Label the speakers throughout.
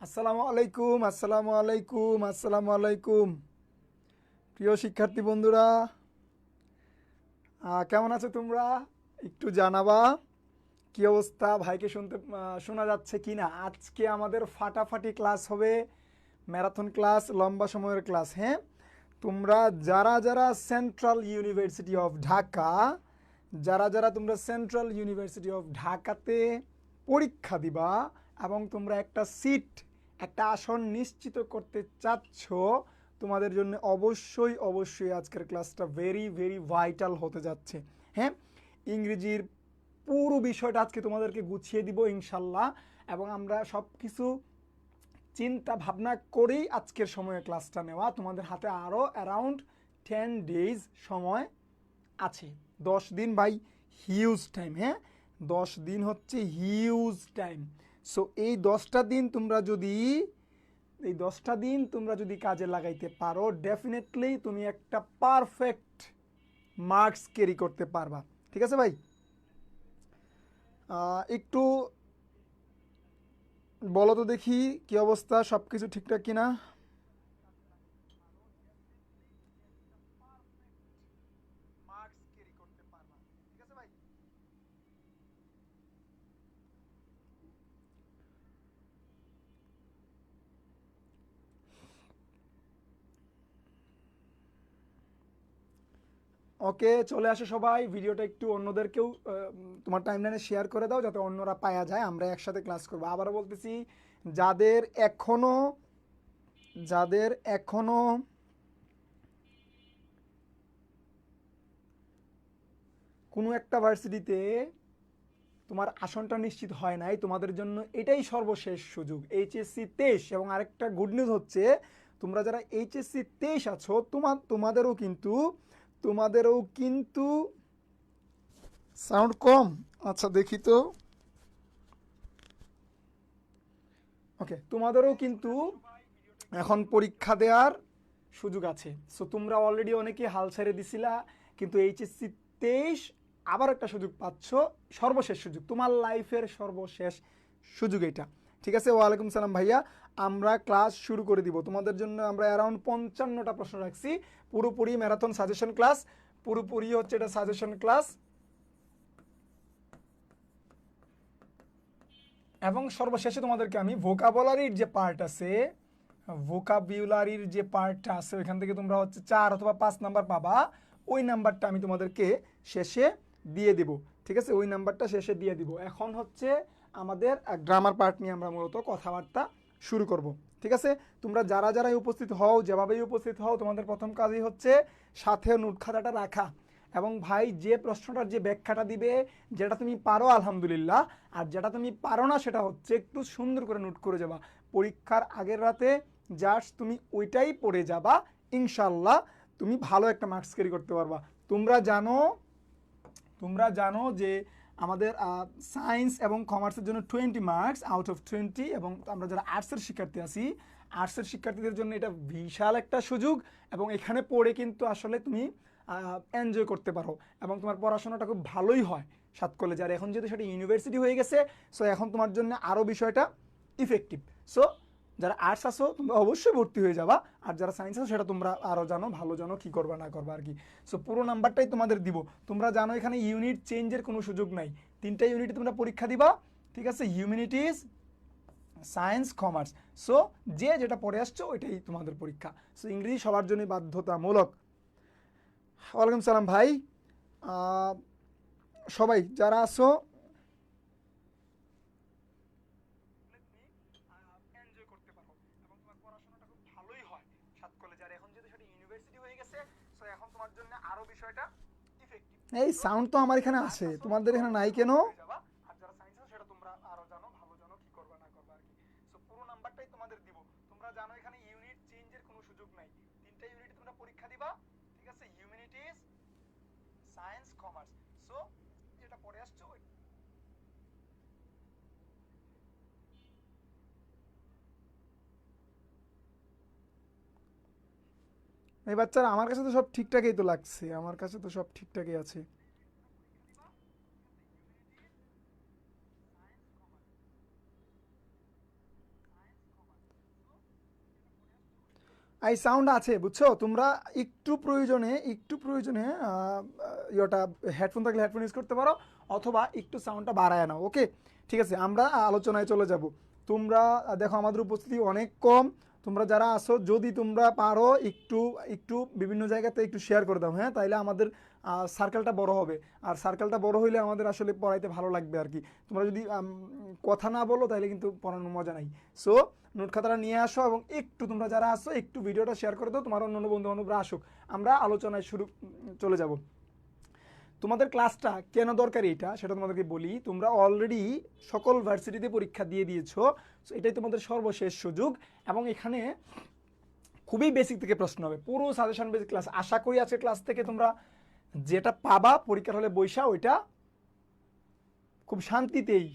Speaker 1: আসসালামু আলাইকুম, আসসালামু আলাইকুম, আসসালামু আলাইকুম। প্রিয় শিক্ষার্থী বন্ধুরা, কেমন আছো তোমরা? একটু জানাবা কি অবস্থা, ভাইকে শোনা যাচ্ছে কি না। আজকে আমাদের ফাটাফাটি ক্লাস হবে, ম্যারাথন ক্লাস, লম্বা সময়ের ক্লাস। হ্যাঁ, তোমরা যারা যারা সেন্ট্রাল ইউনিভার্সিটি অফ ঢাকা, যারা যারা তোমরা সেন্ট্রাল ইউনিভার্সিটি অফ ঢাকাতে পরীক্ষা দিবা এবং তোমরা একটা সিট, একটা আসন নিশ্চিত করতে চাচ্ছ, তোমাদের জন্য অবশ্যই অবশ্যই আজকের ক্লাসটা ভেরি ভেরি ভাইটাল হতে যাচ্ছে। হ্যাঁ, ইংরেজির পুরো বিষয়টা আজকে তোমাদেরকে গুছিয়ে দিব ইনশাল্লাহ, এবং আমরা সব কিছু চিন্তা ভাবনা করেই আজকের সময়ে ক্লাসটা নেওয়া। তোমাদের হাতে আরও অ্যারাউন্ড 10 days সময় আছে। 10 দিন ভাই, হিউজ টাইম। হ্যাঁ, 10 দিন হচ্ছে হিউজ টাইম। সো এই দশটা দিন তোমরা যদি কাজে লাগাইতে পারো, ডেফিনেটলি তুমি একটা পারফেক্ট মার্কস ক্যারি করতে পারবা। ঠিক আছে ভাই? একটু বলো তো দেখি কি অবস্থা, সব কিছু ঠিকঠাক কিনা। ওকে, চলে আসো সবাই। ভিডিওটা একটু অন্যদেরকেও তোমার টাইমলাইনে শেয়ার করে দাও, যাতে অন্যরা পাওয়া যায়। আমরা একসাথে ক্লাস করবো। আবারও বলতেছি, যাদের এখনো যাদের এখনো কোনো একটা ভার্সিটিতে তোমার আসনটা নিশ্চিত হয় নাই, তোমাদের জন্য এটাই সর্বশেষ সুযোগ। এইচএসসি 23, এবং আরেকটা গুড নিউজ হচ্ছে, তোমরা যারা এইচএসসি 23 আছো, তোমাদেরও কিন্তু সাউন্ড কম। আচ্ছা, দেখি তো। ওকে, তোমাদেরও কিন্তু এখন পরীক্ষা দেওয়ার সুযোগ আছে। সো তোমরা অলরেডি অনেকে হাল ছেড়ে দিছিলা, কিন্তু এইচএসসি 23 আবার একটা সুযোগ পাচ্ছ। সর্বশেষ সুযোগ, তোমার লাইফের সর্বশেষ সুযোগ এটা। ঠিক আছে? ওয়ালাইকুম সালাম ভাইয়া। আমরা ক্লাস শুরু করে দিব। তোমাদের জন্য আমরা অ্যারাউন্ড 55টা প্রশ্ন রাখছি। পুরোপুরি ম্যারাথন সাজেশন ক্লাস, পুরোপুরি হচ্ছে এটা সাজেশন ক্লাস। এবং সর্বশেষে তোমাদেরকে আমি ভোকাবুলারির যে পার্টটা আছে ওইখান থেকে তোমরা হচ্ছে 4 অথবা 5 নাম্বার পাবা। ওই নাম্বারটা আমি তোমাদেরকে শেষে দিয়ে দিব। ঠিক আছে? ওই নাম্বারটা শেষে দিয়ে দিব। এখন হচ্ছে আমাদের গ্রামার পার্ট নিয়ে আমরা মূলত কথাবার্তা শুরু করব। ঠিক আছে? তোমরা যারা যারাই উপস্থিত হও, যেভাবেই উপস্থিত হও, তোমাদের প্রথম কাজই হচ্ছে সাথে নোট খাতাটা রাখা। এবং ভাই, যে প্রশ্নটার যে ব্যাখ্যাটা দিবে, যেটা তুমি পারো আলহামদুলিল্লাহ, আর যেটা তুমি পারো না সেটা হচ্ছে একটু সুন্দর করে নোট করে যাবা। পরীক্ষার আগের রাতে জাস্ট তুমি ওইটাই পড়ে যাবা, ইনশাল্লাহ তুমি ভালো একটা মার্কস ক্যারি করতে পারবা। তোমরা জানো যে আমাদের সায়েন্স এবং কমার্সের জন্য 20 মার্কস আউট অফ 20, এবং আমরা যারা আর্টসের শিক্ষার্থী আছি, আর্টসের শিক্ষার্থীদের জন্য এটা বিশাল একটা সুযোগ। এবং এখানে পড়ে কিন্তু আসলে তুমি এনজয় করতে পারো, এবং তোমার পড়াশোনাটা খুব ভালোই হয় সাত কলেজে। আর এখন যেহেতু সেটা ইউনিভার্সিটি হয়ে গেছে, সো এখন তোমার জন্য আরও বিষয়টা ইফেক্টিভ। সো যারা আর্টস আছো তোমরা অবশ্যই ভর্তি হয়ে যাবা, আর যারা সায়েন্স আছো সেটা তোমরা আরও জানো, ভালো জানো কি করবা না করবা আর কি। সো পুরো নাম্বারটাই তোমাদের দিব। তোমরা জানো এখানে ইউনিট চেঞ্জের কোনো সুযোগ নাই। 3টা ইউনিটে তোমরা পরীক্ষা দিবা। ঠিক আছে? Humanities, science, commerce. সো যে যেটা পড়ে আসছো ওইটাই তোমাদের পরীক্ষা। সো ইংরেজি সবার জন্যই বাধ্যতামূলক। ওয়ালাইকুম সালাম ভাই। আহ, সবাই যারা আছো, এনজয় করতে পারো, এবং তোমার পড়াশোনাটা খুব ভালোই হয় সাত কলেজে। আর এখন যেহেতু সেটা ইউনিভার্সিটি হয়ে গেছে, সো এখন তোমার জন্য আরো বিষয়টা ইফেক্টিভ। এই সাউন্ড তো আমার এখানে আসে, তোমাদের এখানে নাই কেন? আর যারা সায়েন্স আছে সেটা তোমরা আরো জানো, ভালো জানো কি করবা না করবা আর কি। সো পুরো নাম্বারটাই তোমাদের দিব। তোমরা জানো এখানে ইউনিট চেঞ্জের কোনো সুযোগ নাই। 3টা ইউনিটে তোমরা পরীক্ষা দিবা। ঠিক আছে? Humanities, science, commerce. সো যেটা পড়ে আসছো এই বাচ্চারা, আমার কাছে তো সব ঠিকঠাকই তো লাগছে, আমার কাছে তো সব ঠিকঠাকই আছে। এই সাউন্ড আছে বুঝছো, তোমরা একটু প্রয়োজনে ইয়েটা হেডফোন থাকলে হেডফোন ইউজ করতে পারো, অথবা একটু সাউন্ডটা বাড়ায় নাও। ওকে, ঠিক আছে, আমরা আলোচনায় চলে যাব। তোমরা দেখো আমাদের উপস্থিতি অনেক কম, তোমরা যারা আসো যদি তোমরা পারো একটু একটু বিভিন্ন জায়গাতে একটু শেয়ার করে দাও, হ্যাঁ, তাইলে আমাদের সার্কেলটা বড় হবে। আর সার্কেলটা বড় হইলে আমাদের আসলে পড়াইতে ভালো লাগবে আর কি। তোমরা যদি কথা না বলো তাহলে কিন্তু পড়ানোর মজা নাই। সো নোট খাতাটা নিয়ে আসো এবং একটু তোমরা যারা আসো একটু ভিডিওটা শেয়ার করে দাও, তোমার অন্য বন্ধু বান্ধবরা আসুক, আমরা আলোচনায় চলে যাব। তোমাদের ক্লাসটা কেন দরকারি এটা সেটা তোমাদেরকে বলি। তোমরা অলরেডি সকল ভার্সিটিতে পরীক্ষা দিয়ে দিয়েছো, সো এটাই তোমাদের সর্বশেষ সুযোগ। এবং এখানে খুবই বেসিক থেকে প্রশ্ন হবে, পুরো সাজেশন বেসিক ক্লাস। আশা করি আজকের ক্লাস থেকে তোমরা যেটা পাবা পরীক্ষার হলে বৈশা ওইটা খুব শান্তিতেই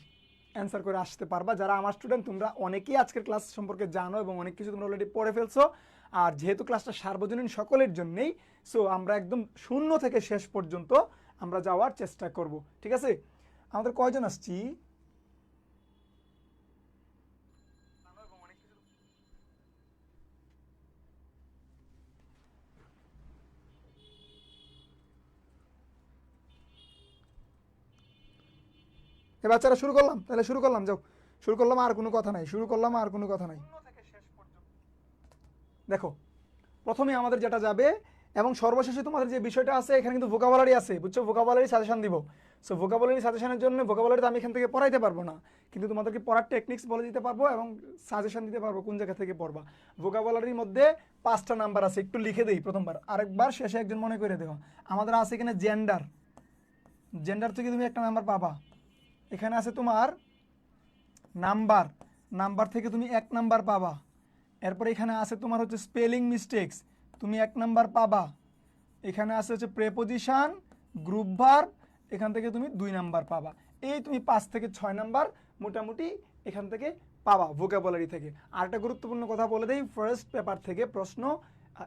Speaker 1: অ্যান্সার করে আসতে পারবা। যারা আমার স্টুডেন্ট তোমরা অনেকেই আজকের ক্লাস সম্পর্কে জানো এবং অনেক কিছু তোমরা অলরেডি পড়ে ফেলছো। আর যেহেতু ক্লাসটা সার্বজনীন সকলের জন্যেই, সো আমরা একদম শূন্য থেকে শেষ পর্যন্ত আমরা যাওয়ার চেষ্টা করব, ঠিক আছে? আমাদের কয়জন আসছি? এ বাচ্চারা শুরু করলাম, তাহলে শুরু করলাম, যাও শুরু করলাম, আর কোনো কথা নাই, শুরু করলাম আর কোনো কথা নাই। দেখো প্রথমে আমাদের যেটা যাবে এবং সর্বশেষে তোমাদের যে বিষয়টা আছে এখানে কিন্তু ভোকাবুলারি আছে, বুঝছো? ভোকাবুলারি সাজেশন দিব। সো ভোকাবুলারি সাজেশনের জন্য ভোকাবুলারি তো আমি এখান থেকে পড়াইতে পারবো না, কিন্তু তোমাদেরকে পড়ার টেকনিক্স বলে দিতে পারবো এবং সাজেশন দিতে পারবো কোন জায়গা থেকে পড়বা। ভোকাবুলারির মধ্যে 5টা নাম্বার আছে, একটু লিখে দেই প্রথমবার, আরেকবার শেষে একজন মনে করে দেওয়া। আমাদের আছে এখানে জেন্ডার, জেন্ডার থেকে তুমি একটা নাম্বার পাবা। এখানে আছে তোমার নাম্বার, নাম্বার থেকে তুমি 1 নাম্বার পাবা। এরপর এখানে আছে তোমার হচ্ছে স্পেলিং মিস্টেক্স, তুমি 1 নাম্বার পাবা। এখানে আছে হচ্ছে প্রেপোজিশন, গ্রুপ ভার্ব, এখান থেকে তুমি 2 নাম্বার পাবা। এই তুমি 5 থেকে 6 নাম্বার মোটামুটি এখান থেকে পাবা ভোকাবুলারি থেকে। আর একটা গুরুত্বপূর্ণ কথা বলে দেই, ফার্স্ট পেপার থেকে প্রশ্ন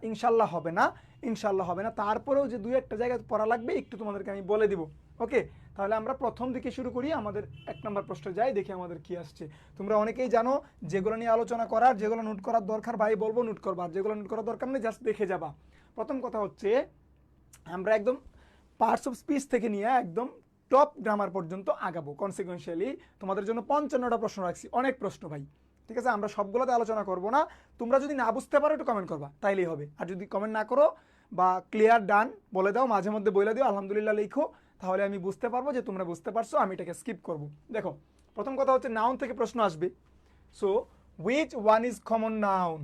Speaker 1: ইনশাল্লাহ হবে না, ইনশাল্লাহ হবে না। তারপরেও যে 2-1টা জায়গায় পড়া লাগবে একটু তোমাদেরকে আমি বলে দিব। ওকে, তাহলে আমরা প্রথম দিকে শুরু করি, আমাদের 1 নাম্বার প্রশ্ন যাই, দেখি আমাদের কি আসছে। তোমরা অনেকেই জানো যেগুলো নিয়ে আলোচনা করার, যেগুলো নোট করার দরকার ভাই বলবো নোট করবা, আর যেগুলো নোট করার দরকার নেই জাস্ট দেখে যাবা। প্রথম কথা হচ্ছে আমরা একদম পার্টস অফ স্পিচ থেকে নিয়ে একদম টপ গ্রামার পর্যন্ত আগাবো কনসিকুয়েন্সিয়ালি। তোমাদের জন্য 55টা প্রশ্ন রাখছি, অনেক প্রশ্ন ভাই, ঠিক আছে? আমরা সবগুলোতে আলোচনা করব না। তোমরা যদি না বুঝতে পারো একটু কমেন্ট করবা, তাইলেই হবে। আর যদি কমেন্ট না করো বা ক্লিয়ার ডান বলে দাও, মাঝে মধ্যে বলে দিও আলহামদুলিল্লাহ লিখো, তাহলে আমি বুঝতে পারবো যে তোমরা বুঝতে পারছো, আমি এটাকে স্কিপ করব। দেখো প্রথম কথা হচ্ছে নাউন থেকে প্রশ্ন আসবে। So which one is common noun,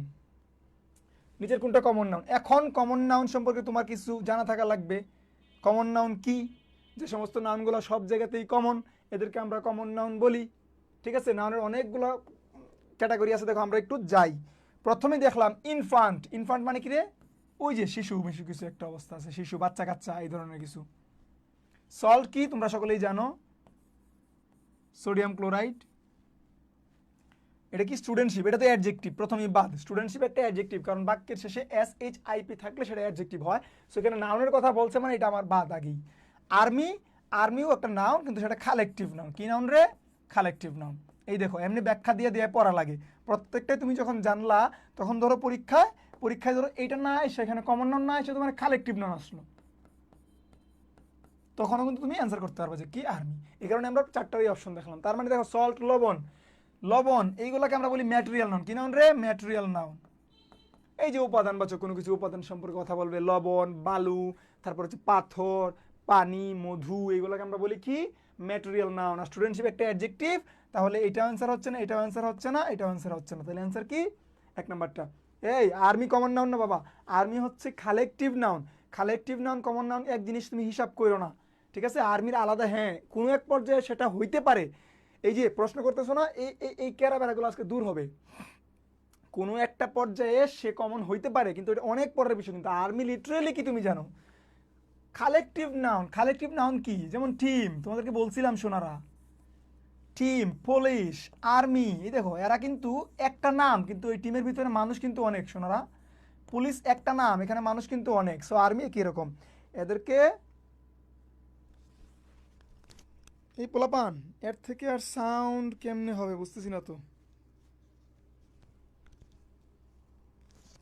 Speaker 1: নিচের কোনটা কমন নাউন? এখন কমন নাউন সম্পর্কে তোমার কিছু জানা থাকা লাগবে। কমন নাউন কি? যে সমস্ত নাউনগুলো সব জায়গাতেই কমন, এদেরকে আমরা কমন নাউন বলি, ঠিক আছে? নাউনের অনেকগুলো ক্যাটাগরি আছে, দেখো আমরা একটু যাই। প্রথমে দেখলাম ইনফান্ট, ইনফান্ট মানে কি রে? ওই যে শিশু মিশু কিছু একটা অবস্থা আছে, শিশু বাচ্চা কাচ্চা এই ধরনের কিছু। সল্ট কি তোমরা সকলেই জানো, সোডিয়াম ক্লোরাইড। এটা কি স্টুডেন্টশিপ, এটা তো অ্যাডজেক্টিভ, প্রথমেই বাদ। স্টুডেন্টশিপ একটা অ্যাডজেক্টিভ, কারণ বাক্যের শেষে SHIP থাকলে সেটা অ্যাডজেক্টিভ হয়। সো এখানে নাউনের কথা বলছে মানে এটা আমার বাদ আগেই। আর্মি, আর্মিও একটা নাউন কিন্তু সেটা কালেকটিভ নাউন। কি নাউন রে? Collective noun. এই দেখো এমনি ব্যাখ্যা দিয়ে দিয়ে পড়া লাগে, প্রত্যেকটাই তুমি যখন জানলা তখন ধরো পরীক্ষায় পরীক্ষায় ধরো এইটা না এসে এখানে কমন নাউন না এসে তোমার কালেকটিভ নাউন আসলো, তখনও কিন্তু তুমি অ্যান্সার করতে পারবে যে কি আর্মি। এই কারণে আমরা 4টারই অপশন দেখলাম। তার মানে দেখো সল্ট, লবণ, লবণ এইগুলোকে আমরা বলি ম্যাটেরিয়াল নাউন। কি নাউন রে? Material noun. এই যে উপাদানবাচক কোনো কিছু উপাদান সম্পর্কে কথা বলবে, লবণ, বালু, তারপর হচ্ছে পাথর, পানি, মধু, এইগুলোকে আমরা বলি কি? Material noun. আর স্টুডেন্টশিপ একটা অ্যাডজেক্টিভ, তাহলে এটাও অ্যান্সার হচ্ছে না, এটাও অ্যান্সার হচ্ছে না, এটাও অ্যান্সার হচ্ছে না, তাহলে অ্যান্সার কি? 1 নাম্বারটা। এই আর্মি কমন নাউন না বাবা, আর্মি হচ্ছে collective noun. Collective noun common noun এক জিনিস, তুমি হিসাব করো না, ঠিক আছে? আর্মির আলাদা, হ্যাঁ কোনো এক পর্যায়ে সেটা হইতে পারে। এই যে প্রশ্ন করতেছো না, এই এই ক্যারা বেড়াগুলো আজকে দূর হবে। কোনো একটা পর্যায়ে সে কমন হইতে পারে, কিন্তু এটা অনেক পরের বিষয়। কিন্তু আর্মি লিটারেলি কি তুমি জানো? Collective noun. কালেকটিভ নাউন কি? যেমন টিম, তোমাদেরকে বলছিলাম সোনারা, টিম, পুলিশ, আর্মি, এই দেখো এরা কিন্তু একটা নাম, কিন্তু ওই টিমের ভিতরে মানুষ কিন্তু অনেক সোনারা। পুলিশ একটা নাম, এখানে মানুষ কিন্তু অনেক। সো আর্মি কিরকম এদেরকে, এই পোলাপান এর থেকে আর সাউন্ড কেমনে হবে বুঝতেছি না তো।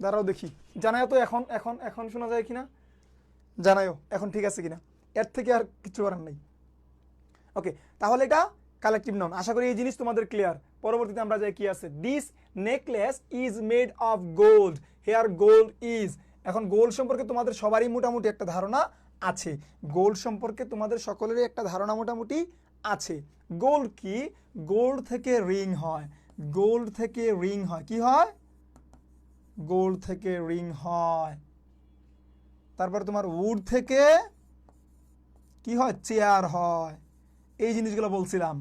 Speaker 1: দাঁড়াও দেখি, জানাও তো এখন এখন এখন শোনা যায় কিনা, জানাও এখন ঠিক আছে কিনা, এর থেকে আর কিছু করার নেই। ওকে, তাহলে এটা কালেকটিভ নাউন। আশা করি এই জিনিস তোমাদের ক্লিয়ার। পরবর্তীতে আমরা যাই কি আছে, this necklace is made of gold, here gold is. এখন গোল্ড সম্পর্কে তোমাদের সবারই মোটামুটি একটা ধারণা আছে, গোল্ড সম্পর্কে তোমাদের সকলেরই একটা ধারণা মোটামুটি আছে। গোল্ড কি, গোল্ড থেকে রিং হয়, গোল্ড থেকে রিং হয়, কি হয়, গোল্ড থেকে রিং হয়। তারপর তোমার উড থেকে কি হয়, চেয়ার হয়, এই জিনিসগুলো বলছিলাম।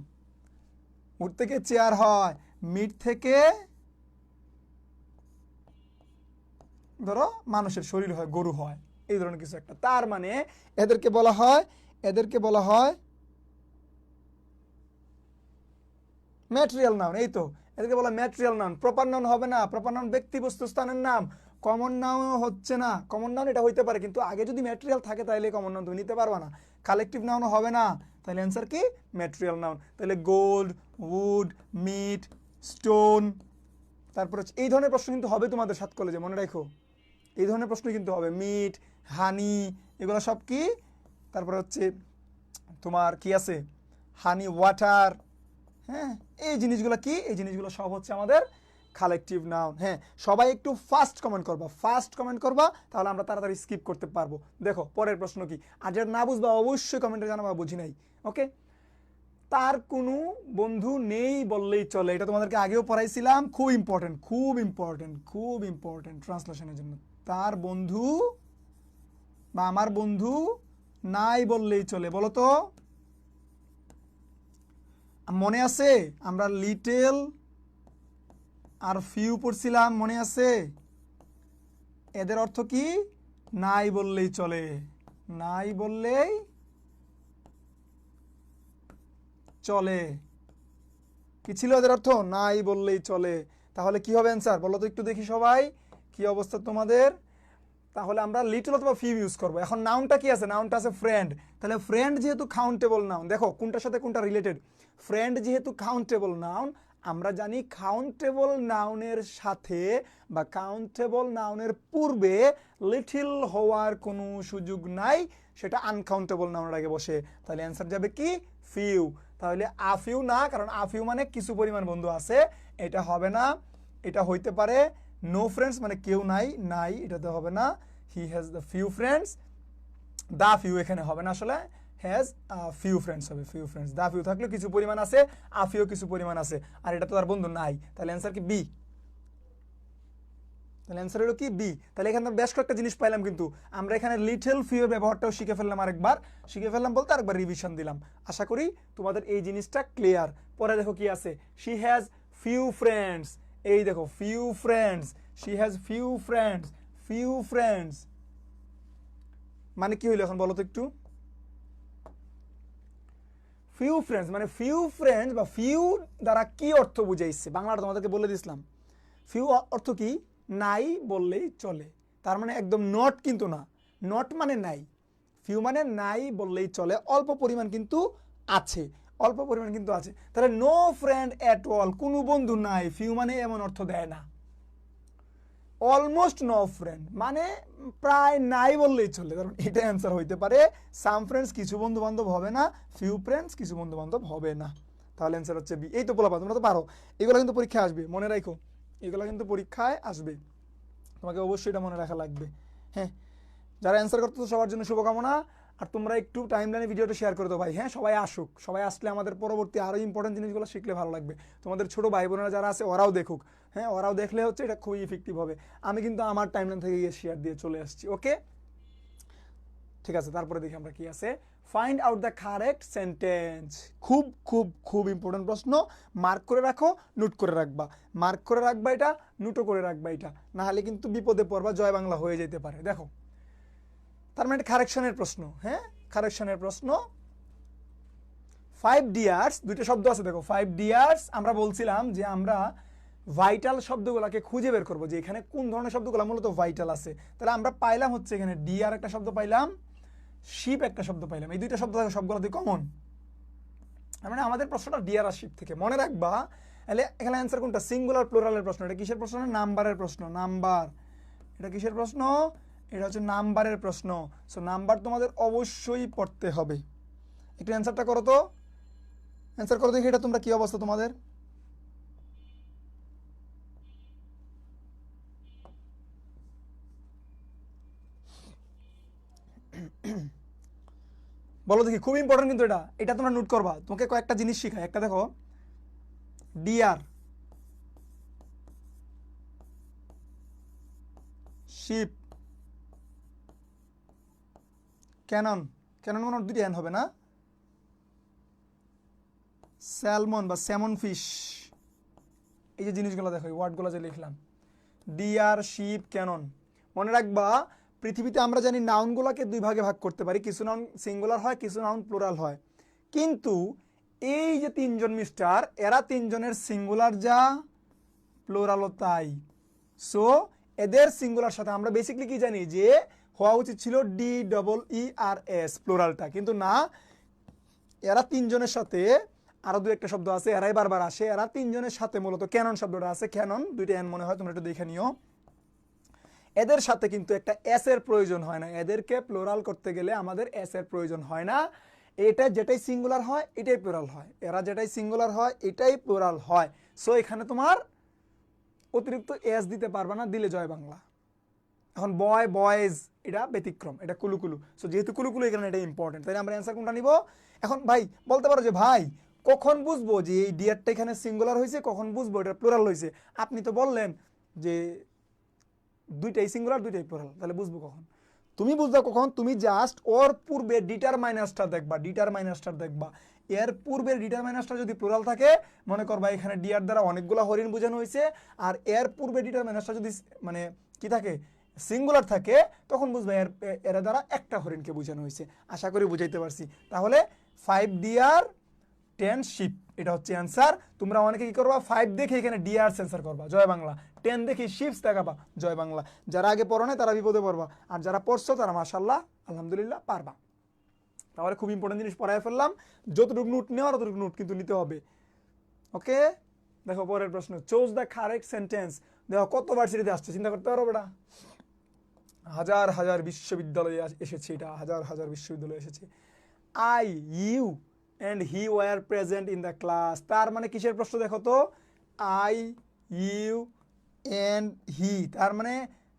Speaker 1: উড থেকে চেয়ার হয়, মিট থেকে ধরো মানুষের শরীর হয়, গরু হয়, এই ধরনের কিছু একটা। তার মানে এদেরকে বলা হয়, এদেরকে বলা হয় ম্যাটেরিয়াল নাউন। এই তো, এদেরকে বলা ম্যাটেরিয়াল নাউন। প্রপার নাউন হবে না, প্রপার নাউন ব্যক্তি বস্তু স্থানের নাম, কমন নাউন হচ্ছে না। কমন নাউন এটা হইতে পারে, কিন্তু আগে যদি ম্যাটেরিয়াল থাকে তাহলে কমন নাউন তুমি নিতে পারবা না। কালেকটিভ নাউনও হবে না, তাহলে অ্যান্সার কি, ম্যাটেরিয়াল নাউন। তাহলে গোল্ড, উড, মিট, স্টোন। তারপর হচ্ছে এই ধরনের প্রশ্ন কিন্তু হবে তোমাদের 7 কলেজে, মনে রাখো, এই ধরনের প্রশ্ন কিন্তু হবে। মিট, হানি, এগুলো সব কি। তারপর হচ্ছে তোমার কি আছে, হানি ওয়াটার, হ্যাঁ, এই জিনিসগুলো কি, এই জিনিসগুলো সব হচ্ছে আমাদের কালেকটিভ নাউন। হ্যাঁ, সবাই একটু ফাস্ট কমেন্ট করবা, ফাস্ট কমেন্ট করবা, তাহলে আমরা তাড়াতাড়ি স্কিপ করতে পারবো। দেখো পরের প্রশ্ন কি, আর যেটা না বুঝবা অবশ্যই কমেন্টে জানাবা বুঝি নাই। ওকে, তার কোনো বন্ধু নেই বললেই চলে, এটা তোমাদেরকে আগেও পড়াইছিলাম, খুব ইম্পর্টেন্ট, খুব ইম্পর্টেন্ট, খুব ইম্পর্টেন্ট ট্রান্সলেশনের জন্য। তার বন্ধু বা আমার বন্ধু নাই বললেই চলে, বলো তো। মনে আছে আমরা লিটল আর ফিউ পড়ছিলাম, মনে আছে? এদের অর্থ কি, নাই বললেই চলে, নাই বললেই চলে। কি ছিল এদের অর্থ, নাই বললেই চলে। তাহলে কি হবে অ্যান্সার, বলো তো একটু দেখি সবাই, কি অবস্থা তোমাদের। তাহলে আমরা লিটল অথবা ফিউ ইউজ করবো। এখন নাউনটা কি আছে, নাউনটা আছে ফ্রেন্ড। তাহলে ফ্রেন্ড যেহেতু কাউন্টেবল নাউন, দেখো কোনটার সাথে কোনটা রিলেটেড। ফ্রেন্ড যেহেতু কাউন্টেবল নাউন, আমরা জানি কাউন্টেবল নাউনের সাথে বা কাউন্টেবল নাউনের পূর্বে লিটল হওয়ার কোনো সুযোগ নাই, সেটা আনকাউন্টেবল নাউনের আগে বসে। তাহলে অ্যান্সার যাবে কি, ফিউ। তাহলে আফিউ না, কারণ আফিউ মানে কিছু পরিমাণ বন্ধু আছে, এটা হবে না। এটা হইতে পারে নো ফ্রেন্ডস, মানে কেউ নাই, নাই এটাতে হবে না। He has the few friends, the few এখানে হবে না, আসলে হ্যাজ ফিউ ফ্রেন্ডস হবে, ফিউ ফ্রেন্ডস। দা ফিউ থাকলে কিছু পরিমাণ আছে, আফিউ কিছু পরিমাণ আছে, আর এটা তো তার বন্ধু নাই। তাহলে অ্যান্সার কি, বি। তাহলে অ্যান্সার হলো কি, বি। তাহলে এখানে বেশ কয়েকটা জিনিস পাইলাম, কিন্তু আমরা এখানে লিটল ফিউ এর ব্যবহারটাও শিখে ফেললাম, আরেকবার শিখে ফেললাম বলতে আরেকবার রিভিশন দিলাম। আশা করি তোমাদের এই জিনিসটা ক্লিয়ার। পরে দেখো কি আছে, শি হ্যাজ ফিউ ফ্রেন্ডস, এই দেখো few friends, she has few friends, few friends মানে কি হইলো এখন বলো তো একটু। ফিউ ফ্রেন্ডস মানে ফিউ ফ্রেন্ডস বা ফিউ দ্বারা কি অর্থ বুঝাইছে, বাংলাটা তোমাদেরকে বলে দিছিলাম। ফিউ অর্থ কি, নাই বললেই চলে। তার মানে একদম নট কিন্তু না, নট মানে নাই, ফিউ মানে নাই বললেই চলে, অল্প পরিমাণ কিন্তু আছে, অল্প পরিমাণ কিন্তু আছে। তাহলে নো ফ্রেন্ড এট অল, কোনো বন্ধু নাই, ফিউ মানে এমন অর্থ দেয় না। অলমোস্ট নো ফ্রেন্ড মানে প্রায় নাই বললেই চলে, কারণ এটা অ্যান্সার হইতে পারে সাম ফ্রেন্ডস, কিছু বন্ধু বান্ধব হবে না, ফিউ ফ্রেন্ডস কিছু বন্ধু বান্ধব হবে না। তাহলে অ্যান্সার হচ্ছে বি। এই তো বলা, তোমরা তো পারো, এগুলো কিন্তু পরীক্ষায় আসবে, মনে রাখো, এগুলো কিন্তু পরীক্ষায় আসবে, তোমাকে অবশ্যই এটা মনে রাখা লাগবে। হ্যাঁ, যারা অ্যান্সার করতেছো সবার জন্য শুভকামনা। আর তোমরা একটু টাইম লাইনে ভিডিওটা শেয়ার করে দাও ভাই। হ্যাঁ, সবাই আসুক, সবাই আসলে আমাদের পরবর্তী আরও ইম্পর্টেন্ট জিনিসগুলো শিখলে ভালো লাগবে। তোমাদের ছোটো ভাই বোনেরা যারা আছে ওরাও দেখুক, হ্যাঁ, ওরাও দেখলে হচ্ছে এটা খুবই ইফেক্টিভ হবে। আমি কিন্তু আমার টাইম লাইন থেকে গিয়ে শেয়ার দিয়ে চলে আসছি। ওকে, ঠিক আছে। তারপরে দেখি আমরা কি আছে, find out the correct sentence. খুব খুব খুব ইম্পর্টেন্ট প্রশ্ন, মার্ক করে রাখো, নোট করে রাখবা, মার্ক করে রাখবা এটা, নোটও করে রাখবা এটা, না হলে কিন্তু বিপদে পড়বা, জয় বাংলা হয়ে যেতে পারে। দেখো, তার মানে কারেকশনের প্রশ্ন, হ্যাঁ, কারেকশনের প্রশ্ন। 5 ডিয়ার্স, দুইটা শব্দ আছে দেখো, 5 ডিয়ার্স। আমরা বলছিলাম যে আমরা ভাইটাল শব্দগুলোকে খুঁজে বের করবো, যে এখানে কোন ধরনের শব্দগুলো মূলত ভাইটাল আছে। তাহলে আমরা পাইলাম হচ্ছে এখানে ডিয়ার একটা শব্দ পাইলাম, শিপ একটা শব্দ পাইলাম, এই দুইটা শব্দ সবগুলোতে কমন। মানে আমাদের প্রশ্নটা ডিয়ার আর শিপ থেকে, মনে রাখবা। তাহলে এখানে অ্যান্সার কোনটা, সিঙ্গুলার প্লুরালের প্রশ্ন, এটা কিসের প্রশ্ন, নাম্বারের প্রশ্ন, নাম্বার। এটা কিসের প্রশ্ন? এটা হচ্ছে নাম্বারের প্রশ্ন। সো নাম্বার তোমাদের অবশ্যই পড়তে হবে। একটু অ্যান্সারটা করো তো, অ্যান্সার করো দেখি এটা তোমরা কি অবস্থা তোমাদের। বলো দেখি, খুব ইম্পর্টেন্ট কিন্তু এটা, এটা তোমরা নোট করবা। তোমাকে কয়েকটা জিনিস শিখাই। একটা দেখো, ডিয়ার, শিপ, ক্যানন, ক্যানন মানে দুটি অ্যান হবে না, স্যালমন বা স্যামন ফিশ, এই যে জিনিসগুলো দেখো, এই ওয়ার্ডগুলো যে লিখলাম, ডিয়ার, শিপ, ক্যানন। মনে রাখবা পৃথিবীতে আমরা জানি নাউনগুলোকে দুই ভাগে ভাগ করতে পারি, কিছু নাউন সিঙ্গুলার হয়, কিছু নাউন প্লুরাল হয়। কিন্তু এই যে তিনজন মিস্টার, এরা তিনজনের সিঙ্গুলার যা, প্লুরালও তাই। সো এদের সিঙ্গুলার সাথে আমরা বেসিক্যালি কি জানি যে হওয়া উচিত ছিল DEERS প্লুরালটা, কিন্তু না, এরা তিনজনের সাথে আরো দু একটা শব্দ আছে, এরাই বারবার আসে, এরা তিনজনের সাথে মূলত ক্যানন শব্দটা আছে, ক্যানন দুইটা এন মনে হয়, তোমরা একটু দেখে নিও। এদের সাথে কিন্তু একটা এস এর প্রয়োজন হয় না, এদেরকে প্লুরাল করতে গেলে আমাদের এস এর প্রয়োজন হয় না। এটা যেটাই সিঙ্গুলার হয় এটাই প্লুরাল হয়, এরা যেটাই সিঙ্গুলার হয় এটাই প্লুরাল হয়। সো এখানে তোমার অতিরিক্ত এস দিতে পারবে না, দিলে জয় বাংলা। এখন বয়, বয়েজ এটা ব্যতিক্রম, এটা কুলুকুলু। সো যেহেতু কুলুকুলু এখানে এটা ইম্পর্টেন্ট, তাই আমরা অ্যান্সার কোনটা নিব? এখন ভাই বলতে পারো যে ভাই কখন বুঝবো যে এই ডিয়ারটা এখানে সিঙ্গুলার হয়েছে, কখন বুঝবো এটা প্লুরাল হয়েছে? আপনি তো বললেন যে দুইটাই সিঙ্গুলার দুইটাই প্লুরাল, তাহলে বুঝবো কখন? তুমি বুঝবা কখন? তুমি জাস্ট ওর পূর্বে ডিটারমাইনাসটা দেখবা, ডিটারমাইনাসটা দেখবা। এর পূর্বের ডিটারমাইনাসটা যদি প্লুরাল থাকে, মনে করবা এখানে ডিয়ার দ্বারা অনেকগুলো হরিণ বোঝানো হয়েছে, আর এর পূর্বে ডিটারমাইনাসটা যদি মানে কি থাকে, সিঙ্গুলার থাকে, তখন বুঝবা এর দ্বারা একটা হরিণকে বোঝানো হয়েছে। আশা করি বুঝাইতে পারছি। তাহলে 5 ডিয়ার 10 শিপ, এটা হচ্ছে অ্যান্সার। তোমরা অনেকে কি করবা, 5 দেখে এখানে ডিয়ার সেন্সার করবা, জয় বাংলা। 10 দেখে শিপস দেখাবা, জয় বাংলা। যারা আগে পড়ো নাই তারা বিপদে পড়বা, আর যারা পড়ছো তারা মাশাআল্লাহ আলহামদুলিল্লাহ পারবা। তাহলে খুব ইম্পর্টেন্ট জিনিস পড়ায় ফেললাম। যতটুকু নোট নেওয়ার ততটুকু নোট কিন্তু নিতে হবে। ওকে, দেখো পরের প্রশ্ন, চুজ দ্য কারেক্ট সেন্টেন্স। দেখো কত ভার্সিটিতে আসছে, চিন্তা করতে পারো বেটা। হাজার হাজার বিশ্ববিদ্যালয়ে এসেছে, এটা হাজার হাজার বিশ্ববিদ্যালয়ে এসেছে। I, you and he were present in the class, তার মানে কিসের প্রশ্ন দেখো তো? আই, ইউ অ্যান্ড হি, তার মানে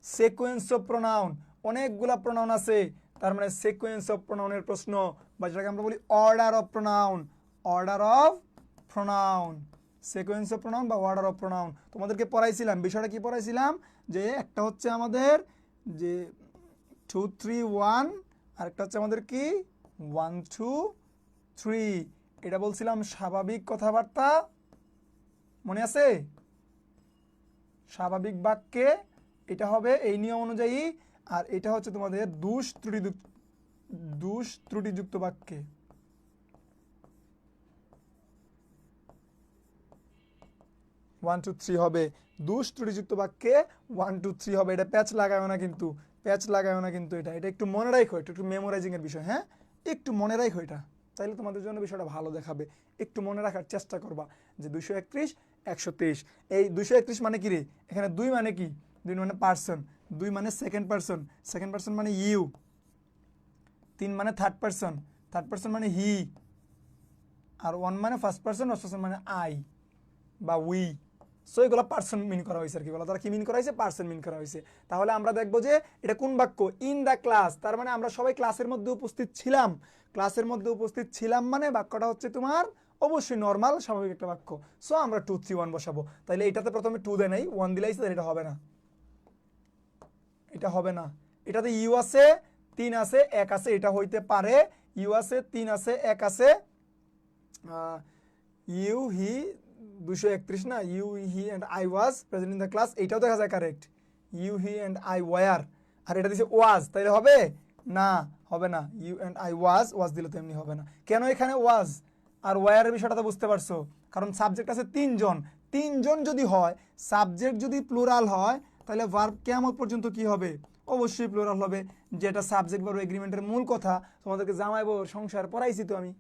Speaker 1: সিকোয়েন্স অফ প্রোনাউন, অনেকগুলা প্রোনাউন আছে, তার মানে সিকোয়েন্স অফ প্রোনাউনের প্রশ্ন, বা যেটাকে আমরা বলি order of pronoun, order of pronoun, sequence of pronoun বা অর্ডার অফ প্রোনাউন। তোমাদেরকে পড়াইছিলাম, বিষয়টা কি পড়াইছিলাম, যে একটা হচ্ছে আমাদের যে 2 3 1, আরেকটা হচ্ছে আমাদের কি 1 2 3। এটা বলছিলাম স্বাভাবিক কথাবার্তা, মনে আছে? স্বাভাবিক বাক্যে এটা হবে এই নিয়ম অনুযায়ী, আর এটা হচ্ছে তোমাদের দোষ ত্রুটিযুক্ত বাক্যে। 1 2 3 হবে, দোষ ত্রুটিযুক্ত বাক্যে 1 2 3 হবে। এটা প্যাচ লাগাবে না কিন্তু, প্যাচ লাগাবে না কিন্তু, এটা একটু মনে রাখো, একটু মেমোরাইজিং এর বিষয়। হ্যাঁ, একটু মনে রাখো, এটা তাইলে তোমাদের জন্য বিষয়টা ভালো দেখাবে। একটু মনে রাখার চেষ্টা করবা যে 231 123, এই 231 মানে কি রে? এখানে 2 মানে কি? 2 মানে পার্সন, 2 মানে সেকেন্ড পার্সন, সেকেন্ড পার্সন মানে ইউ, 3 মানে থার্ড পার্সন মানে হি, আর 1 মানে ফার্স্ট পার্সন মানে আই বা উই। সো এগুলো পার্সন মিন করা হয়েছে আর কি, তারা কি মিন করা হয়েছে? পার্সন মিন করা হয়েছে। তাহলে আমরা দেখবো যে এটা কোন বাক্য? ইন দ্য ক্লাস, তার মানে আমরা সবাই ক্লাসের মধ্যে উপস্থিত ছিলাম। ক্লাসের মধ্যে উপস্থিত ছিলাম মানে বাক্যটা হচ্ছে তোমার অবশ্যই নর্মাল স্বাভাবিক একটা বাক্য। সো আমরা 2 3 1 বসাবো। তাহলে এটাতে প্রথমে 2 দেয় নাই, 1 দিলাইছে, এটা হবে না, এটা হবে না। এটাতে ইউ আছে, 3 আছে, 1 আছে, এটা হইতে পারে। ইউ আছে, 3 আছে, 1 আছে, ইউ হি 231 না, you he and I was present in the class, এইটাও দেখা যায় correct. You he and I were, আর এটা দিছে ওয়াজ, তাইলে হবে না, হবে না। You and I was, was দিলে তো এমনি হবে না। কেন এখানে ওয়াজ আর ওয়ারের বিষয়টা তো বুঝতে পারছো, কারণ সাবজেক্ট আছে 3 জন। 3 জন যদি হয়, সাবজেক্ট যদি প্লুরাল হয়, তাহলে ভার্ব কিয়ামত পর্যন্ত কি হবে? অবশ্যই প্লুরাল হবে, যেটা সাবজেক্ট ভার্ব এগ্রিমেন্টের মূল কথা। তোমাদেরকে জামাই বউ সংসার পড়াইছি তো আমি,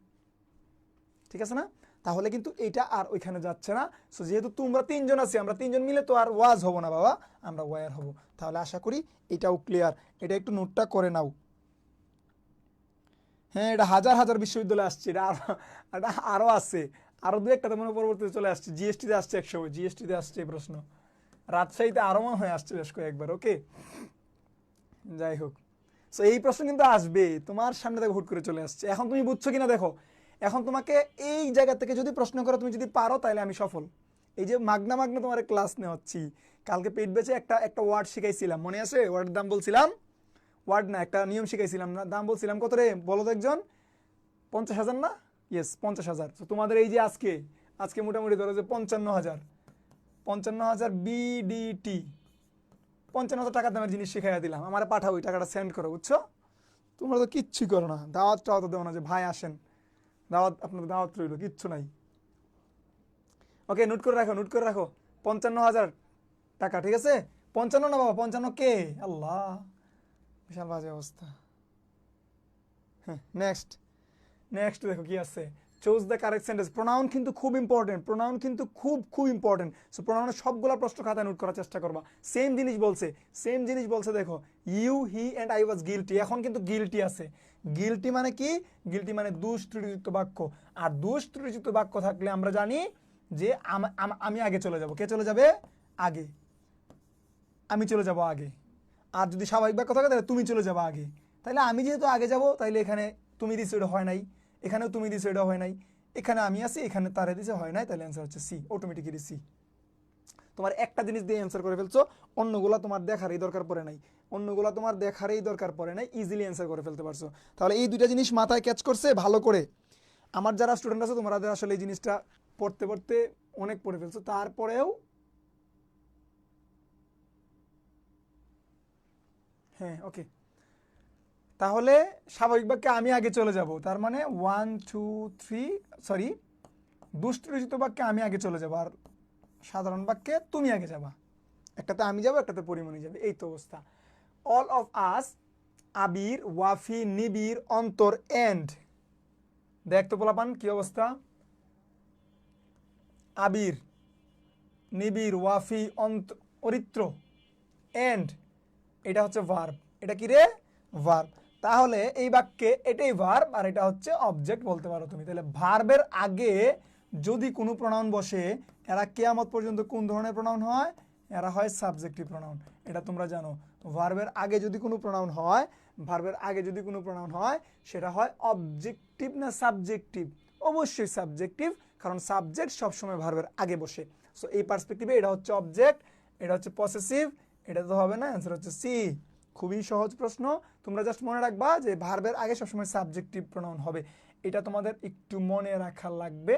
Speaker 1: ঠিক আছে না? তাহলে কিন্তু এটা আর ওইখানে যাচ্ছে না। সো যেহেতু তোমরা তিনজন আছি, আমরা তিনজন মিলে তো আর ওয়াজ হব না বাবা, আমরা ওয়ার হব। তাহলে আশা করি এটাও ক্লিয়ার। এটা একটু নোটটা করে নাও। হ্যাঁ, এটা হাজার হাজার বিশ্ববিদ্যালয়ে আসছে, এটা আরও আছে, আরও দু একটা মনে পরবর্তীতে চলে আসছে। জিএসটিতে আসছে একসময়, জিএসটিতে আসছে এই প্রশ্ন, রাজশাহীতে আরও মনে হয়ে আসছে বেশ কয়েকবার। ওকে, যাই হোক, সো এই প্রশ্ন কিন্তু আসবে তোমার সামনে থেকে হুট করে চলে আসছে। এখন তুমি বুঝছো কিনা দেখো। এখন তোমাকে এই জায়গা থেকে যদি প্রশ্ন করো, তুমি যদি পারো তাহলে আমি সফল। এই যে মাগনা মাগনা তোমার ক্লাস নেওয়াচ্ছি, কালকে পেট বেচে একটা একটা ওয়ার্ড শিখাইছিলাম, মনে আছে? ওয়ার্ডের দাম বলছিলাম, ওয়ার্ড না, একটা নিয়ম শিখাইছিলাম না, দাম বলছিলাম কত রে বলো তো একজন? 50,000 না? ইয়েস, 50,000। তো তোমাদের এই যে আজকে আজকে মোটামুটি ধরো যে 55,000, 55,000 বিডিটি, 55,000 টাকার দামের জিনিস শিখাইয়া দিলাম, আমার পাঠাও, ওই টাকাটা সেন্ড করো, বুঝছো? তোমরা তো কিচ্ছু করো না, দাওয়াতটাও তো দেও না যে ভাই আসেন, দাওয়াত, আপনাদের দাওয়াত রইল, কিচ্ছু নাই। ওকে, নোট করে রাখো, নোট করে রাখো, 55,000 টাকা, ঠিক আছে? 55 না বাবা, 55 কে, আল্লাহ, বিশাল বাজে অবস্থা। হ্যাঁ, নেক্সট নেক্সট দেখো কি আছে, choose the correct sentence. Pronoun কিন্তু খুব ইম্পর্টেন্ট, প্রোনাউন কিন্তু খুব খুব ইম্পর্টেন্ট। সো প্রোনাউনের সবগুলো প্রশ্ন খাতায় নোট করার চেষ্টা করবা। সেম জিনিস বলছে, সেম জিনিস বলছে, দেখো you, he and I was guilty, এখন কিন্তু গিলটি আছে। গিলটি মানে কি? গিলটি মানে দোষ ত্রুটিযুক্ত বাক্য। আর দোষ ত্রুটিযুক্ত বাক্য থাকলে আমরা জানি যে আমি আগে চলে যাব। কে চলে যাবে আগে? আমি চলে যাব আগে। আর যদি স্বাভাবিক বাক্য থাকে তাহলে তুমি চলে যাবো আগে। তাহলে আমি যেহেতু আগে যাব, তাইলে এখানে তুমি দিছো, এটা হয় নাই। এখানেও তুমি দিছো, এটা হয় নাই। এখানে আমি আছি, এখানে তারে দিছে, হয় নাই। তাহলে অ্যান্সার হচ্ছে সি, অটোমেটিক্যালি সি। তোমার একটা জিনিস দিয়ে অ্যান্সার করে ফেলছো, অন্যগুলা তোমার দেখারই দরকার পড়ে নাই, অন্যগুলা তোমার দেখারই দরকার পড়ে নাই, ইজিলি অ্যান্সার করে ফেলতে পারছো। তাহলে এই দুইটা জিনিস মাথায় ক্যাচ করছে ভালো করে। আমার যারা স্টুডেন্ট আছে, তোমরা আসলে এই জিনিসটা পড়তে পড়তে অনেক পড়ে ফেলছো, তারপরেও হ্যাঁ, ওকে। তাহলে স্বাভাবিক বাক্যে আমি আগে চলে যাব, তার মানে 1 2 3, সরি, দুষ্টরচিত বাক্যে আমি আগে চলে যাব, আর সাধারণ বাক্যে তুমি আগে যাবা। একটাতে আমি যাব, একটাতে পরিমণি যাবে, এই তো অবস্থা। অল অফ আস, আবির, ওয়াফি, নিবির, অন্তর, এন্ড। দেখ তো পোলাপান কি অবস্থা। আবির, নিবির, ওয়াফি, অরিত্র, এন্ড, এটা হচ্ছে ভার্ব। এটা কি রে? ভার্ব। তাহলে এই বাক্যে এটাই ভার্ব, আর এটা হচ্ছে অবজেক্ট বলতে পারো তুমি। তাহলে ভার্বের আগে যদি কোনো প্রোনাউন বসে, এরা কিয়ামত পর্যন্ত কোন ধরনের প্রোনাউন হয়? এরা হয় সাবজেক্টিভ প্রোনাউন। এটা তোমরা জানো। ভার্বের আগে যদি কোনো প্রোনাউন হয়, ভার্বের আগে যদি কোনো প্রোনাউন হয়, সেটা হয় অবজেক্টিভ না সাবজেক্টিভ? অবশ্যই সাবজেক্টিভ, কারণ সাবজেক্ট সবসময় ভার্বের আগে বসে। সো এই পার্সপেক্টিভে এটা হচ্ছে অবজেক্ট, এটা হচ্ছে পসেসিভ, এটা তো হবে না, অ্যান্সার হচ্ছে সি। খুবই সহজ প্রশ্ন, তোমরা জাস্ট মনে রাখবা যে ভার্বের আগে সবসময় সাবজেক্টিভ প্রোনাউন হবে। এটা তোমাদের একটু মনে রাখা লাগবে,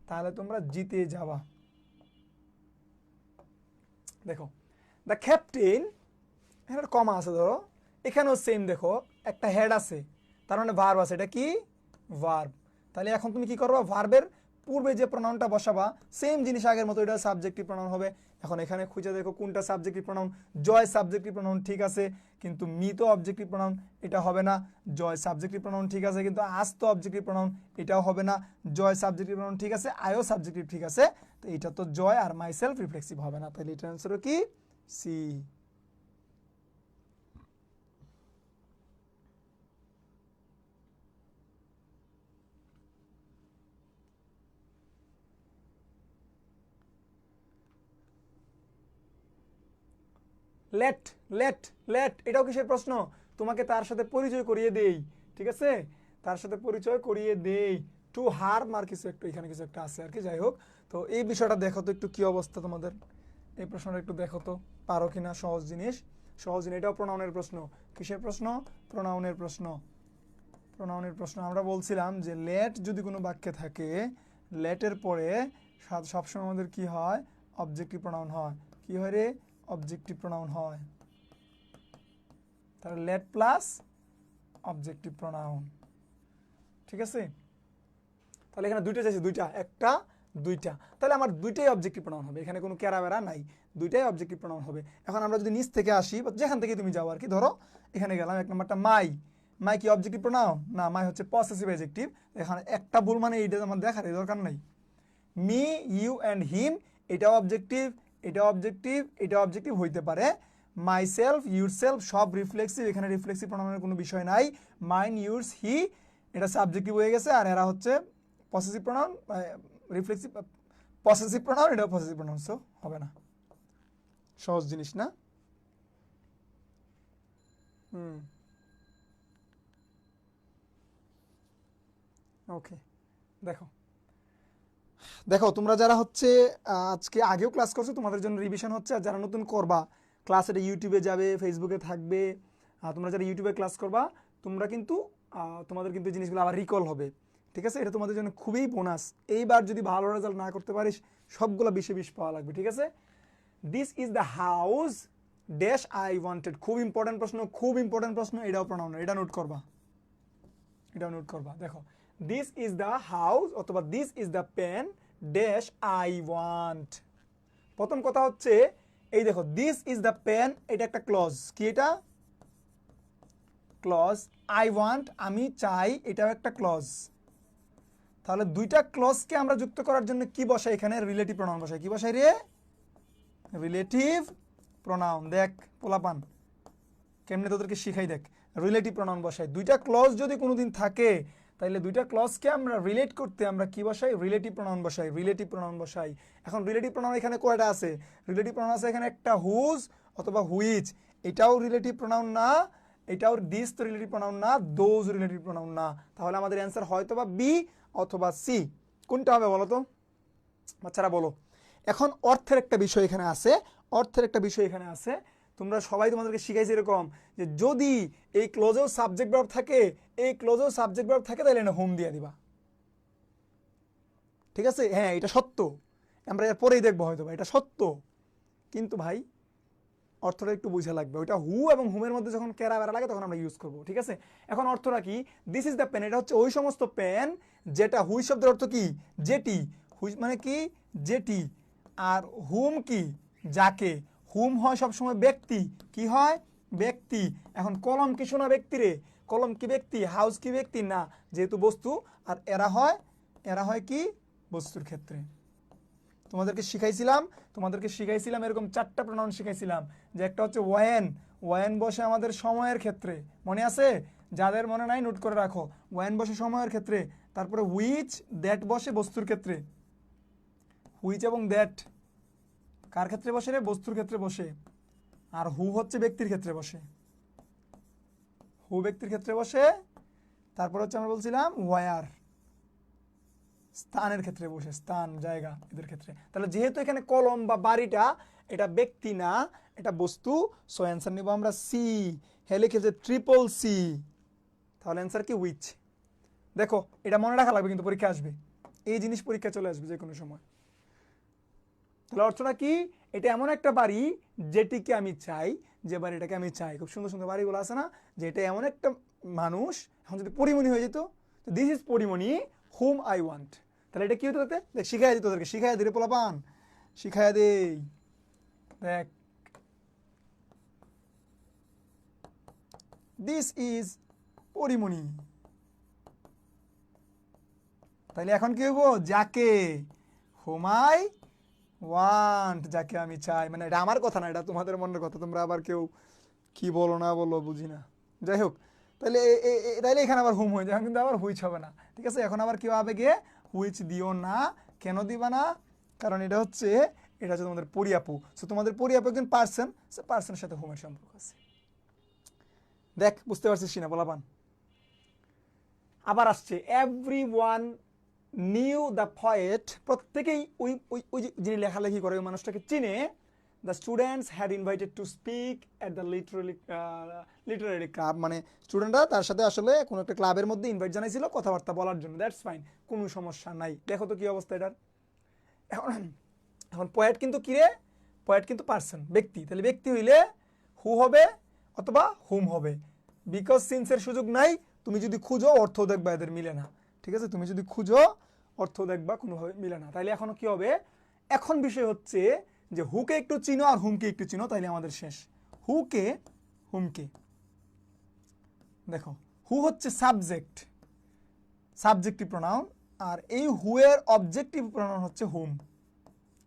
Speaker 1: তাহলে তোমরা জিতে যাবা। দেখো, দ্য ক্যাপ্টেন, এখানে কমা আছে ধরো, এখানেও সেম, দেখো একটা হেড আছে, তার মানে ভার্ব আছে। এটা কি? ভার্ব। তাহলে এখন তুমি কি করবা? ভার্বের পূর্বে যে প্রোনাউনটা বসাবা, সেম জিনিস আগের মতো, এটা সাবজেক্টিভ প্রোনাউন হবে। এখন এখানে খুঁজে দেখো কোনটা সাবজেক্টিভ প্রোনাউন। জয় সাবজেক্টিভ প্রোনাউন, ঠিক আছে, কিন্তু মি তো অবজেক্টিভ প্রোনাউন, এটা হবে না। জয় সাবজেক্টিভ প্রোনাউন, ঠিক আছে, কিন্তু আজ তো অবজেক্টিভ প্রোনাউন, এটাও হবে না। জয় সাবজেক্টিভ প্রোনাউন, ঠিক আছে, আইও সাবজেক্টিভ, ঠিক আছে, তো এটা তো জয় আর মাই সেলফ রিফ্লেক্সিভ হবে না। তাহলে এটার অ্যান্সারও কি? সি। লেট, লেট, লেট, এটাও কিসের প্রশ্ন? তোমাকে তার সাথে পরিচয় করিয়ে দেই, ঠিক আছে, তার সাথে পরিচয় করিয়ে দেই। টু হার মার কিছু একটু, এখানে কিছু একটা আছে আর কি, যাই হোক। তো এই বিষয়টা দেখো তো একটু কি অবস্থা তোমাদের, এই প্রশ্নটা একটু দেখো তো পারো কিনা। সহজ জিনিস, সহজ জিনিস, এটাও প্রোনাউনের প্রশ্ন। কিসের প্রশ্ন? প্রোনাউনের প্রশ্ন। প্রোনাউনের প্রশ্ন। আমরা বলছিলাম যে লেট যদি কোনো বাক্যে থাকে, লেটের পরে সবসময় আমাদের কি হয়? অবজেক্টিভ প্রোনাউন হয়। কি হয় রে? অবজেক্টিভ প্রোনাউন হয়। তাহলে লেট প্লাস অবজেক্টিভ প্রোনাউন, ঠিক আছে। তাহলে এখানে দুইটা চাইছে, দুইটা, একটা দুইটা, তাহলে আমার দুইটাই অবজেক্টিভ প্রোনাউন হবে, এখানে কোনো ক্যারাবেরা নাই, দুইটাই অবজেক্টিভ প্রোনাউন হবে। এখন আমরা যদি নিচ থেকে আসি, যেখান থেকে তুমি যাও আর কি, ধরো এখানে গেলাম, এক নম্বরটা মাই। মাই কি অবজেক্টিভ প্রোনাউন? না, মাই হচ্ছে পসেসিভ অ্যাডজেক্টিভ। এখানে একটা ভুল, মানে এইটা আমার দেখার দরকার নাই। মি, ইউ অ্যান্ড হিম, এটাও অবজেক্টিভ, এটাও অবজেক্টিভ, এটাও অবজেক্টিভ হইতে পারে। মাই সেলফ, ইউর সেলফ সব রিফ্লেক্সিভ, এখানে রিফ্লেক্সিভ প্রোনাউনের কোনো বিষয় নাই। মাইন, ইউরস, হি এটা সাবজেক্টিভ হয়ে গেছে, আর এরা হচ্ছে possessive pronoun, reflexive possessive pronoun, এটাও পসেসিভ প্রোনাউন, সো হবে না। সহজ জিনিস না? ওকে, দেখো দেখো তোমরা যারা হচ্ছে আজকে আগেও ক্লাস করছো তোমাদের জন্য রিভিশন হচ্ছে, আর যারা নতুন করবা ক্লাস, এটা ইউটিউবে যাবে, ফেসবুকে থাকবে, তোমরা যারা ইউটিউবে ক্লাস করবা তোমরা কিন্তু তোমাদের কিন্তু এই জিনিসগুলো আবার রিকল হবে, ঠিক আছে? এটা তোমাদের জন্য খুবই বোনাস। এইবার যদি ভালো রেজাল্ট না করতে পারিস সবগুলো 20-20 পাওয়া লাগবে, ঠিক আছে? This is the house dash I wanted, খুব ইম্পর্টেন্ট প্রশ্ন, খুব ইম্পর্টেন্ট প্রশ্ন, এটাও প্রোনাউন, এটা নোট করবা, এটাও নোট করবা। দেখো, দিস ইজ দ্য হাউস অথবা this is the pen dash I want. প্রথম কথা হচ্ছে এই দেখো, দিস ইজ দ্য পেন, এটা একটা ক্লজ, কি এটা? ক্লজ। আই ওয়ান্ট, আমি চাই, এটাও একটা ক্লজ। তাহলে দুইটা ক্লজকে আমরা যুক্ত করার জন্য কি বসাই? এখানে রিলেটিভ প্রোনাউন বসাই। কি বসাই রে? Relative pronoun. দেখ পোলাপান কেমনে তোদেরকে শিখাই, দেখ রিলেটিভ প্রোনাউন বসাই। দুইটা ক্লজ যদি কোনোদিন থাকে তাহলে দুইটা ক্লজকে আমরা রিলেট করতে আমরা কি বসাই? রিলেটিভ প্রোনাউন বসাই, রিলেটিভ প্রোনাউন বসাই। এখন রিলেটিভ প্রোনাউন এখানে কয়টা আছে? রিলেটিভ প্রোনাউন আছে এখানে একটা, হুজ অথবা হুইচ, এটাও রিলেটিভ প্রোনাউন না, এটাও দিস তো রিলেটিভ প্রোনাউন না, দোজ রিলেটিভ প্রোনাউন না। তাহলে আমাদের অ্যান্সার হয়তো বা বি অথবা সি। কোনটা হবে বলো তো বাচ্চারা, বলো। এখন অর্থের একটা বিষয় এখানে আছে, অর্থের একটা বিষয় এখানে আছে। তোমরা সবাই তোমাদেরকে শিখাইছে এরকম যে যদি এই ক্লোজেও সাবজেক্ট ভার্ব থাকে, এই ক্লোজেও সাবজেক্ট ভার্ব থাকে, তাহলে না হোম দিয়ে দিবা, ঠিক আছে? হ্যাঁ, এটা সত্য, আমরা এর পরেই দেখবো হয়তো এটা সত্য, কিন্তু ভাই অর্থটা একটু বুঝে লাগবে। ওইটা হু এবং হুমের মধ্যে যখন কেরা বেড়া লাগে তখন আমরা ইউজ করবো, ঠিক আছে? এখন অর্থটা কি? দিস ইজ দ্য পেন, এটা হচ্ছে ওই সমস্ত পেন যেটা, হুই শব্দের অর্থ কি? যেটি, হুই মানে কি? যেটি। আর হুম কি? যাকে। হুম হয় সবসময় ব্যক্তি, কি হয়? ব্যক্তি। এখন কলম কি শোনা ব্যক্তি রে? কলম কি ব্যক্তি? হাউস কি ব্যক্তি? না, যেহেতু বস্তু। আর এরা হয় কি? বস্তুর ক্ষেত্রে। তোমাদেরকে শিখাইছিলাম এরকম 4টা প্রোনাউন শিখাইছিলাম, যে একটা হচ্ছে ওয়েন, ওয়েন বসে আমাদের সময়ের ক্ষেত্রে, মনে আছে? যাদের মনে নাই নোট করে রাখো, ওয়েন বসে সময়ের ক্ষেত্রে। তারপরে হুইচ, দ্যাট বসে বস্তুর ক্ষেত্রে। হুইচ এবং দ্যাট কার ক্ষেত্রে বসে রে? বস্তুর ক্ষেত্রে বসে। আর হু হচ্ছে ব্যক্তির ক্ষেত্রে বসে, হু ব্যক্তির ক্ষেত্রে বসে। তারপর হচ্ছে আমরা বলছিলাম ওয়ার, স্থানের ক্ষেত্রে বসে, স্থান জায়গা এদের ক্ষেত্রে। তাহলে যেহেতু এখানে কলম বা বাড়িটা এটা ব্যক্তি না, এটা বস্তু, সো অ্যান্সার নিব আমরা সি। হ্যাঁ লিখেছে ট্রিপল সি, তাহলে অ্যান্সার কি? উইচ। দেখো এটা মনে রাখা লাগবে, কিন্তু পরীক্ষা আসবে, এই জিনিস পরীক্ষা চলে আসবে যে কোনো সময়। তাহলে অর্থটা কি? এটা এমন একটা বাড়ি যেটিকে আমি চাই, যে বাড়িটাকে আমি চাই। খুব সুন্দর সুন্দর বাড়িগুলো আছে না, যে এটা এমন একটা মানুষ। এখন যদি পরিমণি হয়ে যেত, this is Pori Moni hmm I want, তাহলে এটা কি হতো? দেখ শিখাই দিত, ওদেরকে শিখাই দিলে পোলাপান, শিখাই দেই। দেখ, দিস ইজ পরিমণি, তাহলে এখন কি হইব? যাকে, হুম আই ওয়ান্ট, যাকে আমি চাই। মানে এটা আমার কথা না, এটা তোমাদের মনের কথা, তোমরা আবার কেউ কি বলো না বলো বুঝি না। যাই হোক, তাহলে তাইলে এখানে আবার হুম হয়ে যায়, কিন্তু আবার হুইচ হবে না, ঠিক আছে? এখন আবার কি হবে গিয়ে? হুইচ দিও না। কেন দিবা না? কারণ এটা হচ্ছে তোমাদের পরিয়াপু। সো তোমাদের পরিয়াপু একজন পার্সন, সে পার্সনের সাথে হুমের সম্পর্ক আছে। দেখ বুঝতে পারছিস কিনা বলাবান? আবার আসছে এভরিওয়ান নিউ দ্য পয়েট, প্রত্যেকেই ওই ওই ওই যিনি লেখালেখি করে ওই মানুষটাকে চিনে। The students had invited to speak at the literary club, মানে স্টুডেন্টরা তার সাথে আসলে কোনো একটা ক্লাবের মধ্যে ইনভাইট জানাইছিল কথাবার্তা বলার জন্য। দ্যাটস ফাইন, কোনো সমস্যা নাই। দেখো তো কি অবস্থা এটার। এখন এখন পয়েট কিন্তু কি রে? পয়েট কিন্তু পার্সন, ব্যক্তি। তাহলে ব্যক্তি হইলে হু হবে অথবা হুম হবে, বিকজ সিন্সের সুযোগ নাই। তুমি যদি খুঁজো অর্থ দেখবা এদের মিলে না, ঠিক আছে? তুমি যদি খুঁজো অর্থ দেখবা কোনোভাবে মিলে না। তাইলে এখনো কি হবে? এখন বিষয় হচ্ছে যে হুকে একটু চিনো আর হুমকে একটু চিনো, তাইলে আমাদের শেষ। হুকে, হুমকে। দেখো হু হচ্ছে সাবজেক্ট, সাবজেক্টিভ প্রোনাউন, আর এই হু এর অবজেক্টিভ প্রনাউন হচ্ছে হুম।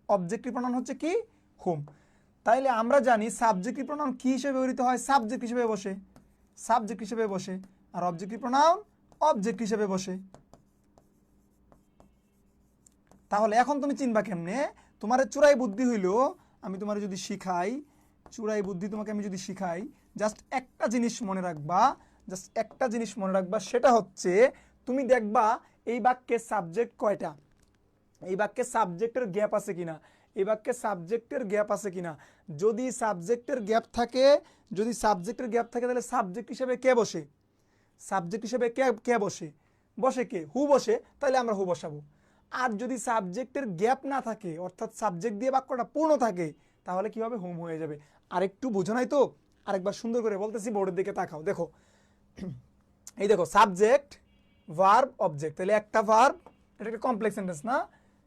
Speaker 1: অবজেক্টিভ প্রনাউন হচ্ছে কি? হুম। তাইলে আমরা জানি সাবজেক্টিভ প্রনাউন কি হিসেবে ব্যবহৃত হয়? সাবজেক্ট হিসেবে বসে, সাবজেক্ট হিসেবে বসে। আর অবজেক্টিভ প্রনাউন অবজেক্ট হিসেবে বসে। তাহলে এখন তুমি চিনবা কেমনে? তোমার চূড়াই বুদ্ধি হইল, আমি তোমার যদি শিখাই, চূড়াই বুদ্ধি তোমাকে আমি যদি শিখাই, জাস্ট একটা জিনিস মনে রাখবা, জাস্ট একটা জিনিস মনে রাখবা, সেটা হচ্ছে তুমি দেখবা এই বাক্যে সাবজেক্ট কয়টা, এই বাক্যে সাবজেক্টের গ্যাপ আছে কিনা, এই বাক্যে সাবজেক্টের গ্যাপ আছে কিনা। যদি সাবজেক্টের গ্যাপ থাকে, যদি সাবজেক্টের গ্যাপ থাকে তাহলে সাবজেক্ট হিসেবে কে বসে? সাবজেক্ট হিসেবে কে কে বসে? বসে কে? হু বসে, তাহলে আমরা হু বসাবো। আর যদি সাবজেক্টের গ্যাপ না থাকে, অর্থাৎ সাবজেক্ট দিয়ে বাক্যটা পূর্ণ থাকে, তাহলে কি হবে? হুম হয়ে যাবে। আরেকটু বোঝো নাই তো? আরেকবার সুন্দর করে বলতেছি, বোর্ডের দিকে তাকাও, দেখো। এই দেখো, সাবজেক্ট, ভার্ব, অবজেক্ট, তাহলে একটা ভার্ব, এটা একটা কমপ্লেক্স সেন্টেন্স না?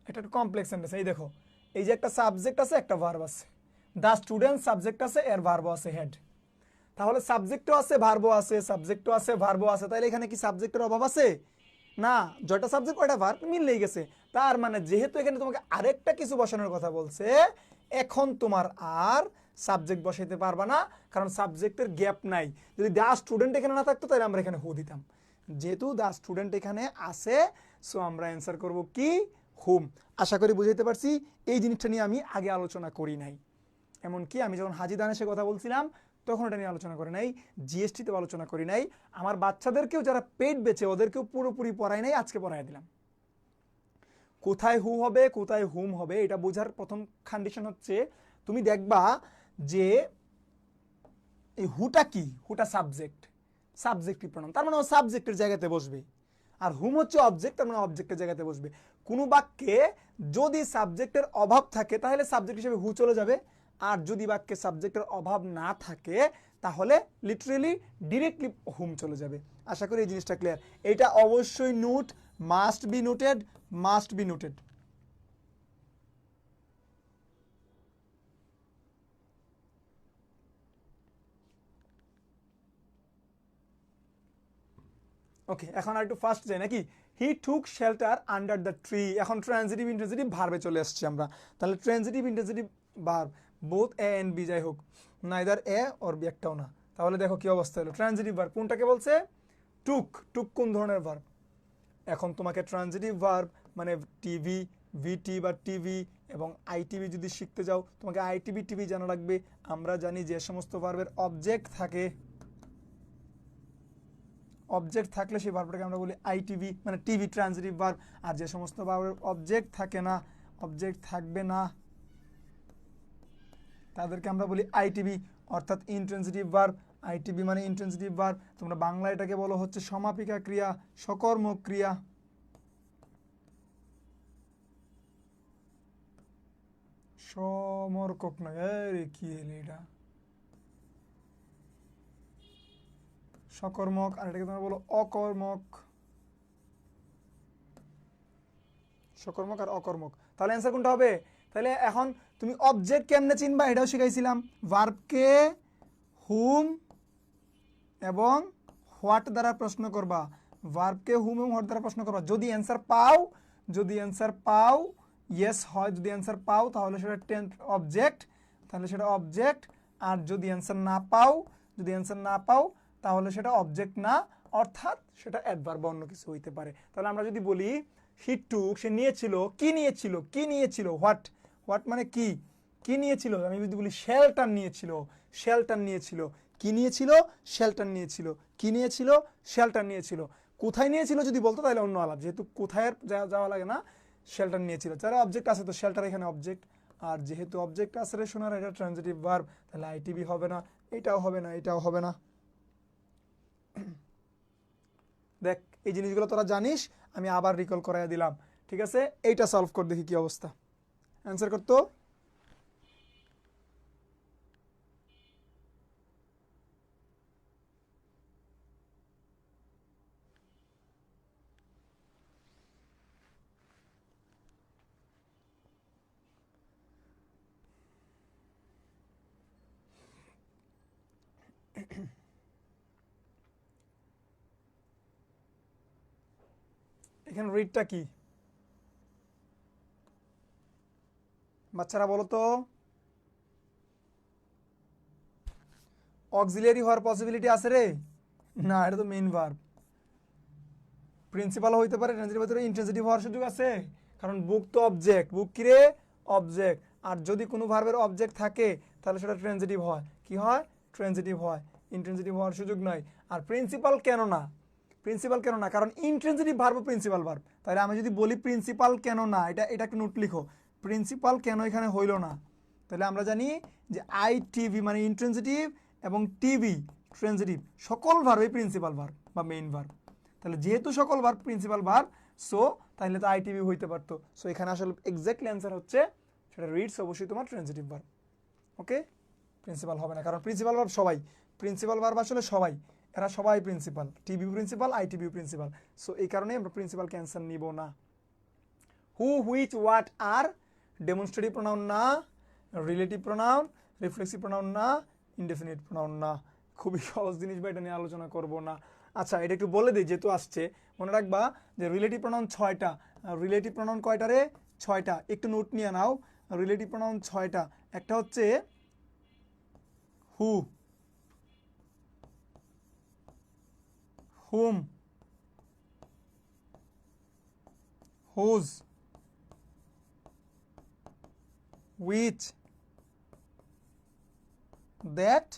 Speaker 1: এটা একটা কমপ্লেক্স সেন্টেন্স। এই দেখো, এই যে একটা সাবজেক্ট আছে, একটা ভার্ব আছে। দ্য স্টুডেন্ট সাবজেক্ট আছে, এর ভার্বও আছে, হেড। তাহলে সাবজেক্টও আছে, ভার্বও আছে, সাবজেক্টও আছে, ভার্বও আছে, তাহলে এখানে কি সাবজেক্টের অভাব আছে? না, যেটা সাবজেক্ট ওটা ভার্ব মিললেই গেছে। তার মানে যেহেতু এখানে তোমাকে আরেকটা কিছু বসানোর কথা বলছে, এখন তোমার আর সাবজেক্ট বসাইতে পারবা না, কারণ সাবজেক্টের গ্যাপ নাই। যদি দ্য স্টুডেন্ট এখানে না থাকতো তাহলে আমরা এখানে হু দিতাম। যেহেতু দ্য স্টুডেন্ট এখানে আছে, সো আমরা অ্যান্সার করব কি? হুম। আশা করি বুঝাইতে পারছি। এই জিনিসটা নিয়ে আমি আগে আলোচনা করি নাই, এমনকি আমি যখন হাজি দানেশের কথা বলছিলাম তখন এটা নিয়ে আলোচনা করি নাই, জিএসটিতেও আলোচনা করি নাই। আমার বাচ্চাদেরকেও যারা পেট বেচে ওদেরকেও পুরোপুরি পড়াই নাই, আজকে পড়াই দিলাম। কোথায় হু হবে, কোথায় হুম হবে, এটা বোঝার প্রথম কন্ডিশন হচ্ছে তুমি দেখবা যে এই হুটা কি? হুটা সাবজেক্ট, সাবজেক্টিভ প্রনাউন, তার মানে ও সাবজেক্টের জায়গাতে বসবে। আর হুম হচ্ছে অবজেক্ট, তার মানে অবজেক্টের জায়গাতে বসবে। কোনো বাক্যে যদি সাবজেক্টের অভাব থাকে তাহলে সাবজেক্ট হিসেবে হু চলে যাবে। আর যদি বাক্যে সাবজেক্টের অভাব না থাকে তাহলে লিটারেলি ডিরেক্টলি হুম চলে যাবে। আশা করি এই জিনিসটা ক্লিয়ার। এটা অবশ্যই note, must be noted, must be noted. Okay, এখন আর একটু ফাস্ট যাই নাকি? He took shelter under the tree. এখন ট্রানজিটিভ ইন্টারজেটিভ ভার্বে চলে আসছি আমরা। তাহলে transitive intransitive verb, both A and B, যাই হোক, নাইদার এ অর বি, একটাও না। তাহলে দেখো কি অবস্থা হলো। ট্রানজিটিভ ভার্ব কোনটাকে বলছে? টুক। টুক কোন ধরনের ভার্ব? এখন তোমাকে ট্রানজিটিভ ভার্ব মানে টিভি, ভিটি বা টিভি এবং আইটিভি যদি শিখতে যাও, তোমাকে আইটিভি টিভি জানা লাগবে। আমরা জানি যে সমস্ত ভার্বের অবজেক্ট থাকে, অবজেক্ট থাকলে সেই ভার্বটাকে আমরা বলি আইটিভি, মানে টিভি ট্রানজিটিভ ভার্ব। আর যে সমস্ত ভার্বের অবজেক্ট থাকে না, অবজেক্ট থাকবে না, তাদেরকে আমরা বলি আইটিভি, অর্থাৎ ইনট্রানজিটিভ ভার্ব। আইটিভি মানে ইনট্রানজিটিভ ভার্ব। তোমরা বাংলা এটাকে বলো হচ্ছে সমাপিকা ক্রিয়া, সকর্মক ক্রিয়া। সমর্কক না, আরে কি এলো এটা? সকর্মক। আর এটাকে তোমরা বলো অকর্মক। সকর্মক আর অকর্মক। তাহলে অ্যান্সার কোনটা হবে? তাহলে এখন তুমি অবজেক্ট কেমনে চিনবা এটাও শিখাইছিলাম। ভার্বকে হুম এবং হোয়াট দ্বারা প্রশ্ন করবা। ভার্বকে হুম এবং হোয়াট দ্বারা প্রশ্ন করবা। যদি অ্যান্সার পাও, যদি অ্যান্সার পাও ইয়েস হয়, যদি অ্যান্সার পাও তাহলে সেটা টেন্থ অবজেক্ট, তাহলে সেটা অবজেক্ট। আর যদি অ্যান্সার না পাও, যদি অ্যান্সার না পাও তাহলে সেটা অবজেক্ট না, অর্থাৎ সেটা অ্যাডভার্ব বা অন্য কিছু হইতে পারে। তাহলে আমরা যদি বলি হি টুক, সে নিয়েছিল, কি নিয়েছিল? কি নিয়েছিল? হোয়াট, হোয়াট মানে কি? কি নিয়েছিল? আমি যদি বলি শেল্টার নিয়েছিল, শেল্টার নিয়েছিল। কি নিয়েছিল? শেল্টার নিয়েছিল। কি নিয়েছিল? শেল্টার নিয়েছিল। কোথায় নিয়েছিল যদি বলতো তাহলে অন্য আলাপ, যেহেতু কোথায় যাওয়া লাগে না, শেল্টার নিয়েছিল। যারা অবজেক্ট আছে তো শেল্টার এখানে অবজেক্ট। আর যেহেতু অবজেক্ট আছে রে শোনার, এটা ট্রানজিটিভ ভার্ব, তাহলে আইটিভি হবে না, এটাও হবে না, এটাও হবে না। দেখ, এই জিনিসগুলো তোরা জানিস, আমি আবার রিকল করাইয়া দিলাম। ঠিক আছে, এইটা সলভ কর, দেখি কি অবস্থা। অ্যান্সার করতো। এখানে রিডটা কি? বাচ্চারা বলো তো, অক্সিলিয়ারি হওয়ার পসিবিলিটি আছে রে? না, এটা তো মেইন ভার্ব। প্রিন্সিপাল হইতে পারে, ট্রানজিটিভ ভিতরে ইন্ট্রানজিটিভ হওয়ার সুযোগ আছে, কারণ বুক তো অবজেক্ট, বুক কি রে? অবজেক্ট। আর যদি কোনো ভার্বের অবজেক্ট থাকে তাহলে সেটা ট্রানজিটিভ হয়। কি হয়? ট্রানজিটিভ হয়, ইন্ট্রানজিটিভ হওয়ার সুযোগ নাই। আর প্রিন্সিপাল কেন না? প্রিন্সিপাল কেন না? কারণ ইন্ট্রানজিটিভ ভার্ব প্রিন্সিপাল ভার্ব। তাহলে আমি যদি বলি প্রিন্সিপাল কেন না, এটা একটা নোট লিখো, প্রিন্সিপাল কেন এখানে হইল না। তাহলে আমরা জানি যে আইটিভি মানে ইন্ট্রানজিটিভ এবং টিভি ট্রানজিটিভ, সকল ভার্বই প্রিন্সিপাল ভার্ব বা মেইন ভার্ব। তাহলে যেহেতু সকল ভার্ব প্রিন্সিপাল ভার্ব, সো তাহলে তো আইটিভি হইতে পারতো। সো এখানে আসলে এক্স্যাক্টলি অ্যান্সার হচ্ছে সেটা রিডস, অবশ্যই তোমার ট্রানজিটিভ ভার্ব। ওকে, প্রিন্সিপাল হবে না, কারণ প্রিন্সিপাল ভার্ব সবাই, প্রিন্সিপাল ভার্ব আসলে সবাই, এরা সবাই principal, TV principal, ITV principal. So এই কারণে আমরা প্রিন্সিপাল ক্যান্সার নিব না। Who, which, what are demonstrative pronoun না, রিলেটিভ প্রোনাউন, রিফ্লেক্সিভ প্রোনাউন না, ইনডেফিনিট প্রোনাউন না। খুবই সহজ জিনিস বা এটা নিয়ে আলোচনা করব না। আচ্ছা, এটা একটু বলে দিই, যেহেতু আসছে মনে রাখবা যে রিলেটিভ প্রোনাউন 6টা। রিলেটিভ প্রোনাউন কয়টা রে? 6টা। একটু নোট নিয়ে নাও, রিলেটিভ প্রোনাউন 6টা। একটা হচ্ছে হু, হুম, হুজ, which, that,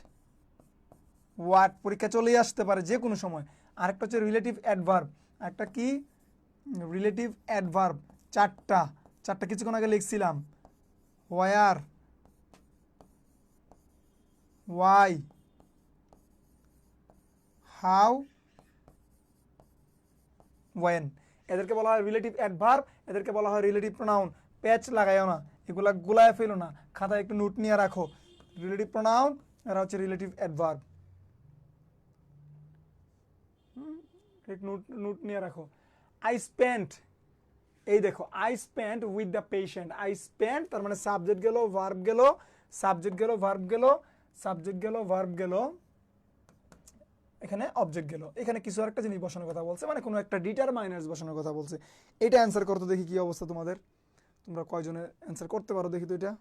Speaker 1: what। পরীক্ষা চলেই আসতে পারে যে কোনো সময়। আরেকটা হচ্ছে রিলেটিভ অ্যাডভার্ব। একটা কি? Relative adverb. চারটা কিছুক্ষণ আগে লিখছিলাম। হোয়ার, ওয়াই, হাউ, ওয়েন। এদেরকে বলা হয় রিলেটিভ অ্যাডভার্ব, এদেরকে বলা হয় রিলেটিভ প্রোনাউন। প্যাচ লাগাইও না, এগুলা গুলায় ফেলো না, খাতায় একটু নোট নিয়ে রাখো। রিলেটিভ প্রোনাউন, এরা হচ্ছে রিলেটিভ অ্যাডভার্ব। নোট নিয়ে রাখো। আই স্পেন্ট, এই দেখো, I spent with the patient. I spent তার মানে সাবজেক্ট গেল, ভার্ব গেল, সাবজেক্ট গেল, ভার্ব গেল, সাবজেক্ট গেল, ভার্ব গেল, এখানে অবজেক্ট গেল। এখানে কিছু একটা জিনিস বসানোর কথা বলছে, মানে কোনো একটা ডিটারমাইনার্স বসানোর কথা বলছে। এটা অ্যান্সার করতে দেখি কি অবস্থা তোমাদের, তোমরা কয়জনে অ্যান্সার করতে পারো দেখি তো এটা।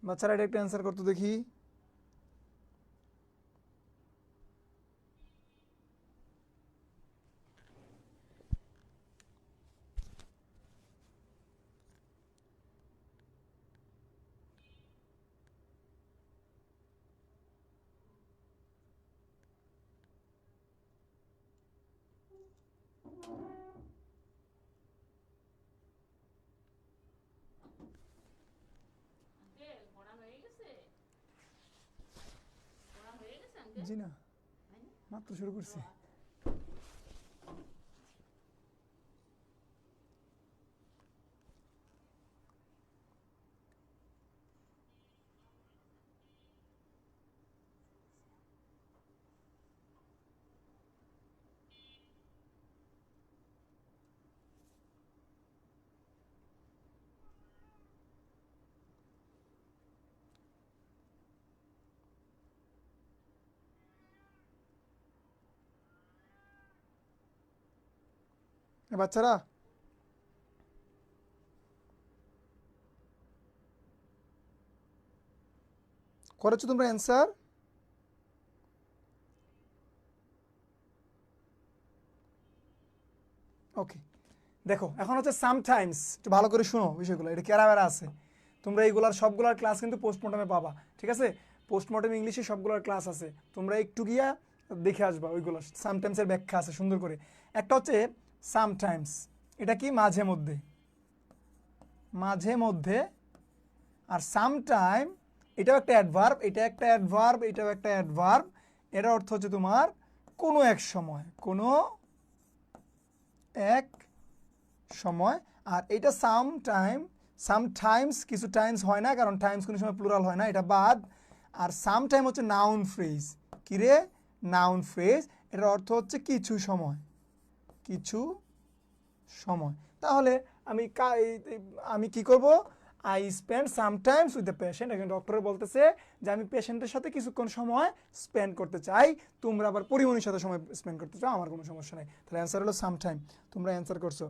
Speaker 1: বাচ্চারা এটা একটা অ্যান্সার করতে দেখি। জি না, মাত্র শুরু করছি। বাচ্চারা করেছো তোমরা অ্যান্সার? ওকে, দেখো এখন হচ্ছে সামটাইমস। একটু ভালো করে শোনো বিষয়গুলো, এটা কেরাবেরা আছে। তোমরা এইগুলার সবগুলার ক্লাস কিন্তু পোস্টমর্টমে পাবা, ঠিক আছে? পোস্টমর্টম ইংলিশে সবগুলোর ক্লাস আছে, তোমরা একটু গিয়া দেখে আসবা। ওইগুলো সামটাইমসের ব্যাখ্যা আছে সুন্দর করে। একটা হচ্ছে সামটাইমস, এটা কি? মাঝে মধ্যে, মাঝে মধ্যে। আর সামটাইম, এটাও একটা অ্যাডভার্ব, এটা একটা অ্যাডভার্ব, এটাও একটা অ্যাডভার্ব। এর অর্থ হচ্ছে তোমার কোনো এক সময়, কোনো এক সময়। আর এটা সামটাইমস কিছু টাইমস হয় না, কারণ টাইমস কোনো সময় প্লুরাল হয় না, এটা বাদ। আর সামটাইম হচ্ছে নাউন ফ্রেজ। কি রে? Noun phrase. এটার অর্থ হচ্ছে কিছু সময়, কিছু সময়। তাহলে আমি কি করব? I spend sometimes with the patient. এখন ডক্টর বলতেছে যে আমি পেশেন্টের সাথে কিছুক্ষণ সময় স্পেন্ড করতে চাই, তোমরা আবার পরিমণির সাথে সময় স্পেন্ড করতে চাও, আমার কোনো সমস্যা নেই। তাহলে অ্যান্সার হলো সামটাইম। তোমরা অ্যান্সার করছো।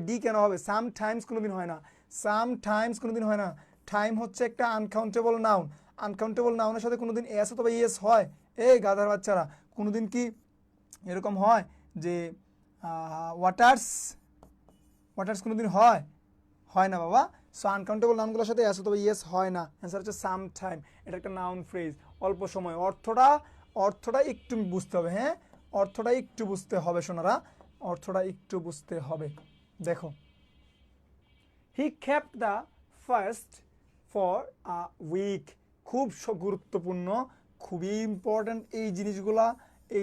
Speaker 1: ডি কেন হবে? সামটাইমস কোনোদিন হয় না, সামটাইমস কোনোদিন হয় না। টাইম হচ্ছে একটা আনকাউন্টেবল নাউন, আনকাউন্টেবল নাউনের সাথে কোনোদিন এস অথবা ইয়েস হয়? এই গাধার বাচ্চারা, কোনোদিন কি এরকম হয় যে ওয়াটার্স, ওয়াটার্স কোনোদিন হয়? হয় না বাবা। সো আনকাউন্টেবল নাউনগুলোর সাথে এস অথবা ইয়েস হয় না। অ্যান্সার হচ্ছে সাম টাইম। এটা একটা নাউন ফ্রেজ, অল্প সময়। অর্থটা একটু বুঝতে হবে, হ্যাঁ, অর্থটা একটু বুঝতে হবে সোনারা, অর্থটা একটু বুঝতে হবে। দেখো, he kept the first for a week. খুব গুরুত্বপূর্ণ, খুবই ইম্পর্ট্যান্ট এই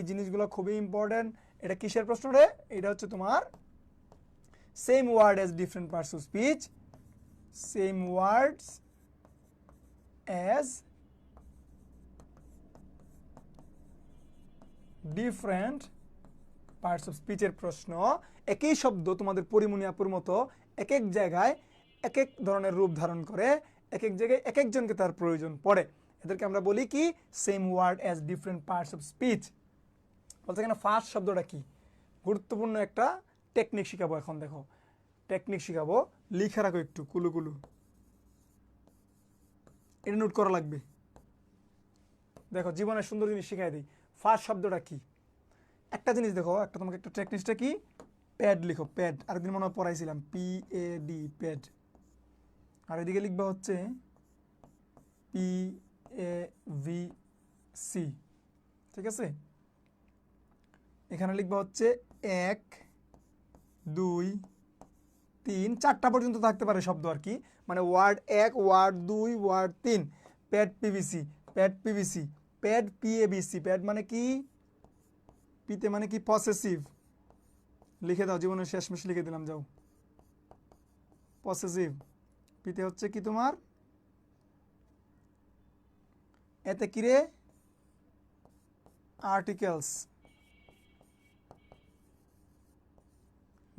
Speaker 1: জিনিসগুলো খুবই ইম্পর্ট্যান্ট। এটা কিসের প্রশ্ন রে? এটা হচ্ছে তোমার same word as different parts of speech, same words as different parts of স্পিচের প্রশ্ন। একই শব্দ তোমাদের পরিমণি আপুর মতো এক এক জায়গায় এক এক ধরনের রূপ ধারণ করে, এক এক জায়গায় এক একজনকে তার প্রয়োজন পড়ে। এদেরকে আমরা বলি কি? Same word as different parts of speech. বলতে এখানে ফার্স্ট শব্দটা কি? গুরুত্বপূর্ণ একটা টেকনিক শিখাবো এখন। দেখো, টেকনিক শিখাবো, লিখে রাখো একটু কুলু কুলু, এটা নোট করা লাগবে। দেখো, জীবনের সুন্দর জিনিস শিখাই দিই। ফার্স্ট শব্দটা কি? একটা জিনিস দেখো, একটা তোমাকে একটা টেকনিকটা কি, প্যাড লিখো, প্যাড। আরেকদিন মনে হয় পড়াইছিলাম, PAD, প্যাড। আর এদিকে লিখবা হচ্ছে PAVC, ঠিক আছে? এখানে লিখবা হচ্ছে 1 2 3 4টা পর্যন্ত থাকতে পারে শব্দ আর কি, মানে word 1, word 2, word 3। Pad PVC, pad PVC, pad PABC। Pad মানে কি? পিতে মানে কি? পসেসিভ। লিখে দাও, জীবনের শেষমেশ লিখে দিলাম, যাও। পসেসিভ। পিতে হচ্ছে কি তোমার? এতে কি রে? আর্টিকেলস।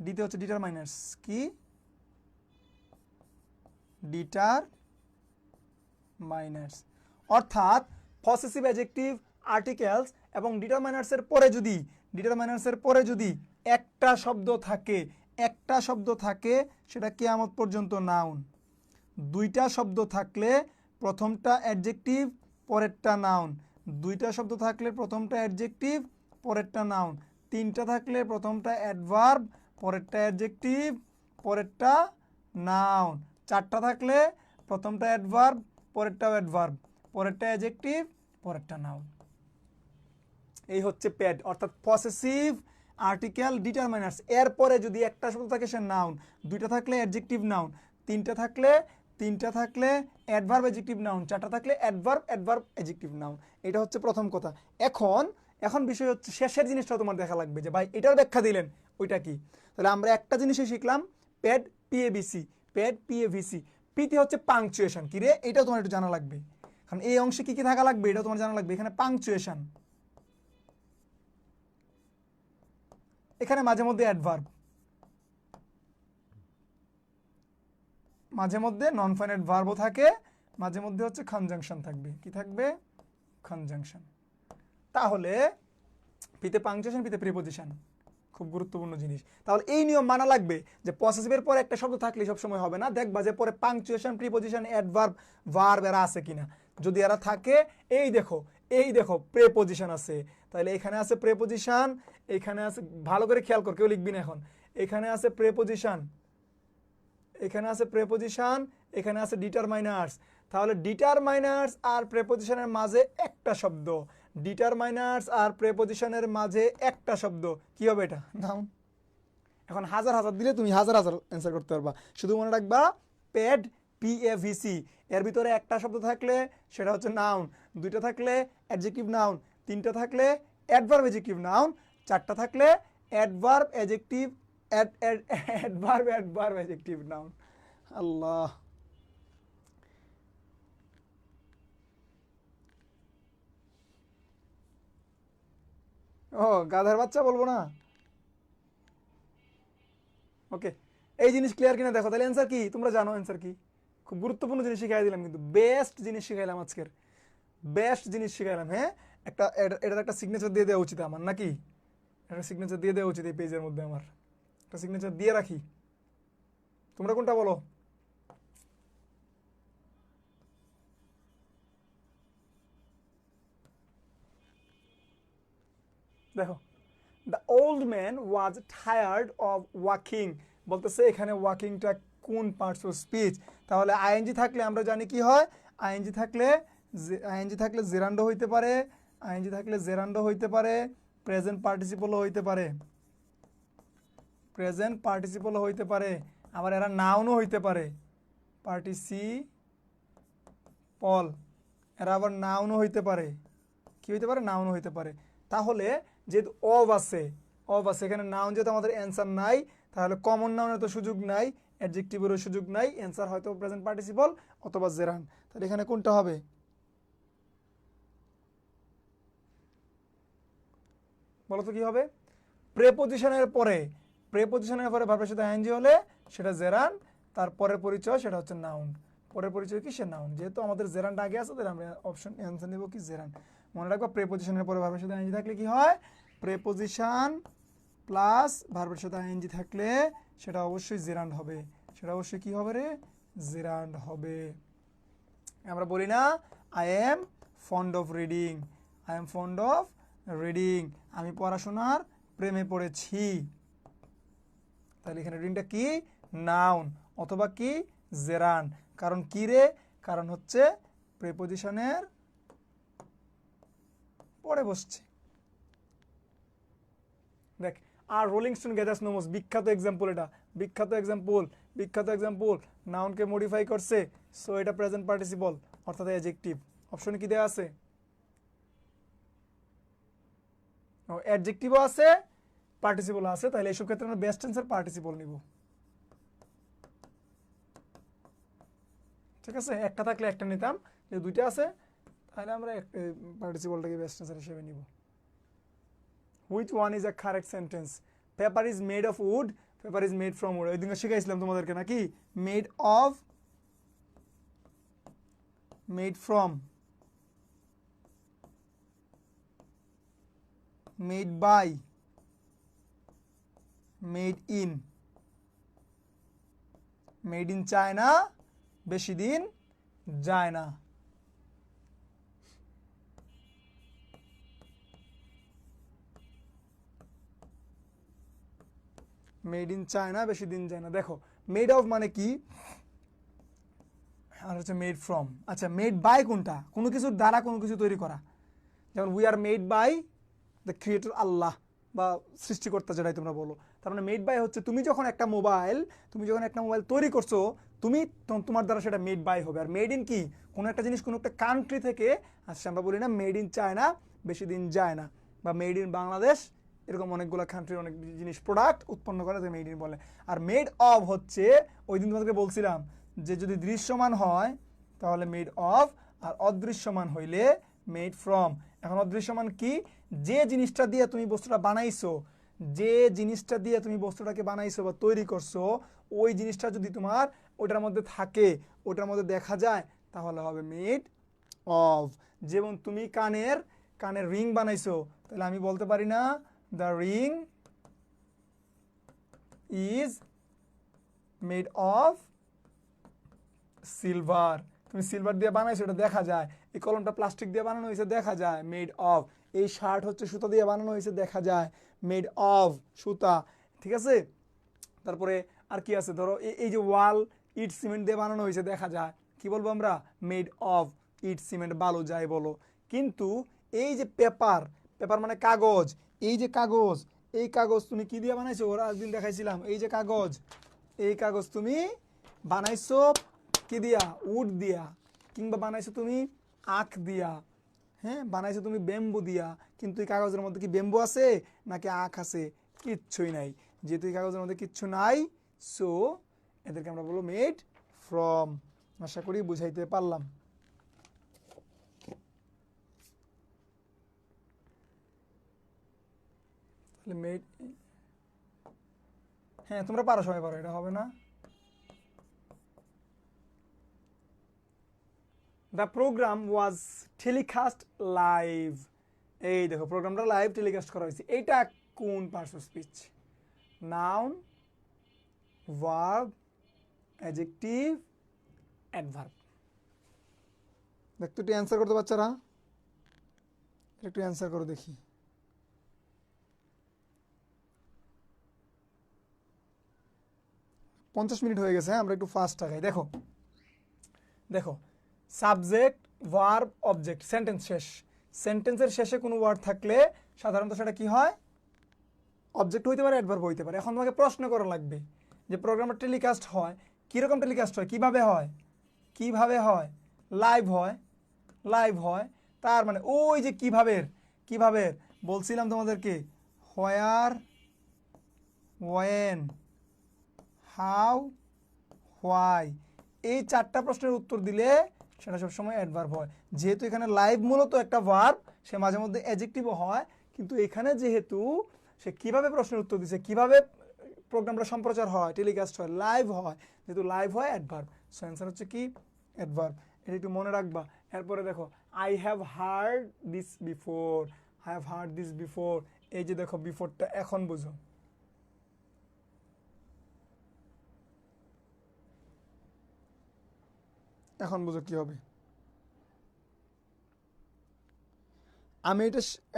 Speaker 1: ডিতে হচ্ছে ডিটারমাইনার্স। কি? ডিটারমাইনার্স। অর্থাৎ পসেসিভ অ্যাডজেক্টিভ, আর্টিকেলস এবং ডিটারমাইনার্সের পরে যদি একটা শব্দ থাকে সেটা কিয়ামত পর্যন্ত নাউন। দুইটা শব্দ থাকলে প্রথমটা অ্যাডজেক্টিভ, পরেরটা নাউন। দুইটা শব্দ থাকলে প্রথমটা অ্যাডজেক্টিভ, পরেরটা নাউন। তিনটা থাকলে প্রথমটা অ্যাডভার্ব, পরেরটা অ্যাডজেক্টিভ, পরেরটা নাউন। চারটা থাকলে প্রথমটা অ্যাডভার্ব, পরেরটাও অ্যাডভার্ব, পরেরটা অ্যাডজেক্টিভ, পরেরটা নাউন। এই হচ্ছে প্যাড, অর্থাৎ পসেসিভ, আর্টিকেল, ডিটারমাইনার্স। এরপরে যদি একটা শব্দ থাকে সে নাউন, দুইটা থাকলে অ্যাডজেক্টিভ নাউন, তিনটা থাকলে অ্যাডভার্ব অ্যাডজেক্টিভ নাউন, চারটা থাকলে অ্যাডভার্ব অ্যাডজেক্টিভ নাউন। এটা হচ্ছে প্রথম কথা। এখন বিষয় হচ্ছে শেষের জিনিসটা তোমার দেখা লাগবে যে ভাই এটার ব্যাখ্যা দিলেন, ওইটা কি? তাহলে আমরা একটা জিনিসই শিখলাম, প্যাড PABC, প্যাড PAVC। পিতে হচ্ছে পাংচুয়েশন। কি রে? এটাও তোমার একটু জানা লাগবে, কারণ এই অংশে কি কি থাকা লাগবে এটাও তোমার জানা লাগবে। এখানে পাংচুয়েশন, এখানে মাঝে মধ্যে অ্যাডভার্ব, মাঝে মধ্যে নন ফাইনাইট ভার্বও থাকে, মাঝে মধ্যে হচ্ছে কনজাংশন থাকবে। কি থাকবে? কনজাংশন। তাহলে পিতে পাংচুয়েশন, পিতে প্রিপোজিশন, খুব গুরুত্বপূর্ণ জিনিস। তাহলে এই নিয়ম মানা লাগবে যে পসেসিভের পরে একটা শব্দ থাকলে সব সময় হবে না, দেখবা যে পরে পাংচুয়েশন, প্রিপোজিশন, অ্যাডভার্ব, ভার্ব এরা আছে কিনা। যদি এরা থাকে, এই দেখো প্রেপোজিশন আছে, তাহলে এখানে আছে প্রেপোজিশন, এখানে আছে, ভালো করে খেয়াল কর, কেউ লিখবি না এখন। এখানে আছে প্রেপোজিশন, এখানে আছে প্রেপোজিশন, এখানে আছে ডিটারমাইনার্স। তাহলে ডিটারমাইনার্স আর প্রেপোজিশনের মাঝে একটা শব্দ, ডিটারমাইনার্স আর প্রেপোজিশনের মাঝে একটা শব্দ, কি হবে? এটা নাউন। এখন হাজার দিলে তুমি হাজার অ্যান্সার করতে পারবা। শুধু মনে রাখবা, প্যাড PAVC, এর ভিতরে একটা শব্দ থাকলে সেটা হচ্ছে নাউন, দুইটা থাকলে অ্যাডজেক্টিভ নাউন, তিনটা থাকলে অ্যাডভার্ব অ্যাডজেক্টিভ নাউন, চারটা থাকলে অ্যাডভার্ব অ্যাডজেক্টিভ অ্যাডজেক্টিভ নাউন। আল্লাহ, ও গাধার বাচ্চা বলবো না। ওকে, এই জিনিস ক্লিয়ার কিনা দেখো। তাহলে অ্যান্সার কি? তোমরা জানো অ্যান্সার কি? খুব গুরুত্বপূর্ণ জিনিস শিখাই দিলাম, কিন্তু বেস্ট জিনিস শিখাইলাম আজকের, বেস্ট জিনিস শিখাইলাম। হ্যাঁ, এটার একটা সিগনেচার দিয়ে দেওয়া উচিত আমার, নাকি? একটা সিগনেচার দিয়ে দেওয়া উচিত এই পেজের মধ্যে, আমার একটা সিগনেচার দিয়ে রাখি। তোমরা কোনটা বলো? দেখো, the old man was tired of walking, বলতেছে এখানে ওয়াকিংটা কোন পার্টস অফ স্পিচ? তাহলে আইএনজি থাকলে আমরা জানি কি হয়, আইএনজি থাকলে জেরান্ডো হইতে পারে, আইএনজি থাকলে জেরান্ডো হইতে পারে, প্রেজেন্ট পার্টিসিপলও হইতে পারে, প্রেজেন্ট পার্টিসিপলও হইতে পারে, আবার এরা নাউনও হইতে পারে, পার্টিসিপল, এরা আবার নাউনও হইতে পারে। কি হইতে পারে? নাউনও হইতে পারে। তাহলে যেহেতু অব আছে এখানে, নাউন যেহেতু আমাদের অ্যান্সার নাই, তাহলে কমন নাউনের তো সুযোগ নাই, অ্যাডজেক্টিভেরও সুযোগ নাই, অ্যান্সার হয়তো প্রেজেন্ট পার্টিসিপল অথবা জেরান। তাহলে এখানে কোনটা হবে? বলো তো কি হবে? প্রেপোজিশনের পরে ভার্বের সাথে আইএনজি হলে সেটা জেরান, তার পরের পরিচয় সেটা হচ্ছে নাউন। পরের পরিচয় কি? সে নাউন। যেহেতু আমাদের জেরানটা আগে আছে, তাহলে আমরা অপশন অ্যান্সার নেব কি? জেরান। মনে রাখবা, প্রেপোজিশনের পরে ভার্বের সাথে আইএনজি থাকলে কি হয়? প্রেপোজিশন প্লাস ভার্বের সাথে আইএনজি থাকলে সেটা অবশ্যই জেরান্ড হবে। সেটা অবশ্যই কি হবে রে? জেরান্ড হবে। আমরা বলি না, I am fond of reading, I am fond of reading, আমি পড়াশোনার প্রেমে পড়েছি। তাহলে এখানে রিডিংটা কি? নাউন অথবা কি? জেরান। কারণ কি রে? কারণ হচ্ছে প্রেপোজিশনের পরে বসছে। দেখ, আর rolling stone gathers no moss, বিখ্যাত এক্সাম্পল এটা, বিখ্যাত এক্সাম্পল নাউনকে মডিফাই করছে, সো এটা প্রেজেন্ট পার্টিসিপল অর্থাৎ অ্যাডজেক্টিভ। অপশনে কি দেওয়া আছে? অ্যাডজেক্টিভও আছে, পার্টিসিপলও আছে। তাহলে এইসব ক্ষেত্রে আমরা বেস্ট টেন্সের পার্টিসিপল নিব। ঠিক আছে, একটা থাকলে একটা নিতাম, যে দুইটা আছে তাহলে আমরা পার্টিসিপলটাকে বেস্ট টেন্সের হিসেবে নিব। Which one is a correct sentence? Paper is made of wood, paper is made from wood. ওই দিনকে শিখাইছিলাম তোমাদেরকে নাকি? Made of, made from, made by, made in, made in China, বেশি দিন যায় না। মেড ইন চায়না, বেশি দিন যায় না। দেখো, মেড অফ মানে কি, আর হচ্ছে মেড ফ্রম। আচ্ছা, মেড বাই কোনটা? কোনো কিছুর দ্বারা কোনো কিছু তৈরি করা। যেমন we are made by the creator Allah, বা সৃষ্টিকর্তা যেটাই তোমরা বলো। তার মানে মেড বাই হচ্ছে তুমি যখন একটা মোবাইল তৈরি করছো, তোমার দ্বারা সেটা মেড বাই হবে। আর মেড ইন কি? কোনো একটা জিনিস কোনো একটা কান্ট্রি থেকে আসছে। আমরা বলি না মেড ইন চায়না, বেশি দিন যায় না, বা মেড ইন বাংলাদেশ, এরকম অনেকগুলো কান্ট্রির অনেক জিনিস প্রোডাক্ট উৎপন্ন করে মেড ইন বলে। আর মেড অফ হচ্ছে, ওই দিন তোমাদেরকে বলছিলাম যে যদি দৃশ্যমান হয় তাহলে মেড অফ, আর অদৃশ্যমান হইলে মেড ফ্রম। এখন অদৃশ্যমান কি? যে জিনিসটা দিয়ে তুমি বস্তুটা বানাইছো, যে জিনিসটা দিয়ে তুমি বস্তুটাকে বানাইছো বা তৈরি করছো, ওই জিনিসটা যদি তোমার ওটার মধ্যে থাকে, ওটার মধ্যে দেখা যায়, তাহলে হবে মেড অফ। যেমন তুমি কানের রিং বানাইছো, তাহলে আমি বলতে পারি না the ring is made of silver. তুমি সিলভার দিয়ে বানাইছো, এটা দেখা যায়। এই কলমটা প্লাস্টিক দিয়ে বানানো হয়েছে, দেখা যায়, মেড অফ। এই শার্ট হচ্ছে সুতা দিয়ে বানানো হয়েছে, দেখা যায়, মেড অফ সুতা। ঠিক আছে, তারপরে আর কি আছে? ধরো এই যে ওয়াল ইট সিমেন্ট দিয়ে বানানো হয়েছে, দেখা যায়, কি বলবো আমরা? মেড অফ ইট সিমেন্ট, বালু যাই বলো। কিন্তু এই যে পেপার মানে কাগজ, এই যে কাগজ, এই কাগজ তুমি কি দিয়ে বানাইছো? ওরা একদিন দেখাইছিলাম, এই যে কাগজ, এই কাগজ তুমি বানাইছো কি দিয়া? উড দিয়া। কিংবা বানাইছো তুমি আখ দিয়া, হ্যাঁ, বানাইছো তুমি বেম্বু দিয়া। কিন্তু এই কাগজের মধ্যে কি বেম্বু আছে নাকি আখ আছে? কিচ্ছুই নাই। যেহেতু এই কাগজের মধ্যে কিচ্ছু নাই, সো এদেরকে আমরা বলবো মেড ফ্রম। আশা করি বুঝাইতে পারলাম। তাহলে মেড, হ্যাঁ তোমরা পারো, সবাই পারো, এটা হবে না। The programme was telecast live. এই দেখো প্রোগ্রামটা লাইভ টেলিকাস্ট করা হয়েছে। এইটা কোন parts of speech? Noun, verb, adjective, adverb. দেখতো একটু অ্যান্সার করতে বাচ্চারা, একটু অ্যান্সার করো দেখি। পঞ্চাশ মিনিট হয়ে গেছে, আমরা একটু ফাস্ট টাকাই। দেখো দেখো সাবজেক্ট, ভার্ব, অবজেক্ট, সেন্টেন্স শেষ। সেন্টেন্সের শেষে কোনো ওয়ার্ড থাকলে সাধারণত সেটা কি হয়? অবজেক্ট হইতে পারে, অ্যাডভার্ব হইতে পারে। এখন তোমাকে প্রশ্ন করা লাগবে যে প্রোগ্রামটা টেলিকাস্ট হয় কীরকম টেলিকাস্ট হয়, কিভাবে হয়? কিভাবে হয়? লাইভ হয়, লাইভ হয়। তার মানে ওই যে কিভাবে বলছিলাম তোমাদেরকে, হোয়ার, ওয়েন, হাউ, হোয়াই, এই চারটা প্রশ্নের উত্তর দিলে সেটা সবসময় অ্যাডভার্ব হয়। যেহেতু এখানে লাইভ মূলত একটা ভার্ব, সে মাঝে মধ্যে অ্যাডজেক্টিভও হয়, কিন্তু এখানে যেহেতু সে কিভাবে প্রশ্নের উত্তর দিচ্ছে, কিভাবে প্রোগ্রামটা সম্প্রচার হয়, টেলিকাস্ট হয়, লাইভ হয়, যেহেতু লাইভ হয় অ্যাডভার্ব। সো অ্যান্সার হচ্ছে কি? অ্যাডভার্ব। এটা একটু মনে রাখবা। এরপরে দেখো I have heard this before, I have heard this before. এই যে দেখো বিফোরটা এখন বুঝো। এখন বুঝো কি হবে।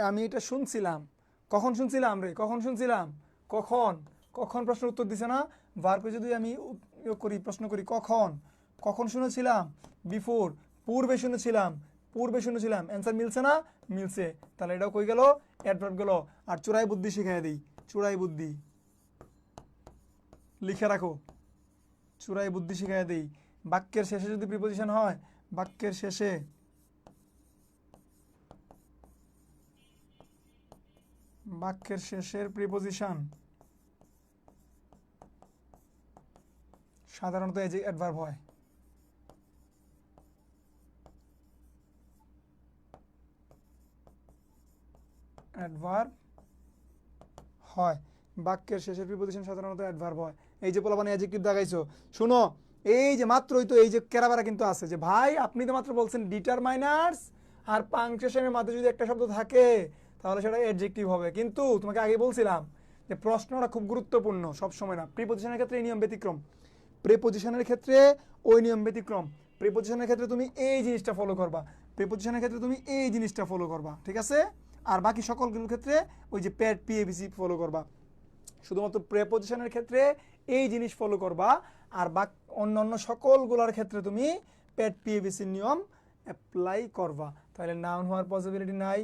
Speaker 1: আমি এটা শুনছিলাম। কখন শুনছিলাম রে? কখন শুনছিলাম? কখন? কখন প্রশ্নের উত্তর দিছে না? ভার্বকে যদি আমি প্রশ্ন করি কখন, কখন শুনেছিলাম? বিফোর, পূর্বে শুনেছিলাম, পূর্বে শুনেছিলাম। অ্যান্সার মিলছে না? মিলছে। তাহলে এটাও কই গেল? অ্যাডভার্ব গেল। আর চূড়াই বুদ্ধি শিখাই দিই, চূড়াই বুদ্ধি লিখে রাখো, চূড়াই বুদ্ধি শিখাই দিই। বাক্যের শেষে যদি প্রিপোজিশন হয়, বাক্যের শেষে বাক্যের শেষের প্রিপোজিশন সাধারণত অ্যাডভার্ব হয়। অ্যাডভার্ব হয়, বাক্যের শেষের প্রিপোজিশন সাধারণত অ্যাডভার্ব হয়। এই যে পোলাপানি অ্যাডজেক্টিভ দেখাইছো, শুনো এই যে মাত্রই তো এই যে কেরাবেরা কিন্তু আছে যে ভাই আপনি তো মাত্র বলছেন ডিটারমাইনার্স আর পাংচুয়েশনের মাঝে যদি একটা শব্দ থাকে তাহলে সেটা অ্যাডজেক্টিভ হবে। কিন্তু তোমাকে আগে বলছিলাম যে প্রশ্নটা খুব গুরুত্বপূর্ণ, সব সময় না। প্রিপোজিশনের ক্ষেত্রে এই নিয়ম ব্যতিক্রম, প্রিপোজিশনের ক্ষেত্রে ওই নিয়ম ব্যতিক্রম। প্রিপোজিশনের ক্ষেত্রে তুমি এই জিনিসটা ফলো করবা, প্রিপোজিশনের ক্ষেত্রে তুমি এই জিনিসটা ফলো করবা, ঠিক আছে? আর বাকি সকলগুলোর ক্ষেত্রে ওই যে প্যাড পিএবিসি ফলো করবা। শুধুমাত্র প্রেপোজিশনের ক্ষেত্রে এই জিনিস ফলো করবা, আর অন্যান্য সকলগুলোর ক্ষেত্রে তুমি প্যাড পিএবিসির নিয়ম অ্যাপ্লাই করবা। তাহলে নাউন হওয়ার পসিবিলিটি নাই,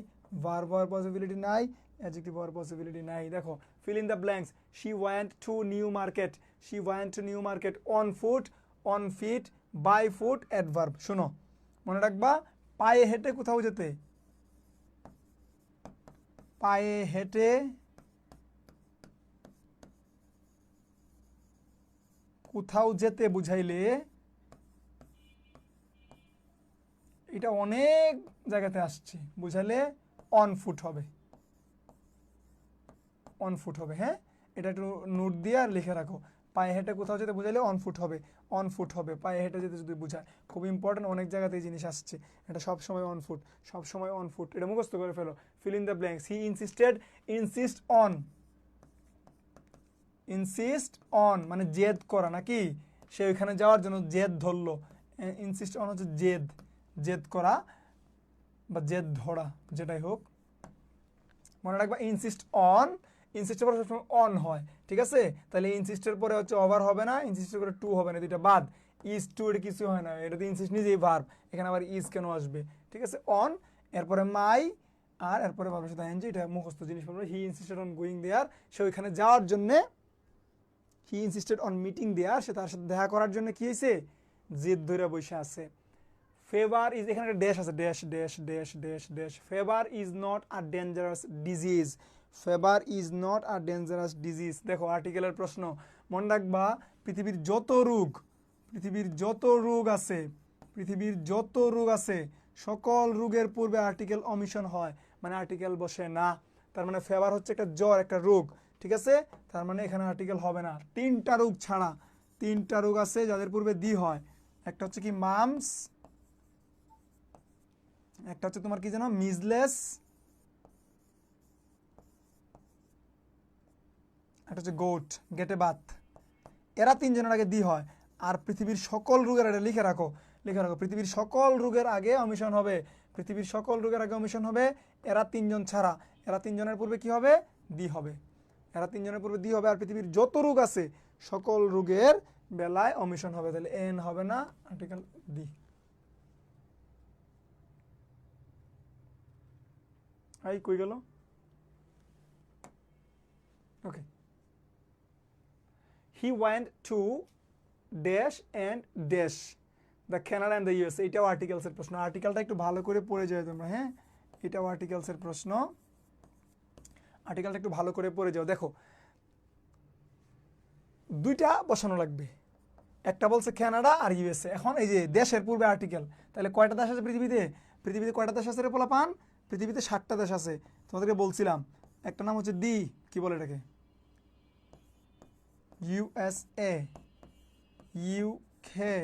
Speaker 1: ভার্ব হওয়ার পসিবিলিটি নাই, অ্যাডজেক্টিভ হওয়ার পসিবিলিটি নাই। দেখো fill in the blanks. She went to New Market, she went to New Market on foot, on feet, by foot, adverb. শোনো মনে রাখবা, পায়ে হেঁটে কোথাও যেতে, পায়ে হেঁটে কোথাও যেতে বুঝাইলে এটা অনেক জায়গাতে আসছে, বুঝাইলে অন ফুট হবে, অন ফুট হবে। হ্যাঁ, এটা একটু নোট দিয়ে আর লিখে রাখো। পায়ে হেঁটে কোথাও যেতে বুঝাইলে অন ফুট হবে, অন ফুট হবে। পায়ে হেঁটে যেতে যদি বুঝায়, খুব ইম্পর্টেন্ট, অনেক জায়গাতে এই জিনিস আসছে। এটা সবসময় অন ফুট, সবসময় অন ফুট, এটা মুখস্থ করে ফেলো। Fill in the blanks. He insisted, insist on, insist on মানে জেদ করা নাকি, সে ওইখানে যাওয়ার জন্য জেদ ধরলো। ইনসিস্ট অন হচ্ছে জেদ, জেদ করা বা জেদ ধরা, যেটাই হোক। মনে রাখবা ইনসিস্ট অন, ইনসিস্টের পরে সবসময় অন হয়, ঠিক আছে? তাহলে ইনসিস্টের পরে হচ্ছে ওভার হবে না, ইনসিস্টের পরে টু হবে না, দুইটা বাদ। ইজ টু এটা কিছু হয় না, এটা তো ইনসিস্ট নিজেই ভার্ব, এখানে আবার ইজ কেন আসবে? ঠিক আছে, অন, এরপরে মাই, আর এরপরে ভার্বের সাথে এনজি, এটা মুখস্থ জিনিস বলবো। He insisted on going there, সে ওইখানে যাওয়ার জন্যে, he insisted on meeting there, সে তার সাথে দেখা করার জন্য কি হয়েছে? জেদ ধরে বসে আছে। ফেভার ইজ, এখানে একটা ড্যাশ আছে, dash dash dash dash dash. Fever is not a dangerous disease, fever is not a dangerous disease. দেখো আর্টিকেলের প্রশ্ন, মনে রাখবা পৃথিবীর যত রোগ, পৃথিবীর যত রোগ আছে, পৃথিবীর যত রোগ আছে সকল রোগের পূর্বে আর্টিকেল অমিশন হয়, মানে আর্টিকেল বসে না। তার মানে ফেভার হচ্ছে একটা জ্বর, একটা রোগ, ঠিক আছে? তার মানে এখানে আর্টিকেল হবে না। তিনটা রোগ ছাড়া, তিনটা রোগ আছে যাদের পূর্বে দি হয়। একটা হচ্ছে কি মামস, একটা হচ্ছে তোমার কি জানো, মিজলেস, একটা হচ্ছে গোট, গেটে বাত। এরা তিনজনের আগে দি হয়। আর পৃথিবীর সকল রোগের, এটা লিখে রাখো, লিখে রাখো, পৃথিবীর সকল রোগের আগে অমিশন হবে, পৃথিবীর সকল রোগের আগে অমিশন হবে এরা তিনজন ছাড়া। এরা তিনজনের পূর্বে কি হবে, দি হবে। এরা তিনজনের পূর্বে দি হবে। আর পৃথিবীর যত রোগ আছে সকল রোগের বেলায় অমিশন হবে। তাহলে এন হবে না, আর্টিকেল দি। এই কই গেল? ওকে। He went to dash and dash the Canada and the US. এটাও আর্টিকেলসের প্রশ্ন। আর্টিকেলটা একটু ভালো করে পড়ে যাও তোমরা, হ্যাঁ, এটাও আর্টিকেলসের প্রশ্ন। আর্টিকেলটা একটু ভালো করে পড়ে যাও। দেখো দুইটা বসানো লাগবে, একটা বলছে কানাডা আর ইউএসএ। এখন এই যে দেশের পূর্বে আর্টিকেল, তাহলে কয়টা দেশ আছে পৃথিবীতে? পৃথিবীতে কয়টা দেশ আছে রে পোলাপান? পৃথিবীতে 7টা দেশ আছে। তোমাদেরকে বলছিলাম একটা নাম হচ্ছে দি, কি বলে এটাকে, ইউএসএ, ইউকে,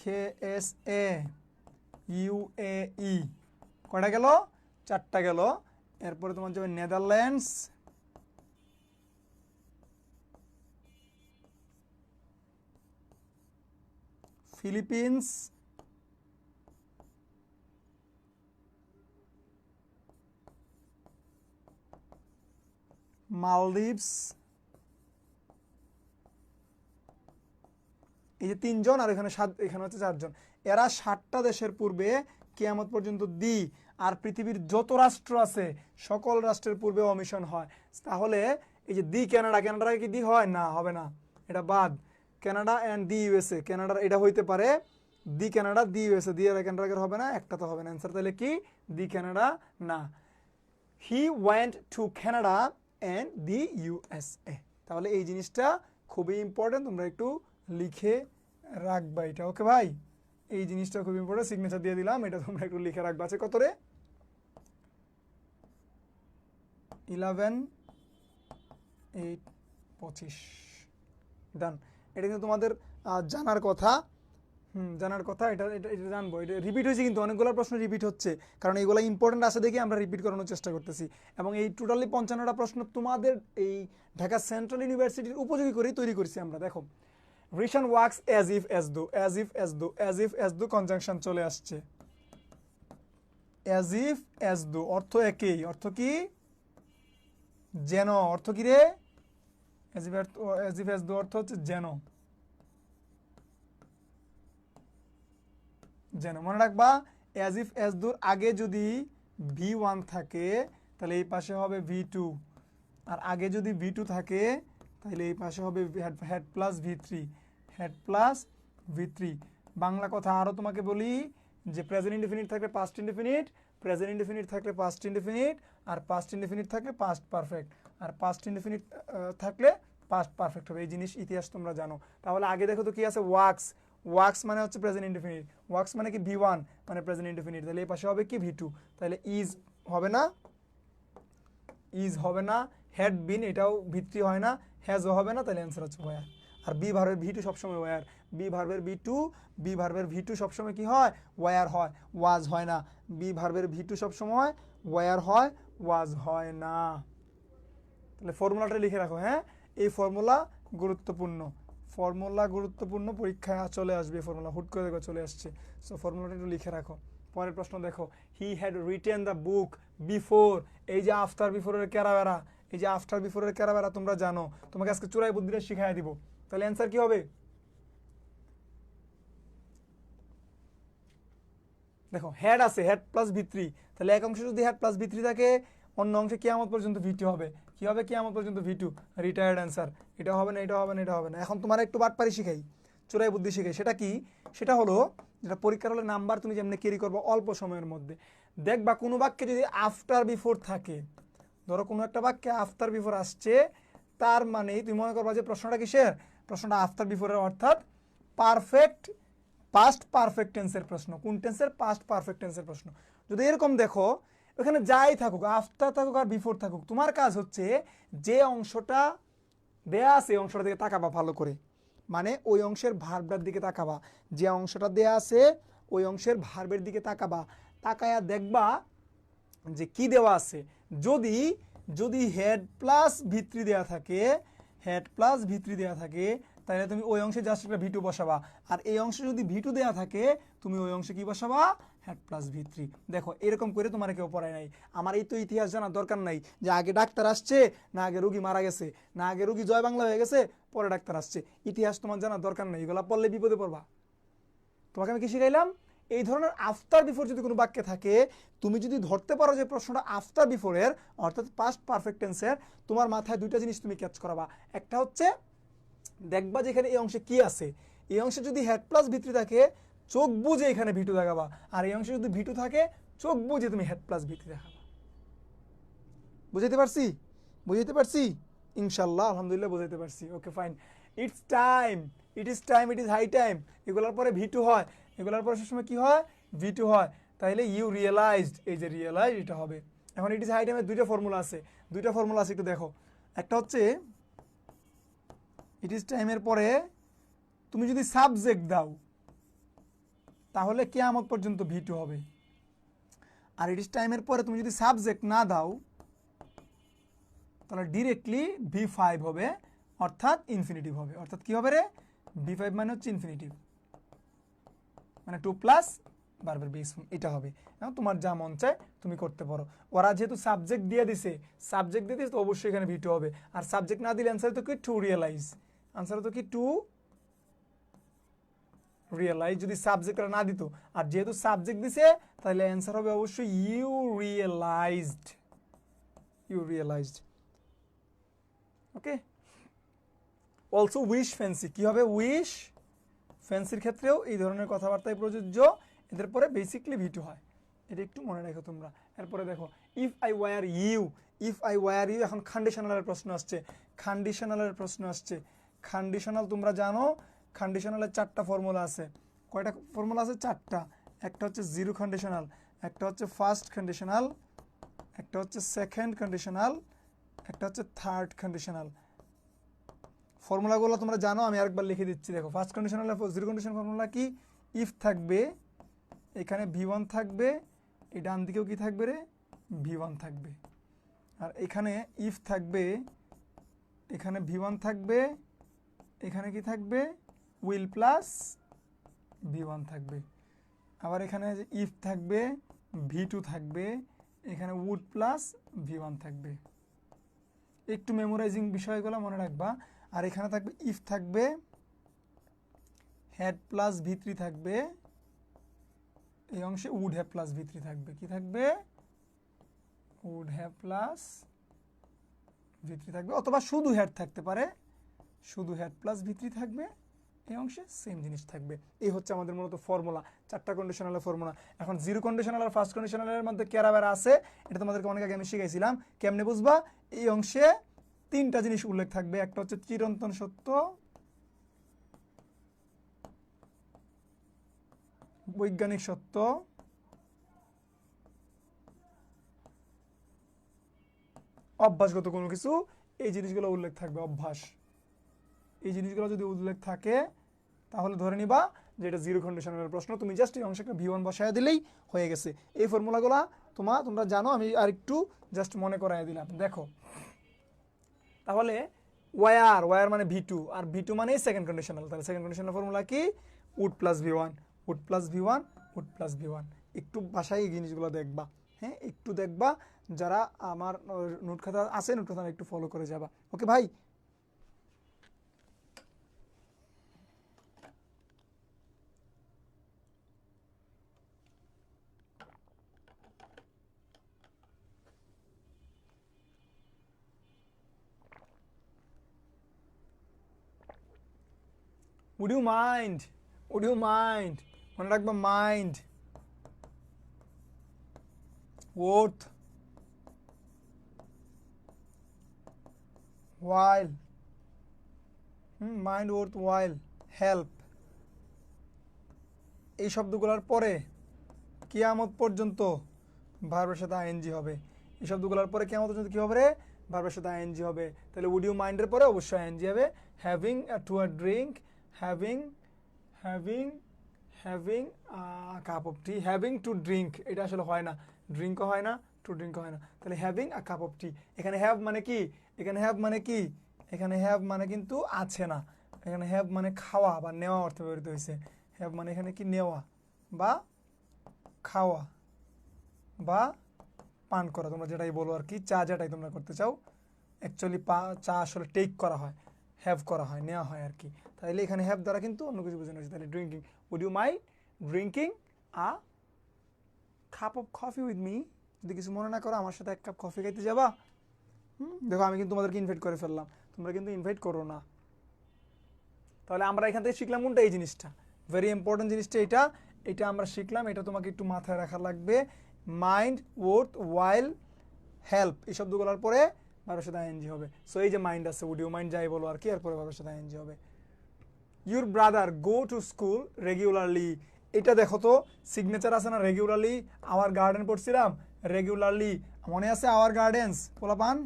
Speaker 1: কেএসএ, ইউএই। কয়টা গেল? 4টা গেল। এরপরে তোমার যাবে নেদারল্যান্ডস, ফিলিপিন্স, মালদ্বীপস। এই যে 3 জন, আর এখানে এখানে হচ্ছে 4 জন। এরা 7টা দেশের পূর্বে কিয়ামত পর্যন্ত দি। আর পৃথিবীর যত রাষ্ট্র আছে সকল রাষ্ট্রের পূর্বে অমিশন হয়। তাহলে এই যে দি কানাডা, কানাডার কি দি হয়? না, হবে না, এটা বাদ। কানাডা অ্যান্ড দি ইউএসএ, কানাডার এটা হইতে পারে দি কানাডা, দি ইউএসএ, দি আর কানাডার হবে না, একটা তো হবে না। অ্যান্সার তাহলে কি? দি কানাডা না। He went to Canada and the USA. তাহলে এই জিনিসটা খুবই ইম্পর্টেন্ট, তোমরা একটু লিখে রাখবা এটা। ওকে ভাই, এই জিনিসটা খুব ইম্পর্টেন্ট, সিগনেচার দিয়ে দিলাম, এটা তোমরা একটু লিখে রাখবা। আছে কত রে? 11, 8, 25 ডান। এটা কিন্তু তোমাদের জানার কথা, জানার কথা, এটা এটা এটা জানবো। এটা রিপিট হয়েছে, কিন্তু অনেকগুলো প্রশ্ন রিপিট হচ্ছে, কারণ এইগুলো ইম্পর্টেন্ট আছে দেখে আমরা রিপিট করানোর চেষ্টা করতেছি। এবং এই টোটালি 55টা প্রশ্ন তোমাদের এই ঢাকা সেন্ট্রাল ইউনিভার্সিটির উপযোগী করেই তৈরি করেছি আমরা। দেখো, রিশন works as if as though, as if as though, as if as though conjunction চলে আসছে। অ্যাজ ইফ অ্যাজ দো অর্থ একই, অর্থ কি? যেন। অর্থ কি রে? অ্যাজ ইফ অ্যাজ দো অর্থ হচ্ছে যেন, যেন। মনে রাখবা, অ্যাজ ইফ অ্যাজ দোর আগে যদি V1 থাকে তাহলে এই পাশে হবে V2, আর আগে যদি V2 থাকে তাহলে এই পাশে হবে had plus V3, had plus V3। Bangla কথা আরও তোমাকে বলি যে প্রেজেন্ট ইনডেফিনিট থাকলে পাস্ট ইনডেফিনিট, প্রেজেন্ট ইনডেফিনিট থাকলে পাস্ট ইনডেফিনিট, আর পাস্ট ইনডেফিনিট থাকলে পাস্ট পারফেক্ট, আর পাস্ট ইনডেফিনিট থাকলে পাস্ট পারফেক্ট হবে। এই জিনিস ইতিহাস তোমরা জানো। তাহলে আগে দেখো তো কি আছে, ওয়ার্কস। ওয়ার্কস মানে হচ্ছে প্রেজেন্ট ইনডেফিনিট, ওয়ার্কস মানে কি V1 মানে প্রেজেন্ট ইনডেফিনিট, তাহলে এই পাশে হবে কি V2। তাহলে ইজ হবে না, ইজ হবে না, হ্যাড বিন এটাও V3 হয় না, হ্যাজও হবে না, তাহলে অ্যান্সার হচ্ছে ওয়ার। আর বি ভার্বের V2 সবসময় ওয়ার, বি ভার্বের V2, বি ভার্বের V2 সবসময় কি হয়? ওয়ার হয়, ওয়াজ হয় না। বি ভার্বের V2 সবসময় ওয়ার হয়, ওয়াজ হয় না। তাহলে ফর্মুলাটা লিখে রাখো, হ্যাঁ, এই ফর্মুলা গুরুত্বপূর্ণ, ফর্মুলা গুরুত্বপূর্ণ, পরীক্ষায় চলে আসবে ফর্মুলা, হুট করে দেখো চলে আসছে। সো ফর্মুলাটা একটু লিখে রাখো। পরের প্রশ্ন দেখো, he had written the book before. এই যে আফটার বিফোরের ক্যারাবেরা, এই যে আফটার বিফোরের ক্যারাবেরা তোমরা জানো, তোমাকে আজকে চূড়াই বুদ্ধিটা শিখাই দিব। তাহলে অ্যান্সার কি হবে? দেখো হ্যাড আছে, হ্যাড প্লাস V3, তাহলে এক অংশে যদি হ্যাড প্লাস V3 থাকে অন্য অংশে কিয়ামত পর্যন্ত V2 হবে। কি হবে? কিয়ামত পর্যন্ত V2, রিটায়ার্ড অ্যান্সার। এটা হবে না, এটা হবে না, এটা হবে না। এখন তোমার একটু বাটপারি শিখাই, চোরাই বুদ্ধি শিখাই। সেটা কি? সেটা হলো যেটা পরীক্ষার হলে নাম্বার তুমি যেমনি ক্যারি করবো অল্প সময়ের মধ্যে। দেখবা কোনো বাক্যে যদি আফটার বিফোর থাকে, ধরো কোনো একটা বাক্যে আফটার বিফোর আসছে, তার মানে তুমি মনে করবা যে প্রশ্নটা কিসের? প্রশ্নটা আফটার বিফোরের, অর্থাৎ পারফেক্ট পাস্ট পারফেক্ট টেন্সের প্রশ্ন। কোন টেন্সের? পাস্ট পারফেক্ট টেন্সের প্রশ্ন। যদি এরকম দেখো, ওখানে যাই থাকুক, আফটার থাকুক আর বিফোর থাকুক, তোমার কাজ হচ্ছে যে অংশটা দেয়া আছে এই অংশটার দিকে তাকাবা ভালো করে, মানে ওই অংশের ভার্বটার দিকে তাকাবা। যে অংশটা দেয়া আছে ওই অংশের ভার্বের দিকে তাকাবা, তাকায়া দেখবা যে কি দেওয়া আছে। যদি যদি হেড প্লাস ভিত্রি দেওয়া থাকে, হেড প্লাস ভিত্রি দেওয়া থাকে, তাহলে তুমি ওই অংশে জাস্ট একটা ভিটু বসাবা। আর এই অংশে যদি ভিটু দেওয়া থাকে, তুমি ওই অংশে কি বসাবা? Had plus ভিত্রি। দেখো এরকম করে তোমার কেউ পড়ায় নাই। আমার এই তো ইতিহাস জানার দরকার নাই যে আগে ডাক্তার আসছে না আগে রুগী মারা গেছে, না আগে রুগী জয় বাংলা হয়ে গেছে পরে ডাক্তার আসছে। ইতিহাস তোমার জানার দরকার নেই, এগুলা পড়লে বিপদে পড়বা। তোমাকে আমি কি শিখাইলাম? এই ধরনের আফটার বিফোর যদি কোনো বাক্যে থাকে, তুমি যদি ধরতে পারো যে প্রশ্নটা আফটার বিফোরের অর্থাৎ পাস্ট পারফেক্ট টেন্সের, তোমার মাথায় দুইটা জিনিস তুমি ক্যাচ করাবা। একটা হচ্ছে দেখবা যে এখানে এই অংশে কি আছে, এই অংশে যদি হেড প্লাস ভিত্রি থাকে চোখ বুঝে এখানে ভিটু দেখাবা, আর এই অংশে যদি ভিটু থাকে চোখ বুঝে তুমি হেড প্লাস ভিত্রি দেখাবা। বুঝাইতে পারছি? বুঝাইতে পারছি? ইনশাল্লাহ আলহামদুলিল্লাহ বুঝাইতে পারছি। Okay fine. It's time, it is time, it is high time, এগুলোর পরে ভিটু হয়, এগুলোর পরে সবসময় কি হয়? ভিটু হয়। তাহলে ইউ রিয়েলাইজড, এই যে রিয়েলাইজ এটা হবে। এখন ইট ইজ হাই টাইমের দুইটা ফর্মুলা আছে, দুইটা ফর্মুলা আছে একটু দেখো। একটা হচ্ছে ইট ইজ টাইমের পরে তুমি যদি সাবজেক্ট দাও তাহলে কিয়ামত পর্যন্ত ভিটু হবে। আর ইট ইজ টাইমের পরে তুমি যদি সাবজেক্ট না দাও তাহলে ডিরেক্টলি V5 হবে, অর্থাৎ ইনফিনিটিভ হবে। অর্থাৎ কি হবে রে? V5 মানে হচ্ছে ইনফিনিটিভ, মানে 2 প্লাস ভার্বের বেস ফর্ম, এটা হবে। তোমার যা মন চায় তুমি করতে পারো। ওরা যেহেতু সাবজেক্ট দিয়ে দিছে, সাবজেক্ট দিয়ে দিছে তো অবশ্যই এখানে ভিটু হবে। আর সাবজেক্ট না দিলে অ্যান্সার তো কি? To realise. আনসার তো কি? টু রিয়েলাইজ যদি সাবজেক্টটা না দিত। আর যেহেতু সাবজেক্ট দিছে তাহলে অ্যান্সার হবে অবশ্যই you realised, you realised. Okay. Also wish fancy, কি হবে? উইশ ফ্যান্সির ক্ষেত্রেও এই ধরনের কথাবার্তায় প্রযোজ্য। এদের পরে বেসিকলি ভিটু হয়, এটা একটু মনে রাখো তোমরা। এরপরে দেখো if I were you, if I were you. এখন কন্ডিশনালের প্রশ্ন আসছে, কন্ডিশনালের প্রশ্ন আসছে। কন্ডিশনাল তোমরা জানো, কন্ডিশনালের 4টা ফর্মুলা আছে। কয়টা ফর্মুলা আছে? 4টা। একটা হচ্ছে জিরো কন্ডিশনাল, একটা হচ্ছে ফার্স্ট কন্ডিশনাল, একটা হচ্ছে সেকেন্ড কন্ডিশনাল, একটা হচ্ছে থার্ড কন্ডিশনাল। ফর্মুলাগুলো তোমরা জানো, আমি আরেকবার লিখে দিচ্ছি। দেখো first conditional zero condition formula কি? ইফ থাকবে, এখানে V1 থাকবে, এই ডান দিকেও কি থাকবে রে? V1 থাকবে। আর এখানে ইফ থাকবে, এখানে V1 থাকবে, এখানে কি থাকবে? উইল প্লাস V1 থাকবে। আবার এখানে ইফ থাকবে, V2 থাকবে, এখানে উড প্লাস V1 থাকবে। একটু মেমোরাইজিং বিষয়গুলো মনে রাখবা। আর এখানে থাকবে ইফ থাকবে, হেড প্লাস ভিত্রি থাকবে, এই অংশে উড হ্যাভ প্লাস ভিত্রি থাকবে। কি থাকবে? উড হ্যাভ প্লাস ভিত্রি থাকবে, অথবা শুধু হেড থাকতে পারে, শুধু হেড প্লাস ভিত্রি থাকবে, এই অংশে সেম জিনিস থাকবে। এই হচ্ছে আমাদের মূলত ফর্মুলা, 4টা কন্ডিশনালের ফর্মুলা। এখন জিরো কন্ডিশনাল আর ফার্স্ট কন্ডিশনালের মধ্যে কেরাবেরা আছে, এটা তোমাদেরকে অনেক আগে আমি শিখাইছিলাম। কেমনে বুঝবা? এই অংশে 3টা জিনিস উল্লেখ থাকবে। একটা হচ্ছে চিরন্তন সত্য, বৈজ্ঞানিক সত্য, অভ্যাসগত কোনো কিছু, এই জিনিসগুলো উল্লেখ থাকবে। অভ্যাস, এই জিনিসগুলো যদি উল্লেখ থাকে তাহলে ধরে নিবা যে এটা জিরো কন্ডিশনালের প্রশ্ন। তুমি জাস্ট এই অংশে একটা V1 বসায় দিলেই হয়ে গেছে। এই ফর্মুলাগুলো তোমরা জানো, আমি আর একটু জাস্ট মনে করাই দিলাম। দেখো তাহলে ওয়ার, ওয়ার মানে V2, আর V2 মানে সেকেন্ড কন্ডিশনাল। তাহলে সেকেন্ড কন্ডিশনাল ফর্মুলা কি? Would plus V1, would plus V1, would plus V1। একটু বাসায় এই জিনিসগুলো দেখবা, হ্যাঁ একটু দেখবা। যারা আমার নোট খাতা আছে, নোট খাতা একটু ফলো করে যাবা। ওকে ভাই? Would you mind? Would you mind? মনে রাখবা mind, worth, while, mind, worth, while, help। এই শব্দগুলোর পরে কিয়ামত পর্যন্ত ভার্বের সাথে আইএনজি হবে। এই শব্দগুলোর পরে কিয়ামত পর্যন্ত কি হবে রে? ভার্বের সাথে আইএনজি হবে। তাহলে উড ইউ মাইন্ডের পরে অবশ্যই আইএনজি হবে। Having to a drink, having, having, having cup of T, having to drink, এটা আসলে হয় না, ড্রিঙ্কও হয় না, টু ড্রিঙ্কও হয় না, তাহলে হ্যাভিং আ কাপ অফ টি। এখানে হ্যাভ মানে কি, এখানে হ্যাভ মানে কি, এখানে হ্যাভ মানে কিন্তু আছে না, এখানে হ্যাভ মানে খাওয়া বা নেওয়া অর্থে ব্যবহৃত হয়েছে। হ্যাভ মানে এখানে কি নেওয়া বা খাওয়া বা পান করা, তোমরা যেটাই বলো আর কি, চা যেটাই তোমরা করতে চাও, অ্যাকচুয়ালি চা আসলে টেক করা হয়, হ্যাভ করা হয়, নেওয়া হয় আর কি। তাহলে এখানে হ্যাভ দ্বারা কিন্তু অন্য কিছু বোঝানো হয়েছে। তাহলে drinking, would you mind drinking a cup of coffee with me, যদি কিছু মনে না করো আমার সাথে 1 কাপ কফি খাইতে যাবা। দেখো আমি কিন্তু তোমাদেরকে ইনভাইট করে ফেললাম, তোমরা কিন্তু ইনভাইট করো না। তাহলে আমরা এখান থেকে শিখলাম কোনটা, এই জিনিসটা ভেরি ইম্পর্টেন্ট জিনিসটা, এটা এটা আমরা শিখলাম, এটা তোমাকে একটু মাথায় রাখা লাগবে। মাইন্ড, ওয়ার্থ, ওয়াইল, হেল্প, এই শব্দগুলোর পরে ভার্বের সাথে আইএনজি হবে। সো এই যে মাইন্ড আছে, উড ইউ মাইন্ড যাই বলো আর কি, এরপরে ভার্বের সাথে আইএনজি হবে। Your brother go to school regularly, এটা দেখো তো সিগনেচার আছে না, রেগুলারলি, আওয়ার গার্ডেন পড়ছিলাম, রেগুলারলি মনে আছে, আওয়ার গার্ডেন্স পোলাপান,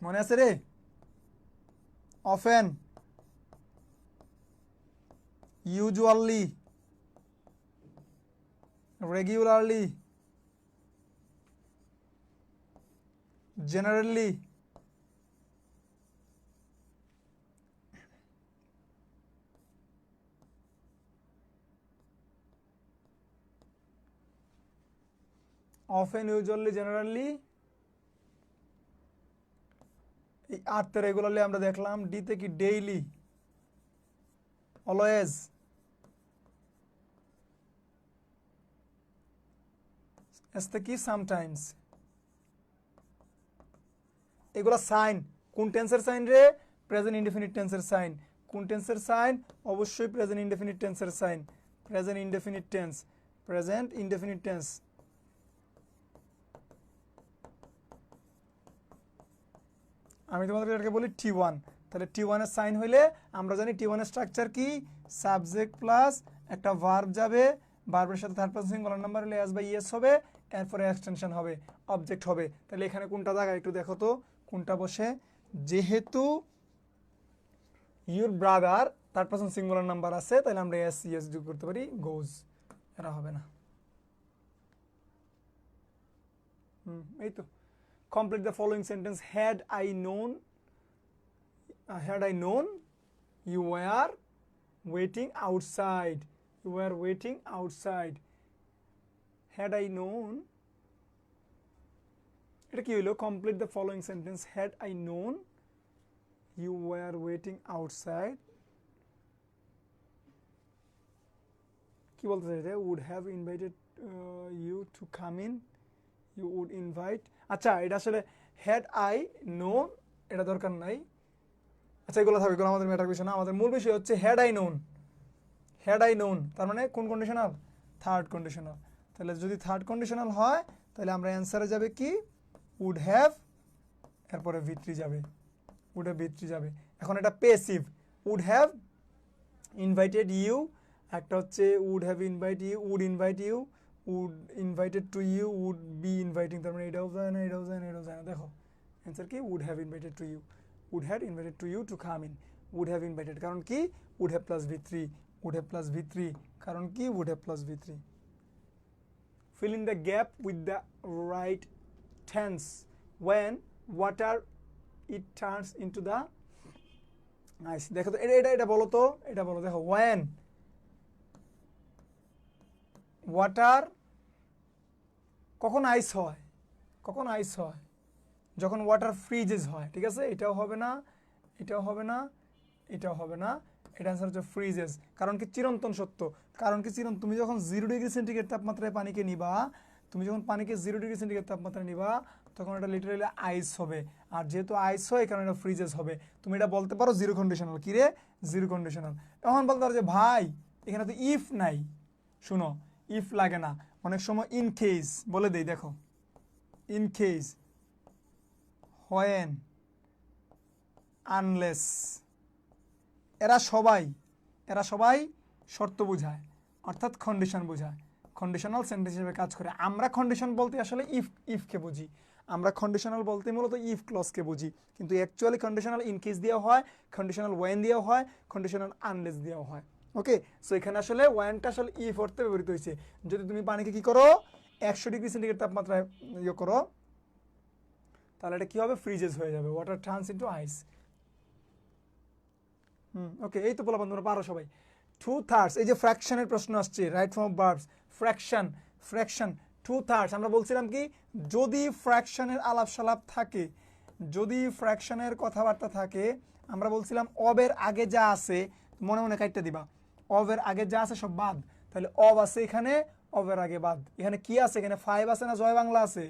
Speaker 1: মনে আছে রে, often, usually, regularly, generally, often, usually, generally. এই আর্থে রেগুলারলি আমরা দেখলাম, ডিতে কি ডেইলি, অলওয়েজ, এসতে কি সামটাইমস। এগুলা সাইন, কোন টেন্সের সাইন রে, প্রেজেন্ট ইনডেফিনিট টেন্সের সাইন। কোন টেন্সের সাইন, অবশ্যই প্রেজেন্ট ইনডেফিনিট টেন্সের sign, present indefinite tense, present indefinite tense. আমি তোমাদের এটাকে বলি T1, তাহলে T1 এর সাইন হইলে আমরা জানি T1 এর স্ট্রাকচার কি, সাবজেক্ট প্লাস একটা ভার্ব যাবে, ভার্বের সাথে থার্ড পারসন সিঙ্গুলার নাম্বার হলে এস বাই এস হবে, এরপরে এক্সটেনশন হবে, অবজেক্ট হবে। তাহলে এখানে কোনটা জায়গায় একটু দেখো তো কোনটা বসে, যেহেতু your brother third person singular number আছে, তাহলে আমরা এস ইএস যোগ করতে পারি, গোজ, এরা হবে না। এই তো, complete the following sentence. Had I known you were waiting outside, you were waiting outside, had I known, এটা কি হইলো, complete the following sentence. Had I known you were waiting outside, কি বলতে চাইছে, would have invited you to come in, you would invite, আচ্ছা এটা আসলে had I known, এটা দরকার নাই, আচ্ছা এগুলো থাকবে, এগুলো আমাদের ম্যাটার বিষয় না, আমাদের মূল বিষয় হচ্ছে had I known, had I known তার মানে কোন কন্ডিশনাল, থার্ড কন্ডিশনাল। তাহলে যদি থার্ড কন্ডিশনাল হয় তাহলে আমরা অ্যান্সারে যাবে কি, উড হ্যাভ, এরপরে ভিত্রি যাবে, উড হ্যাভ ভিত্রি যাবে। এখন এটা passive, would have invited you, একটা হচ্ছে would have invite you, would invite you, would invited to you, would be inviting, তার মানে এটাও যায় না, এটাও যায় না, এটাও যায় না। দেখো অ্যান্সার কি, would have invited to you, would have invited to you to come in, would have invited, কারণ কি would have plus v3, would have plus v3, কারণ কি would have plus v3। fill in the gap with the right tense when water it turns into the ice। দেখো তো এটা বলো তো, এটা বলো, দেখো when ওয়াটার, কখন আইস হয়, কখন আইস হয়, যখন ওয়াটার ফ্রিজেস হয়, ঠিক আছে, এটাও হবে না, এটাও হবে না, এটাও হবে না, এটা অ্যান্সার হচ্ছে ফ্রিজেস। কারণ কি চিরন্তন সত্য, কারণ কি তুমি যখন 0 ডিগ্রি সেন্টিগ্রেড তাপমাত্রায় পানিকে নিবা, তুমি যখন পানিকে 0 ডিগ্রি সেন্টিগ্রেড তাপমাত্রায় নিবা তখন এটা লিটারালি আইস হবে, আর যেহেতু আইস হয় এই কারণে এটা ফ্রিজেস হবে। তুমি এটা বলতে পারো জিরো কন্ডিশনাল, কি রে জিরো কন্ডিশনাল। এখন বলতে পারো যে ভাই এখানে তো ইফ নাই, শুনো ইফ লাগে না, অনেক সময় ইন কেস বলে দেই, দেখো ইন কেস, হোয়েন, আনলেস, এরা সবাই শর্ত বোঝায়, অর্থাৎ কন্ডিশন বোঝায়, কন্ডিশনাল সেন্টেন্স হিসেবে কাজ করে। আমরা কন্ডিশন বলতে আসলে ইফকে বুঝি, আমরা কন্ডিশনাল বলতে মূলত ইফ ক্লজকে বুঝি, কিন্তু অ্যাকচুয়ালি কন্ডিশনাল ইন কেস দেওয়া হয়, কন্ডিশনাল ওয়েন দেওয়া হয়, কন্ডিশনাল আনলেস দেওয়া হয়। ওকে, সো এখানে আসলে ওয়েনটা আসলে ইফ অর্থে ব্যবহৃত হয়েছে। যদি তুমি পানিকে কি করো 100 ডিগ্রি সেন্টিগ্রেড তাপমাত্রায় ইয়ে করো, তাহলে এটা কি হবে, ফ্রিজেস হয়ে যাবে, ওয়াটার টার্নস ইনটু আইস। ওকে, এই তো বললাম, তোমরা পারো সবাই। 2/3, এই যে ফ্র্যাকশনের প্রশ্ন আসছে, right form of verbs, fraction, fraction 2/3। আমরা বলছিলাম কি, যদি ফ্র্যাকশনের আলাপ সালাপ থাকে, যদি ফ্র্যাকশনের কথাবার্তা থাকে, আমরা বলছিলাম অবের আগে যা আছে মনে মনে কাটতে দিবা, অবের আগে যা আছে সব বাদ, তাহলে অব আছে এখানে, অবের আগে বাদ। এখানে কি আছে, এখানে 5 আছে না জয় বাংলা আছে,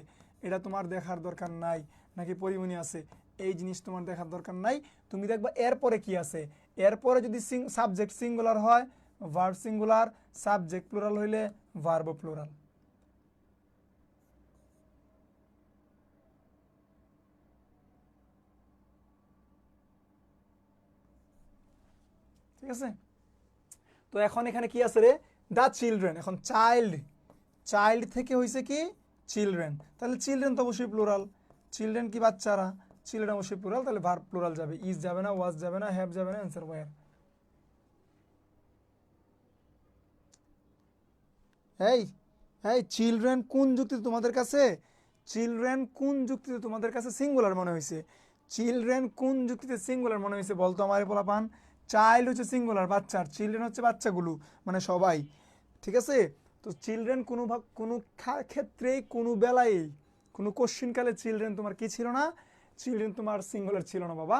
Speaker 1: এটা তোমার দেখার দরকার নাই, নাকি পরিমণি আছে, এই জিনিস তোমার দেখার দরকার নাই। তুমি দেখবা এরপরে কি আছে, এরপরে যদি সাবজেক্ট সিঙ্গুলার হয় ভার্ব সিঙ্গুলার, সাবজেক্ট প্লুরাল হইলে ভার্ব প্লুরাল। ঠিক আছে, তো এখন এখানে কি আছে রে, দা চিলড্রেন, এখন চাইল্ড, চাইল্ড থেকে হয়েছে কি চিলড্রেন, তাহলে চিলড্রেন তো অবশ্যই প্লুরাল, চিলড্রেন কি বাচ্চারা, চিলড্রেন অবশ্যই প্লুরাল, তাহলে ভার্ব প্লুরাল যাবে, ইজ যাবে না, ওয়াজ যাবে না, হ্যাভ যাবে না, অ্যান্সার ওয়্যার। এই এই চিলড্রেন কোন যুক্তিতে তোমাদের কাছে, চিলড্রেন কোন যুক্তিতে তোমাদের কাছে সিঙ্গুলার মনে হয়েছে, চিলড্রেন কোন যুক্তিতে সিঙ্গুলার মনে হয়েছে বলতো আমার পোলাপান। চাইল্ড হচ্ছে সিঙ্গুলার বাচ্চার, চিলড্রেন হচ্ছে বাচ্চাগুলো, মানে সবাই। ঠিক আছে, তো চিলড্রেন কোনো ক্ষেত্রেই, কোনো বেলায়, কোনো কোশ্চিনকালে চিলড্রেন তোমার কি ছিল না, চিলড্রেন তোমার সিঙ্গুলার ছিল না বাবা,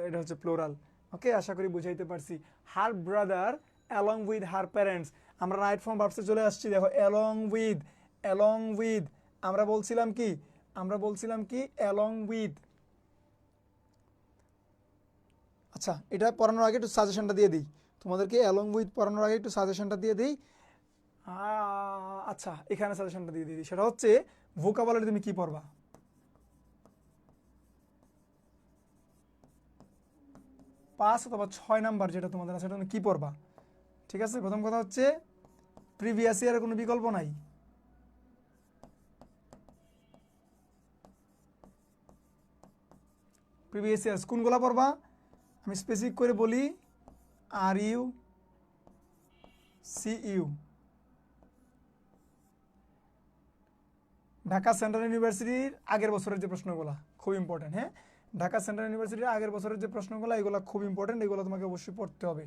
Speaker 1: এটা হচ্ছে প্লোরাল। ওকে, আশা করি বুঝাইতে পারছি। Her brother along with her parents, আমরা রাইট ফর্ম ভার্বসে চলে আসছি, দেখো অ্যালং উইথ, অ্যালং উইথ, আমরা বলছিলাম কি, আমরা বলছিলাম কি অ্যালং উইথ। আচ্ছা, এটা পড়ানোর আগে একটু সাজেশনটা দিয়ে দিই তোমাদেরকে, অ্যালং উইথ পড়ানোর আগে একটু সাজেশনটা দিয়ে দিই। আচ্ছা, এখানে সাজেশনটা দিয়ে দিই, সেটা হচ্ছে ভোকাবুলারি তুমি কি পড়বা, 5 অথবা 6 নাম্বার যেটা তোমাদের আছে, সেটা তুমি কি পড়বা। ঠিক আছে, প্রথম কথা হচ্ছে প্রিভিয়াস ইয়ারের কোনো বিকল্প নাই, প্রিভিয়াস ইয়ার্স কোনগুলো পড়বা, আমি স্পেসিফিক করে বলি, R U, C U, Dhaka central ইউনিভার্সিটির আগের বছরের যে প্রশ্নগুলো খুব ইম্পর্টেন্ট। হ্যাঁ, ঢাকা সেন্ট্রাল ইউনিভার্সিটির আগের বছরের যে প্রশ্নগুলো, এগুলো খুব ইম্পর্টেন্ট, এগুলো তোমাকে অবশ্যই পড়তে হবে,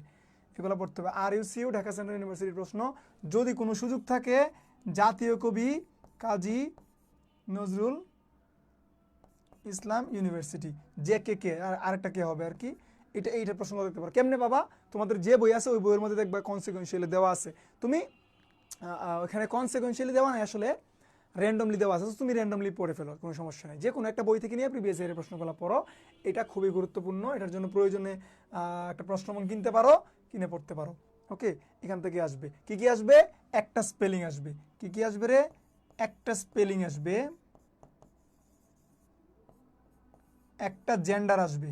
Speaker 1: এগুলো পড়তে হবে। R U, C U, Dhaka central ইউনিভার্সিটির প্রশ্ন। যদি কোনো সুযোগ থাকে, জাতীয় কবি কাজী নজরুল ইসলাম ইউনিভার্সিটি, যে কে আর আরেকটা কে হবে আর কি, এইটা প্রশ্ন দেখতে পারো। কেমনে বাবা, তোমাদের যে বই আছে ওই বইয়ের মধ্যে দেখবা কনসিকুয়েন্সিয়ালি দেওয়া আছে, তুমি ওখানে কনসিকুয়েন্সিয়ালি দেওয়া নাই, আসলে র্যান্ডমলি দেওয়া আছে, তুমি র্যান্ডমলি পড়ে ফেলো, কোনো সমস্যা নেই, যে কোনো একটা বই থেকে নিয়ে প্রিভিয়াস ইয়ারের প্রশ্নগুলো পড়ো, এটা খুবই গুরুত্বপূর্ণ। এটার জন্য প্রয়োজনে একটা প্রশ্নমন কিনতে পারো, কিনে পড়তে পারো। ওকে, এখান থেকে আসবে কি কি আসবে, একটা স্পেলিং আসবে, কি কি আসবে রে, একটা স্পেলিং আসবে, একটা জেন্ডার আসবে,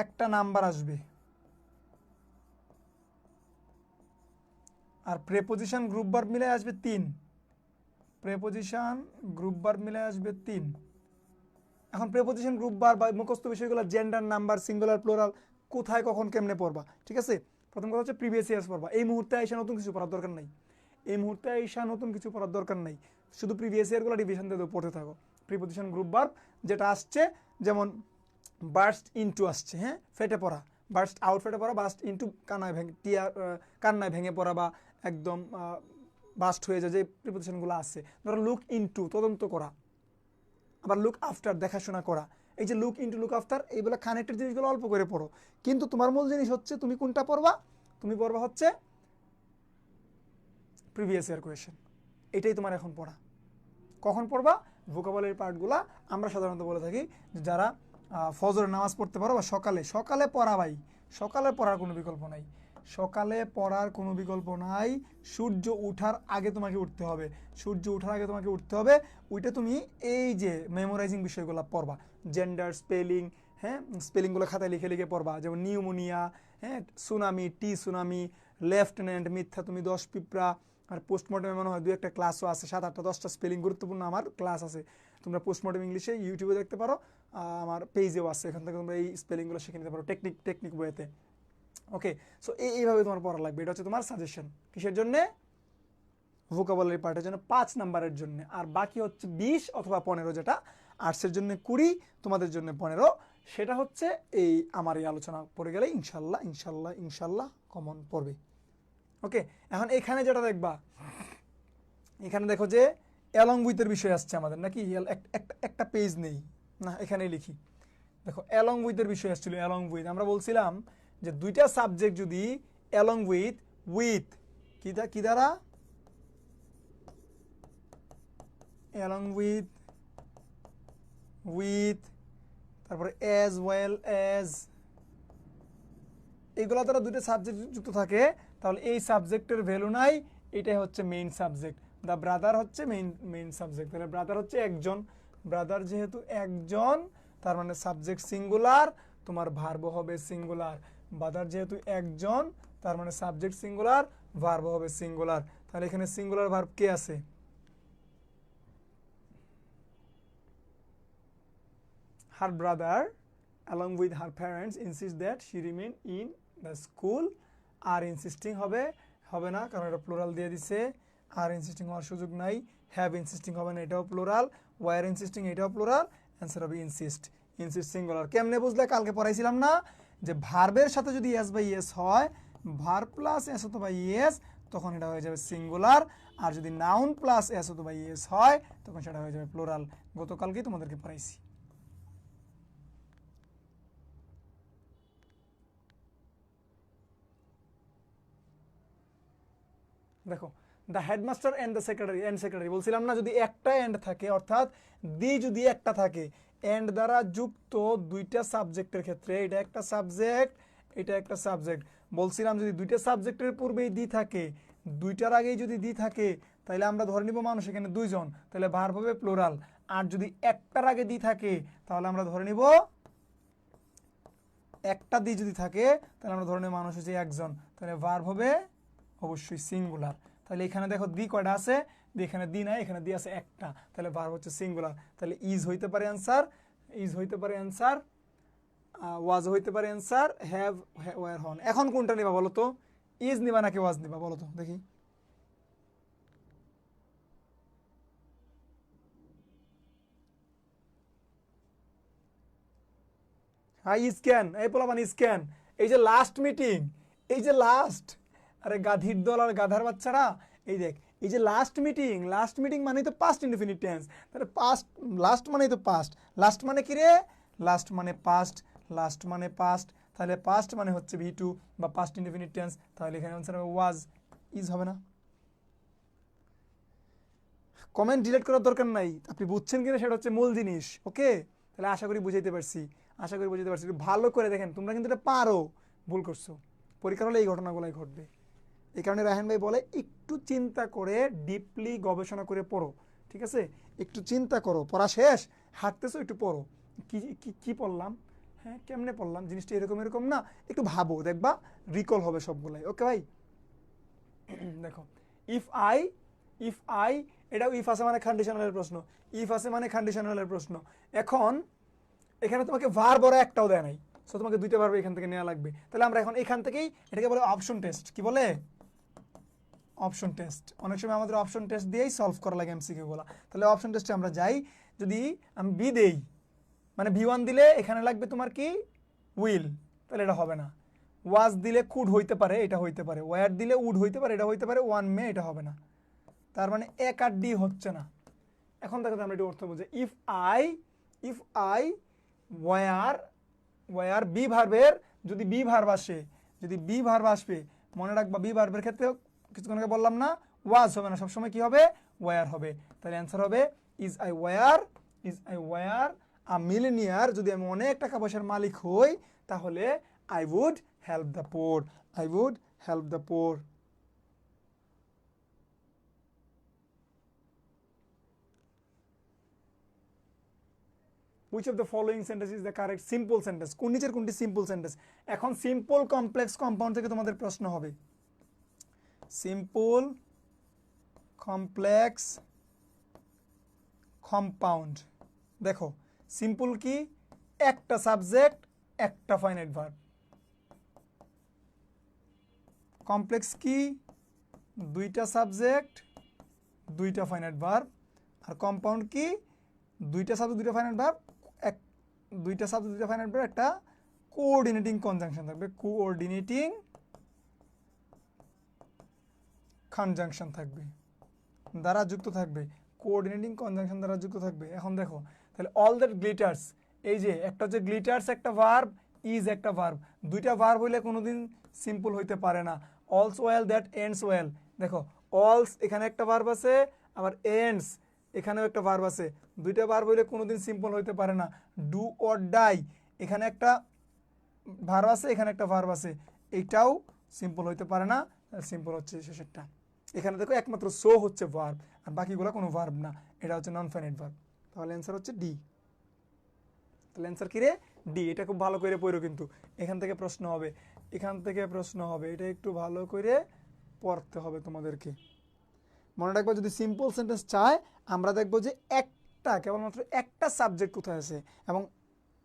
Speaker 1: একটা নাম্বার আসবে, আর প্রেপোজিশন গ্রুপ ভার্ব মিলে আসবে 3, প্রেপোজিশন গ্রুপ ভার্ব মিলে আসবে 3। এখন প্রেপোজিশন গ্রুপ ভার্ব বা মুখস্থ বিষয়গুলো, জেন্ডার, নাম্বার, সিঙ্গুলার, প্লুরাল, কোথায় কখন কেমনে পড়বা। ঠিক আছে, প্রথম কথা হচ্ছে প্রিভিয়াস ইয়ার্স পড়বা, এই মুহূর্তে আইসা নতুন কিছু পড়ার দরকার নাই, এই মুহূর্তে আইসা নতুন কিছু পড়ার দরকার নাই, শুধু প্রিভিয়াস ইয়ারগুলো রিভিশন দিয়ে পড়তে থাকো। প্রিপোজিশন গ্রুপ ভার্ব যেটা আসছে, যেমন বার্স্ট ইনটু আসছে, হ্যাঁ, ফেটে পড়া, বার্স্ট আউট ফেটে পড়া, বার্স্ট ইনটু কান্নায় ভেঙে, কান্নায় ভেঙে পড়া, বা একদম বাস্ট হয়ে যায়, যে প্রিপোজিশনগুলো আছে। ধরো লুক ইনটু, তদন্ত করা, আবার লুক আফটার, দেখাশোনা করা। এই যে লুক ইনটু, লুক আফটার, এইগুলো কানেক্টেড জিনিসগুলো অল্প করে পড়ো, কিন্তু তোমার মূল জিনিস হচ্ছে তুমি কোনটা পড়বা, তুমি পড়বা হচ্ছে প্রিভিয়াস ইয়ার কোয়েশ্চেন, এটাই তোমার এখন পড়া। কখন পড়বা, ভোকাবুলারি পার্টগুলা আমরা সাধারণত বলে থাকি যে যারা ফজরের নামাজ পড়তে পারো, বা সকালে, সকালে পড়া ভাই, সকালে পড়ার কোনো বিকল্প নাই, সকালে পড়ার কোনো বিকল্প নাই, সূর্য ওঠার আগে তোমাকে উঠতে হবে, সূর্য ওঠার আগে তোমাকে উঠতে হবে, ওইটা তুমি এই যে মেমোরাইজিং বিষয়গুলো পড়বা, জেন্ডার, স্পেলিং, হ্যাঁ, স্পেলিংগুলো খাতায় লিখে লিখে পড়বা, যেমন নিউমোনিয়া, হ্যাঁ, সুনামি, টি সুনামি, লেফটেন্যান্ট, মিথ্যা তুমি 10 পিঁপড়া, আর পোস্টমর্টমে মনে হয় 2-1টা ক্লাসও আছে, 7-8-10টা স্পেলিং গুরুত্বপূর্ণ আমার ক্লাস আছে। তোমরা পোস্টমর্টম ইংলিশে ইউটিউবে দেখতে পারো, আমার পেজেও আছে, এখান থেকে তোমরা এই স্পেলিংগুলো শিখে নিতে পারো টেকনিক বইতে। ওকে, সো এইভাবে তোমার পড়া লাগবে। এটা হচ্ছে তোমার সাজেশন কিসের জন্য? ভোকাবুলারি পার্টের জন্য 5 নাম্বারের জন্য। আর বাকি হচ্ছে 20 অথবা 15, যেটা আর্টসের জন্য 20, তোমাদের জন্য 15। সেটা হচ্ছে এই আমার এই আলোচনা পড়ে গেলে ইনশাল্লাহ ইনশাল্লাহ ইনশাল্লাহ কমন পড়বে। ওকে, এখন এখানে যেটা দেখবা, এখানে দেখো যে অ্যালং উইথের বিষয় আসছে আমাদের নাকি, একটা পেজ নেই না, এখানেই লিখি। দেখো অ্যালং উইথের বিষয় আসছিল। অ্যালং উইথ আমরা বলছিলাম যে দুইটা সাবজেক্ট যদি অ্যালং উইথ কি দ্বারা, অ্যালং উইথ তারপরে অ্যাজ ওয়েল অ্যাজ, এগুলো দ্বারা দুটো সাবজেক্ট যুক্ত থাকে, তাহলে এই সাবজেক্টের ভ্যালু নাই, এটাই হচ্ছে মেইন সাবজেক্ট। দ্য ব্রাদার হচ্ছে মেইন সাবজেক্ট। তাহলে ব্রাদার হচ্ছে একজন, ব্রাদার যেহেতু একজন তার মানে সাবজেক্ট সিঙ্গুলার, তোমার ভার্ব হবে সিঙ্গুলার। ব্রাদার যেহেতু একজন তার মানে সাবজেক্ট সিঙ্গুলার, ভার্ব হবে সিঙ্গুলার। তাহলে এখানে সিঙ্গুলার ভার্ব কে আছে? Her brother along with her parents insist that she remain in the school। আর ইনসিস্টিং হবে না, কারণ এটা প্লুরাল দিয়ে দিছে, আর ইনসিস্টিং হওয়ার সুযোগ নাই। হ্যাভ ইনসিস্টিং হবে না, এটাও প্লুরাল। ওয়ার ইনসিস্টিং, এটাও প্লুরাল। অ্যান্সার হবে ইনসিস্ট সিঙ্গুলার। কেমনে বুঝলে? কালকে পড়াইছিলাম না যে ভার্বের সাথে যদি এস বাই এস হয়, ভার্ব প্লাস এস অথবা ইএস, তখন এটা হয়ে যাবে সিঙ্গুলার। আর যদি নাউন প্লাস এস অথবা ইএস হয়, তখন সেটা হয়ে যাবে প্লুরাল। গতকালকেই তোমাদেরকে পড়াইছি। দেখো the headmaster and the secretary বলছিলাম না, যদি একটা এন্ড থাকে, অর্থাৎ যদি একটা থাকে, এন্ড দ্বারা যুক্ত দুইটা সাবজেক্টের ক্ষেত্রে, এটা একটা সাবজেক্ট, এটা একটা সাবজেক্ট, বলছিলাম যদি দুইটা সাবজেক্টের পূর্বেই থাকে, দুইটার আগেই যদি থাকে, তাহলে আমরা ধরে নিব মানুষ এখানে দুইজন, তাহলে ভার্ব হবে প্লুরাল। আর যদি একটার আগে থাকে, তাহলে আমরা ধরে নিব, একটা যদি থাকে, তাহলে আমরা ধরে নিব মানুষ হচ্ছে একজন, তাহলে ভার্ব হবে অবশ্যই সিঙ্গুলার। তাহলে এখানে দেখো কয়টা আছে, এখানে নাই, এখানে আছে একটা, তাহলে ভার্ব হচ্ছে সিঙ্গুলার। তাহলে ইজ হইতে পারে অ্যান্সার, ওয়াজ হইতে পারে অ্যান্সার, হ্যাভ ওয়্যার হন। এখন কোনটা নিবা বলো তো? ইজ নিবা নাকি ওয়াজ নিবা বলো তো দেখি? হ্যাঁ ইজ ক্যান, এই পোলাপান ইজ ক্যান। এই যে লাস্ট মিটিং, এই যে লাস্ট, আরে গাধির দল আর গাধার বাচ্চারা, এই দেখ, এই যে লাস্ট মিটিং মানে তো পাস্ট ইনডিফিনিট টেন্স। তাহলে পাস্ট, লাস্ট মানে তো পাস্ট, লাস্ট মানে কি রে? লাস্ট মানে পাস্ট, তাহলে পাস্ট মানে হচ্ছে V2 বা পাস্ট ইনডিফিনিট টেন্স। তাহলে এখানে আনসার হবে ওয়াজ, ইজ হবে না। কমেন্ট ডিলিট করার দরকার নাই, আপনি বুঝছেন কিনা সেটা হচ্ছে মূল জিনিস। ওকে, তাহলে আশা করি বুঝাইতে পারছি, ভালো করে দেখেন, তোমরা কিন্তু এটা পারো, ভুল করছো, পরীক্ষার হলে এই ঘটনাগুলাই ঘটবে। এই কারণে রায়হান ভাই বলে একটু চিন্তা করে ডিপলি গবেষণা করে পড়ো, ঠিক আছে? একটু চিন্তা করো, পড়া শেষ, হাঁটতেছো একটু পড়ো, কি পড়লাম, হ্যাঁ কেমনে পড়লাম, জিনিসটা এরকম না, একটু ভাবো, দেখবা রিকল হবে সবগুলাই। ওকে ভাই, দেখো ইফ আই, এটাও ইফ আছে মানে কন্ডিশনালের প্রশ্ন, এখন এখানে তোমাকে ভার্ব ওরা একটাও দেয় নাই, সো তোমাকে দুইটা ভার্ব এখান থেকে নেওয়া লাগবে। তাহলে আমরা এখন এখান থেকেই, এটাকে বলে অপশন টেস্ট। কি বলে? Option test. অনেক সময় আমাদের অপশন টেস্ট দিয়েই সলভ করা লাগে এমসিকিউ গুলা। তাহলে অপশন টেস্টে আমরা যাই, যদি আমি বি দেই, মানে V1 দিলে এখানে লাগবে তোমার কি? উইল, তাহলে এটা হবে না। ওয়াজ দিলে কুড হইতে পারে, এটা হইতে পারে। ওয়ার দিলে উড হইতে পারে, এটা হইতে পারে। ওয়ান মে, এটা হবে না। তার মানে এক আর ডি হচ্ছে না। এখন দেখো আমরা এটি অর্থ বুঝে, ইফ আই ওয়ার বি ভার্বের, যদি বি ভার্ব আসবে, মনে রাখবা বি ভার্বের ক্ষেত্রে কিছুক্ষণ আগে বললাম না, ওয়াজ হবে না, সবসময় কি হবে? ওয়ার হবে। তাহলে অ্যান্সার হবে is I were a millionaire. যদি আমি অনেক টাকা পয়সার মালিক হই, তাহলে I would help the poor. Which of the following sentence is the correct simple sentence? কোন নিচের কোনটি সিম্পল সেন্টেন্স? এখন সিম্পল কমপ্লেক্স কম্পাউন্ড থেকে তোমাদের প্রশ্ন হবে। Simple complex compound. দেখো সিম্পল কি, একটা সাবজেক্ট একটা ফাইনাইট ভার্ব। কমপ্লেক্স কি, দুইটা সাবজেক্ট দুইটা ফাইনাইট ভার্ব। আর কম্পাউন্ড কি, দুইটা সাবজেক্ট দুইটা ফাইনাইট ভার্ব, দুইটা সাবজেক্ট দুইটা ফাইনাইট ভার্ব, একটা কোঅর্ডিনেটিং কনজাংশন থাকবে, কোঅর্ডিনেটিং কনজাংশন থাকবে, দ্বারা যুক্ত থাকবে, কোঅর্ডিনেটিং কনজাংশন দ্বারা যুক্ত থাকবে। এখন দেখো তাহলে অল দ্যাট গ্লিটার্স, এই যে একটা হচ্ছে গ্লিটার্স একটা ভার্ব, ইজ একটা ভার্ব, দুইটা ভার্ব হইলে কোনোদিন সিম্পল হইতে পারে না। All's well that ends well, দেখো অলস এখানে একটা ভার্ব আছে, আবার এন্ডস এখানেও একটা ভার্ব আছে, দুইটা ভার্ব হইলে কোনোদিন সিম্পল হইতে পারে না। ডু অর ডাই, এখানে একটা ভার্ব আছে এখানে একটা ভার্ব আছে, এইটাও সিম্পল হইতে পারে না, সিম্পল হচ্ছে শেষেরটা। এখানে দেখো একমাত্র সো হচ্ছে ভার্ব, আর বাকিগুলো কোনো ভার্ব না, এটা হচ্ছে নন ফাইনাইট ভার্ব। তাহলে অ্যান্সার হচ্ছে ডি। তাহলে অ্যান্সার কি রে, ডি। এটা খুব ভালো করে পড়ো, কিন্তু এখান থেকে প্রশ্ন হবে, এখান থেকে প্রশ্ন হবে, এটা একটু ভালো করে পড়তে হবে তোমাদেরকে। মনে রাখবো যদি সিম্পল সেন্টেন্স চায় আমরা দেখবো যে একটা, কেবলমাত্র একটা সাবজেক্ট কোথায় আছে এবং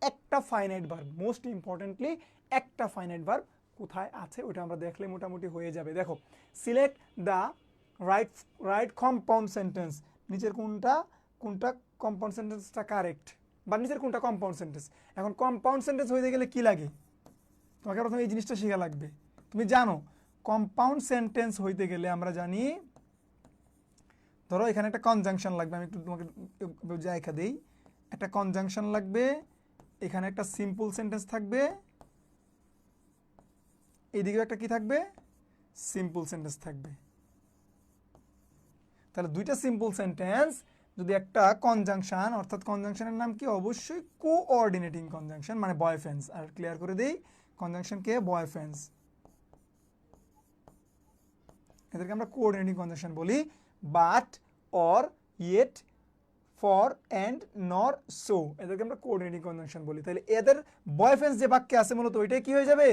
Speaker 1: একটা ফাইনাইট ভার্ব, মোস্ট ইম্পর্টেন্টলি একটা ফাইনাইট ভার্ব কোথায় আছে ওটা আমরা দেখলে মোটামুটি হয়ে যাবে। দেখো select the right compound sentence, নিচের কোনটা কম্পাউন্ড সেন্টেন্সটা কারেক্ট, বা নিচের কোনটা কম্পাউন্ড সেন্টেন্স। এখন কম্পাউন্ড সেন্টেন্স হইতে গেলে কি লাগে, তোমাকে প্রথমে এই জিনিসটা শেখা লাগবে। তুমি জানো কম্পাউন্ড সেন্টেন্স হইতে গেলে আমরা জানি, ধরো এখানে একটা কনজাংশন লাগবে, আমি একটু তোমাকে জায়গা দিই, একটা কনজাংশন লাগবে, এখানে একটা সিম্পল সেন্টেন্স থাকবে, এইদিকেও একটা কি থাকবে, সিম্পল সেন্টেন্স থাকবে। তাহলে দুইটা সিম্পল সেন্টেন্স যদি একটা কনজাংশন, অর্থাৎ কনজাংশনের নাম কি, অবশ্যই কোঅর্ডিনেটিং কনজাংশন, মানে বয়ফ্রেন্ডস। আর ক্লিয়ার করে দেই, কনজাংশন কে, বয়ফ্রেন্ডস, এদেরকে আমরা কোঅর্ডিনেটিং কনজাংশন বলি। But, or, yet, for, and, নর, সো, এদেরকে আমরা কোঅর্ডিনেটিং কনজাংশন বলি। তাহলে এদের বয়ফ্রেন্ডস যে বাক্যে আছে মূলত ওইটাই কি হয়ে যাবে,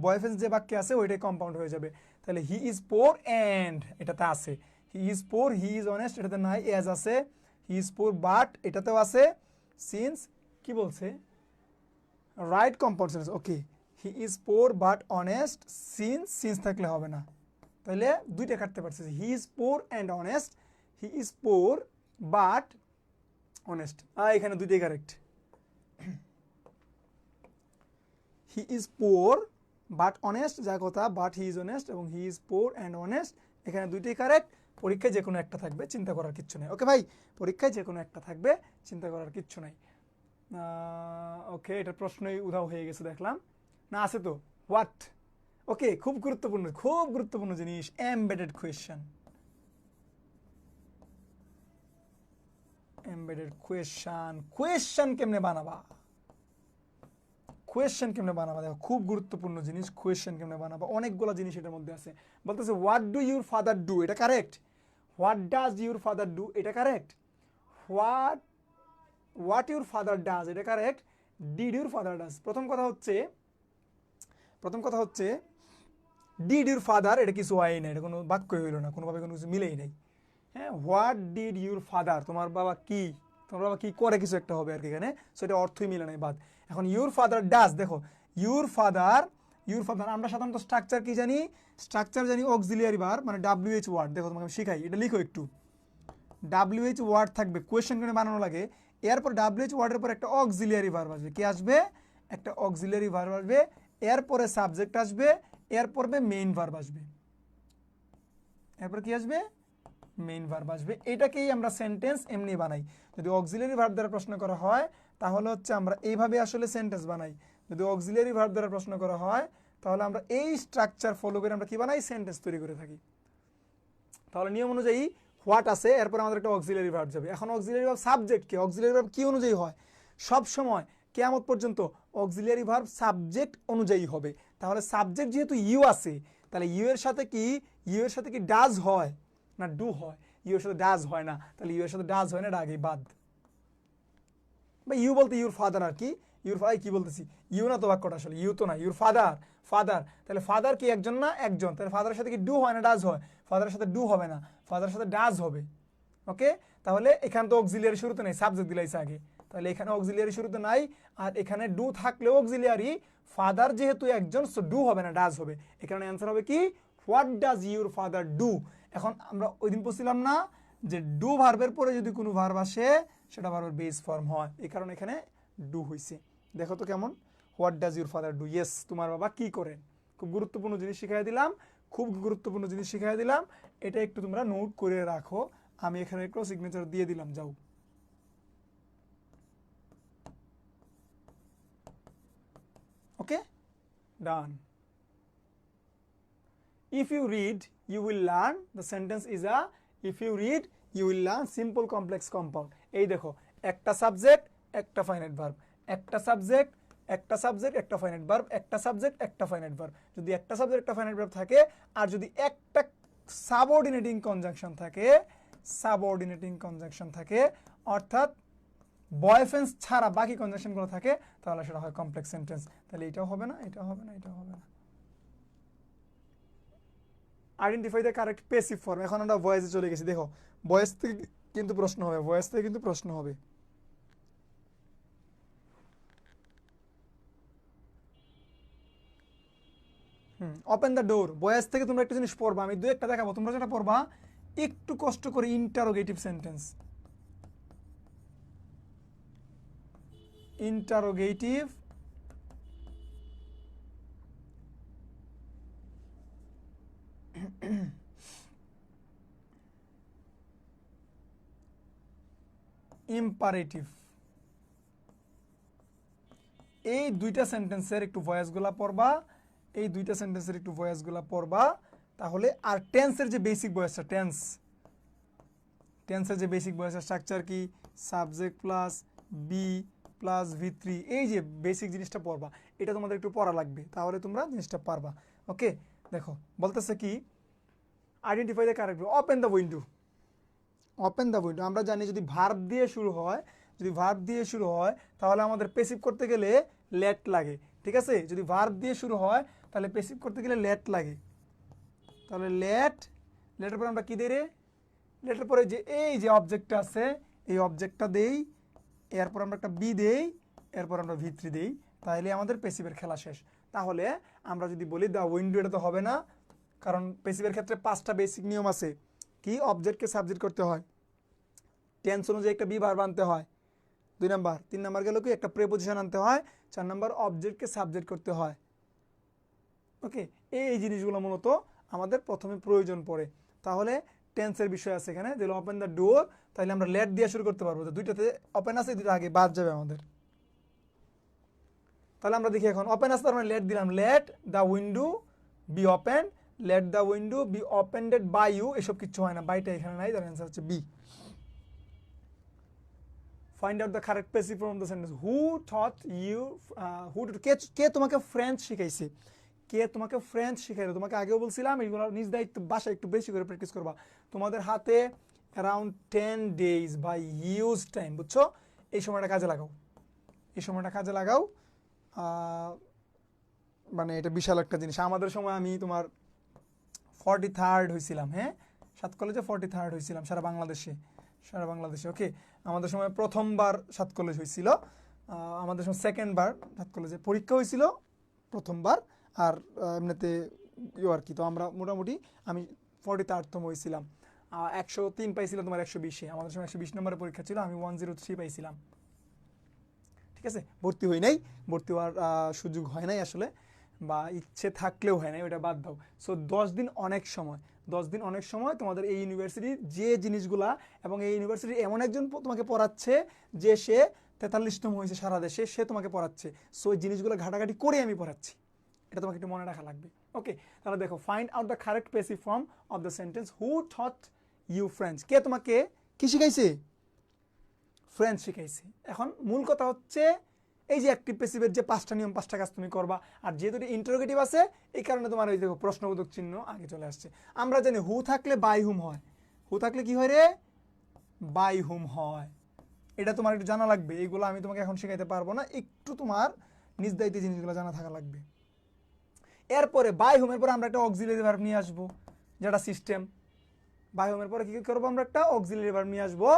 Speaker 1: বয়ফ্রেন্ডস যে বাক্যে আছে ওইটাই কম্পাউন্ড হয়ে যাবে। তাহলে হি ইজ পোর অ্যান্ড এটাতে আছে, he is poor, he is honest এটাতে নাই, এজ আছে, হি ইজ পোর বাট এটাতেও আছে, সিন্স কি বলছে, right compound sentence, okay, he is poor but honest, since থাকলে হবে না, তাহলে দুইটা কাটতে পারছে, he is poor and honest, he is poor but honest, এখানে দুইটাই correct. He is poor but honest যা কথা, বাট হি ইজ অনেস্ট এবং he is poor and honest, এখানে দুইটাই কারেক্ট। পরীক্ষায় যে কোনো একটা থাকবে, চিন্তা করার কিচ্ছু নাই। ওকে ভাই, পরীক্ষায় যে কোনো একটা থাকবে, চিন্তা করার কিচ্ছু নাই। ওকে, এটা প্রশ্নই উধাও হয়ে গেছে দেখলাম, না আছে তো, হোয়াট, ওকে, খুব গুরুত্বপূর্ণ জিনিস, এমবেডেড কোয়েশ্চেন। এমবেডেড কোয়েশ্চেন কেমনে বানাবা, দেখো খুব গুরুত্বপূর্ণ জিনিস, কোয়েশ্চেন কেমনে বানাবা, অনেকগুলো জিনিস এটার মধ্যে আছে। বলতেছে what do your father do, এটা correct. What does your father do, এটা correct. What your father does, এটা correct. Did your father does, প্রথম কথা হচ্ছে ডিড ইউর ফাদার, এটা কিছু হয় না, এটা কোনো বাক্যই হইল না, কোনোভাবে কোনো কিছু মিলেই নাই। হ্যাঁ, হোয়াট ডিড ইউর ফাদার, তোমার বাবা কি করে, কিছু একটা হবে আর কি এখানে, সেটা অর্থই মিলে নাই, বাদ। এখন ইউর ফাদার ডাজ, দেখো ইউর ফাদার আমরা সাধারণত স্ট্রাকচার কি জানি, অক্সিলিয়ারি ভার্ব, মানে WH ওয়ার্ড। দেখো তোমাকে আমি শিখাই, এটা লিখো একটু, WH ওয়ার্ড থাকবে, কোয়েশ্চেন করে বানানো লাগে, এরপর WH ওয়ার্ডের পর একটা অক্সিলিয়ারি ভার্ব আসবে, কি আসবে, একটা অক্সিলিয়ারি ভার্ব আসবে, এরপরে সাবজেক্ট আসবে, এরপরে মেইন ভার্ব আসবে, এরপর কি আসবে, মেইন ভার্ব আসবে। এটাকেই আমরা সেন্টেন্স এমনি বানাই। যদি অক্সিলিয়ারি ভার্ব দ্বারা প্রশ্ন করা হয় তাহলে হচ্ছে আমরা এইভাবে আসলে সেন্টেন্স বানাই। যদি অক্সিলিয়ারি ভার্ব দ্বারা প্রশ্ন করা হয় তাহলে আমরা এই স্ট্রাকচার ফলো করে আমরা কি বানাই, সেন্টেন্স তৈরি করে থাকি। তাহলে নিয়ম অনুযায়ী হোয়াট আছে, এরপর আমাদের একটা অক্সিলিয়ারি ভার্ব যাবে। এখন অক্সিলিয়ারি ভার্ব সাবজেক্ট কি, অক্সিলিয়ারি ভার্ব কি অনুযায়ী হয়, সব সময় কিয়ামত পর্যন্ত অক্সিলিয়ারি ভার্ব সাবজেক্ট অনুযায়ী হবে। তাহলে সাবজেক্ট যেহেতু ইউ আছে, তাহলে ইউ এর সাথে কি ডাজ হয় না ডু হয়, ইউ এর সাথে ডাজ হয় না, তাহলে ইউ এর সাথে ডাজ হয় না, এটা আগেই বাদ। বা ইউ বলতে ইউর ফাদার আর কি, ইউর ফাদার কি বলতেছি, ইউ না তো বাক্যটা আসলে, ইউ তো না, ইউর ফাদার, ফাদার, তাহলে ফাদার কি একজন না একজন, তাহলে ফাদারের সাথে কি ডু হয় না ডাজ হয়, ফাদারের সাথে ডু হবে না, ফাদারের সাথে ডাজ হবে। ওকে, তাহলে এখানে তো অক্সিলিয়ারি শুরুতে নেই, সাবজেক্ট দিলাইছে আগে, তাহলে এখানে অক্সিলিয়ারি শুরুতে নাই, আর এখানে ডু থাকলেও অক্সিলিয়ারি, ফাদার যেহেতু একজন সো ডু হবে না ডাজ হবে, এখানে অ্যান্সার হবে কি what does your father do. এখন আমরা ওই দিন বলছিলাম না যে ডু ভার্বের পরে যদি কোনো ভার্ব আসে সেটা ভার্বের বেস ফর্ম হয়, এই কারণে এখানে ডু হইছে। দেখো তো কেমন, what does your father do, yes তোমার বাবা কি করেন। খুব গুরুত্বপূর্ণ জিনিস শিখাই দিলাম, খুব গুরুত্বপূর্ণ জিনিস শিখাই দিলাম, এটা একটু তোমরা নোট করে রাখো। আমি এখানে একটু সিগনেচার দিয়ে দিলাম, যাও। ওকে, ডান। If you read, you will learn. The sentence is a if you read, you will learn simple complex compound. এই দেখো, একটা সাবজেক্ট একটা ফাইনাইট ভার্ব, একটা সাবজেক্ট একটা সাবজেক্ট একটা ফাইনাইট ভার্ব, একটা সাবজেক্ট একটা ফাইনাইট ভার্ব। যদি একটা সাবজেক্ট একটা ফাইনাইট ভার্ব থাকে, আর যদি একটা সাবঅর্ডিনেটিং কনজাংশন থাকে, সাবঅর্ডিনেটিং কনজাংশন থাকে, অর্থাৎ বয়ফ্রেন্ডস ছাড়া বাকি কনজাংশনগুলো থাকে, তাহলে সেটা হয় কমপ্লেক্স সেন্টেন্স। তাহলে এটাও হবে না, এটাও হবে না, এটাও হবে না। Identify the correct passive form. এখন আমরা ভয়েসে চলে গেছি, দেখো ভয়েস থেকে কিন্তু প্রশ্ন হবে, ভয়েস থেকে কিন্তু প্রশ্ন হবে। ওপেন দ্য ডোর, ভয়েস থেকে তোমরা একটা জিনিস পড়বা, আমি দু একটা দেখাবো, তোমরা যেটা পড়বা একটু কষ্ট করে, ইন্টারোগেটিভ সেন্টেন্স, ইন্টারোগেটিভ ইম্পারেটিভ, এই দুইটা সেন্টেন্সের একটু ভয়েসগুলা পড়বা, এই দুইটা সেন্টেন্সের একটু ভয়েসগুলা পড়বা, তাহলে। আর টেন্সের যে বেসিক ভয়েসটা, টেন্সের যে বেসিক ভয়েসের স্ট্রাকচার কি, subject plus B plus V3, এই যে বেসিক জিনিসটা পড়বা, এটা তোমাদের একটু পড়া লাগবে, তাহলে তোমরা জিনিসটা পারবা। ওকে, দেখো বলতেছে কি, identify the correct, open the window, open the window. আমরা জানি যদি ভার্ব দিয়ে শুরু হয়, যদি ভার্ব দিয়ে শুরু হয় তাহলে আমাদের পেসিভ করতে গেলে লেট লাগে, ঠিক আছে। যদি ভার্ব দিয়ে শুরু হয় তাহলে পেসিভ করতে গেলে লেট লাগে, তাহলে লেটের পরে আমরা কি দেই রে, লেটের পরে যে এই যে অবজেক্টটা আছে এই অবজেক্টটা দেই, এরপর আমরা একটা বি দেই, এরপর আমরা V3 দেই, তাহলে আমাদের পেসিভের খেলা শেষ। তাহলে আমরা যদি বলি দ্য উইন্ডো, এটা তো হবে না, কারণ পেসিভের ক্ষেত্রে 5টা বেসিক নিয়ম আছে। কি, অবজেক্টকে সাবজেক্ট করতে হয়, টেন্স অনুযায়ী একটা বি ভার্ব আনতে হয়, 2 নাম্বার, 3 নাম্বার গেল কি একটা প্রেপোজিশন আনতে হয়, 4 নাম্বার অবজেক্টকে সাবজেক্ট করতে হয়। ওকে, এই জিনিসগুলো মূলত আমাদের প্রথমে প্রয়োজন পড়ে। তাহলে টেন্সের বিষয় আছে এখানে, যেগুলো ওপেন দ্য ডোর, তাহলে আমরা লেট দিয়ে শুরু করতে পারবো, দুইটাতে ওপেন আছে, দুইটা আগে বাদ যাবে আমাদের। তাহলে আমরা দেখি এখন ওপেন আছে, তার মানে লেট দিলাম, let the window be open, let the window be opened by you, এসব কিছু হয় না, বাইটা এখানে নাই, তার অ্যান্সার হচ্ছে B. Find out the correct passive form of the sentence, who taught you, কে তোমাকে ফ্রেঞ্চ শিখাইছে, কে তোমাকে ফ্রেঞ্চ শিখাইলো। তোমাকে আগেও বলছিলাম এইগুলো নিজ দায়িত্ব বাসায় একটু বেশি করে প্র্যাকটিস করবা, তোমাদের হাতে অ্যারাউন্ড 10 days বা হিউজ টাইম, বুঝছো, এই সময়টা কাজে লাগাও, এই সময়টা কাজে লাগাও, মানে এটা বিশাল একটা জিনিস। আমাদের সময় আমি তোমার 43rd হয়েছিলাম, হ্যাঁ 7 কলেজে 43rd হয়েছিলাম সারা বাংলাদেশে, সারা বাংলাদেশে। ওকে, আমাদের সময় প্রথমবার 7 কলেজ হয়েছিল, আমাদের সময় সেকেন্ডবার 7 কলেজে পরীক্ষা হয়েছিল প্রথমবার, আর এমনিতে আর কি, তো আমরা মোটামুটি আমি 43rd হয়েছিলাম, 103 পাইছিলাম তোমার 120-এ, আমাদের সময় 120 নম্বরের পরীক্ষা ছিল, আমি 103 পাইছিলাম, ঠিক আছে। ভর্তি হই নাই, ভর্তি হওয়ার সুযোগ হয় নাই আসলে, বা ইচ্ছে থাকলেও হয় নাই, ওটা বাদ দাও। সো 10 দিন অনেক সময়, 10 দিন অনেক সময় তোমাদের এই ইউনিভার্সিটির যে জিনিসগুলা, এবং এই ইউনিভার্সিটির এমন একজন তোমাকে পড়াচ্ছে যে সে 43তম হয়েছে সারা দেশে, সে তোমাকে পড়াচ্ছে, সো এই জিনিসগুলো ঘাটাঘাটি করে আমি পড়াচ্ছি, এটা তোমাকে একটু মনে রাখা লাগবে। ওকে, তাহলে দেখো, find out the correct passive form of the sentence, who taught you French, কে তোমাকে কি শিখাইছে, ফ্রেঞ্চ শিখাইছে। এখন মূল কথা হচ্ছে এই যে অ্যাক্টিভ প্যাসিভের যে 5টা নিয়ম, 5টা কাজ তুমি করবা, আর যেহেতু ইন্টারোগেটিভ আছে এই কারণে তোমার ওই দেখো প্রশ্নবোধক চিহ্ন আগে চলে আসছে। আমরা জানি হু থাকলে বাই হুম হয়, হু থাকলে কি হয় রে, বাই হুম হয়, এটা তোমার একটু জানা লাগবে, এইগুলো আমি তোমাকে এখন শেখাইতে পারবো না, একটু তোমার নিজ দায়িত্বে জিনিসগুলো জানা থাকা লাগবে। এরপরে বাই হোমের পরে আমরা একটা অক্সিলারি ভার্ব নিয়ে আসবো, যেটা সিস্টেম। বাই হোমের পরে কি করবো, আমরা একটা অক্সিলারি ভার্ব নিয়ে আসবো।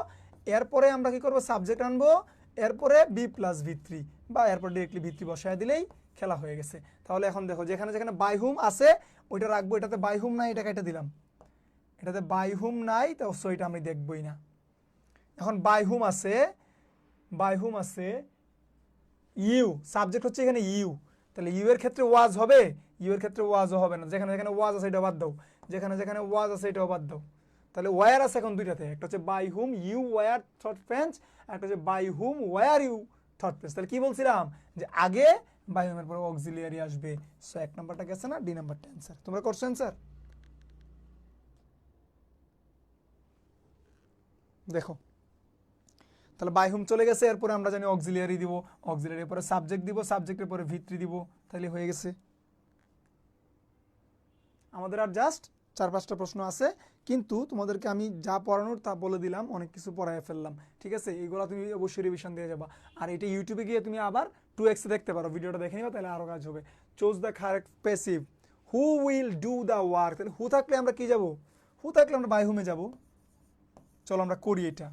Speaker 1: এরপরে আমরা কি করবো, সাবজেক্ট আনবো, এরপরে বি প্লাস ভিত্রি বা এরপর ডিরেক্টলি ভিত্রি বসায় দিলেই খেলা হয়ে গেছে। তাহলে এখন দেখো, যেখানে যেখানে বাই হোম আছে ওইটা রাখবো, এটাতে বাই হোম নাই, এটা কেটে দিলাম। এটাতে বাই হোম নাই, তো ওইটা আমি দেখবই না। এখন বাই হোম আছে, বাই হোম আছে ইউ, সাবজেক্ট হচ্ছে এখানে ইউ, তাহলে ইউ এর ক্ষেত্রে ওয়াজ হবে, ইউ এর ক্ষেত্রে ওয়াজও হবে না। যেখানে যেখানে ওয়াজ আছে এটা বাদ দাও, যেখানে যেখানে ওয়াজ আছে এটাও বাদ দাও। তাহলে ওয়ার আছে এখন দুইটাতে, একটা হচ্ছে by whom you were thought French, একটা হচ্ছে by whom were you thought French. তাহলে কি বলছিলাম যে আগে বাই হুমের পরে অক্সিলিয়ারি আসবে। সো 1 নাম্বারটা গেছে না, ডি নাম্বারটা অ্যান্সার। তোমরা করছো অ্যান্সার? দেখো তাহলে বাই হুম চলে গেছে, এরপরে আমরা জানি অক্সিলিয়ারি দিব, অক্সিলিয়ারির পরে সাবজেক্ট দিব, সাবজেক্টের পরে ভিত্রি দিব, তাহলে হয়ে গেছে। আমাদের আর জাস্ট 4-5টা প্রশ্ন আছে, কিন্তু তোমাদেরকে আমি যা পড়ানোর তা বলে দিলাম, অনেক কিছু পড়ায় ফেললাম, ঠিক আছে? এইগুলো তুমি অবশ্যই রিভিশন দিয়ে যাবা। আর এটা ইউটিউবে গিয়ে তুমি আবার 2x দেখতে পারো, ভিডিওটা দেখে নিবা, তাহলে আরও কাজ হবে। Choose the correct passive, who will do the work. তাহলে হু থাকলে আমরা কি যাব, হু থাকলে আমরা বাই হুমে যাব। চলো আমরা করি এটা,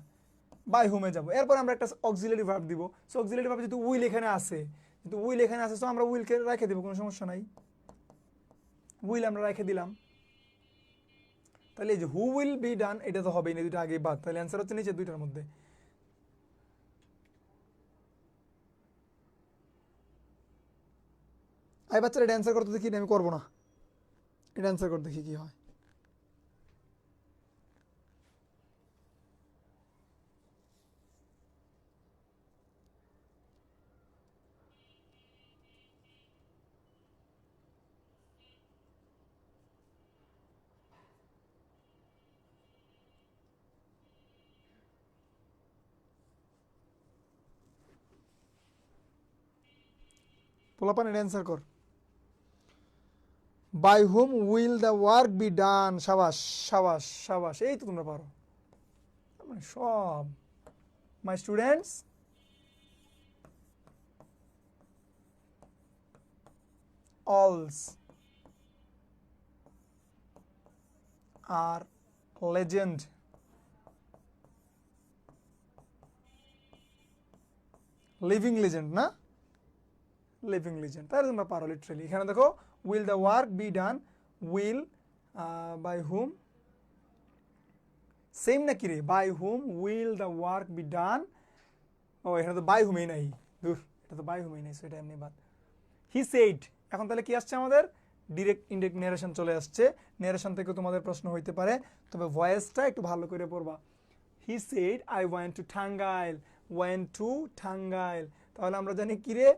Speaker 1: বাই হুমে যাব। এরপর আমরা একটা অক্সিলারি ভার্ব দিব। সো অক্সিলারি ভার্ব যেহেতু উইল এখানে আছে, যেহেতু উইল এখানে আছে, সো আমরা উইলকে রেখে দেবো, কোনো সমস্যা নাই, উইল আমরা রেখে দিলাম। তাহলে এই যে হু উইল বি ডান, এটা তো হবেই না, দুটো আগে বাদ, তাহলে অ্যান্সার হচ্ছে নিচে দুইটার মধ্যে। আই বাচ্চারা এটা অ্যান্সার করতে দেখি, আমি করবো না, এটা অ্যান্সার করতে দেখি কি হয়। পোলাপান এটা অ্যান্সার কর। By whom will the work be done. সাবাস সাবাস সাবাস, এই তো তোমরা পারো, মানে সব মাই স্টুডেন্টস অলস আর লেজেন্ড। লিভিং লেজেন্ড না, লিভিং লিজেন্ড, তাহলে তোমরা পারো লিটারালি। এখানে দেখো will the work be done, will by whom, same নাকি রে, by whom will the work be done. ও এখানে তো বাই হুমেই নাই, দূর, এটা তো বাই হুমেই নাই, সেটা এমনি বাদ। হি সেইড, এখন তাহলে কি আসছে আমাদের, ডিরেক্ট ইনডাইরেক্ট নেরেশন চলে আসছে। নেরেশন থেকে তোমাদের প্রশ্ন হইতে পারে, তবে ভয়েসটা একটু ভালো করে পড়বা। He said I went to Tangail, went to Tangail. তাহলে আমরা জানি কি রে,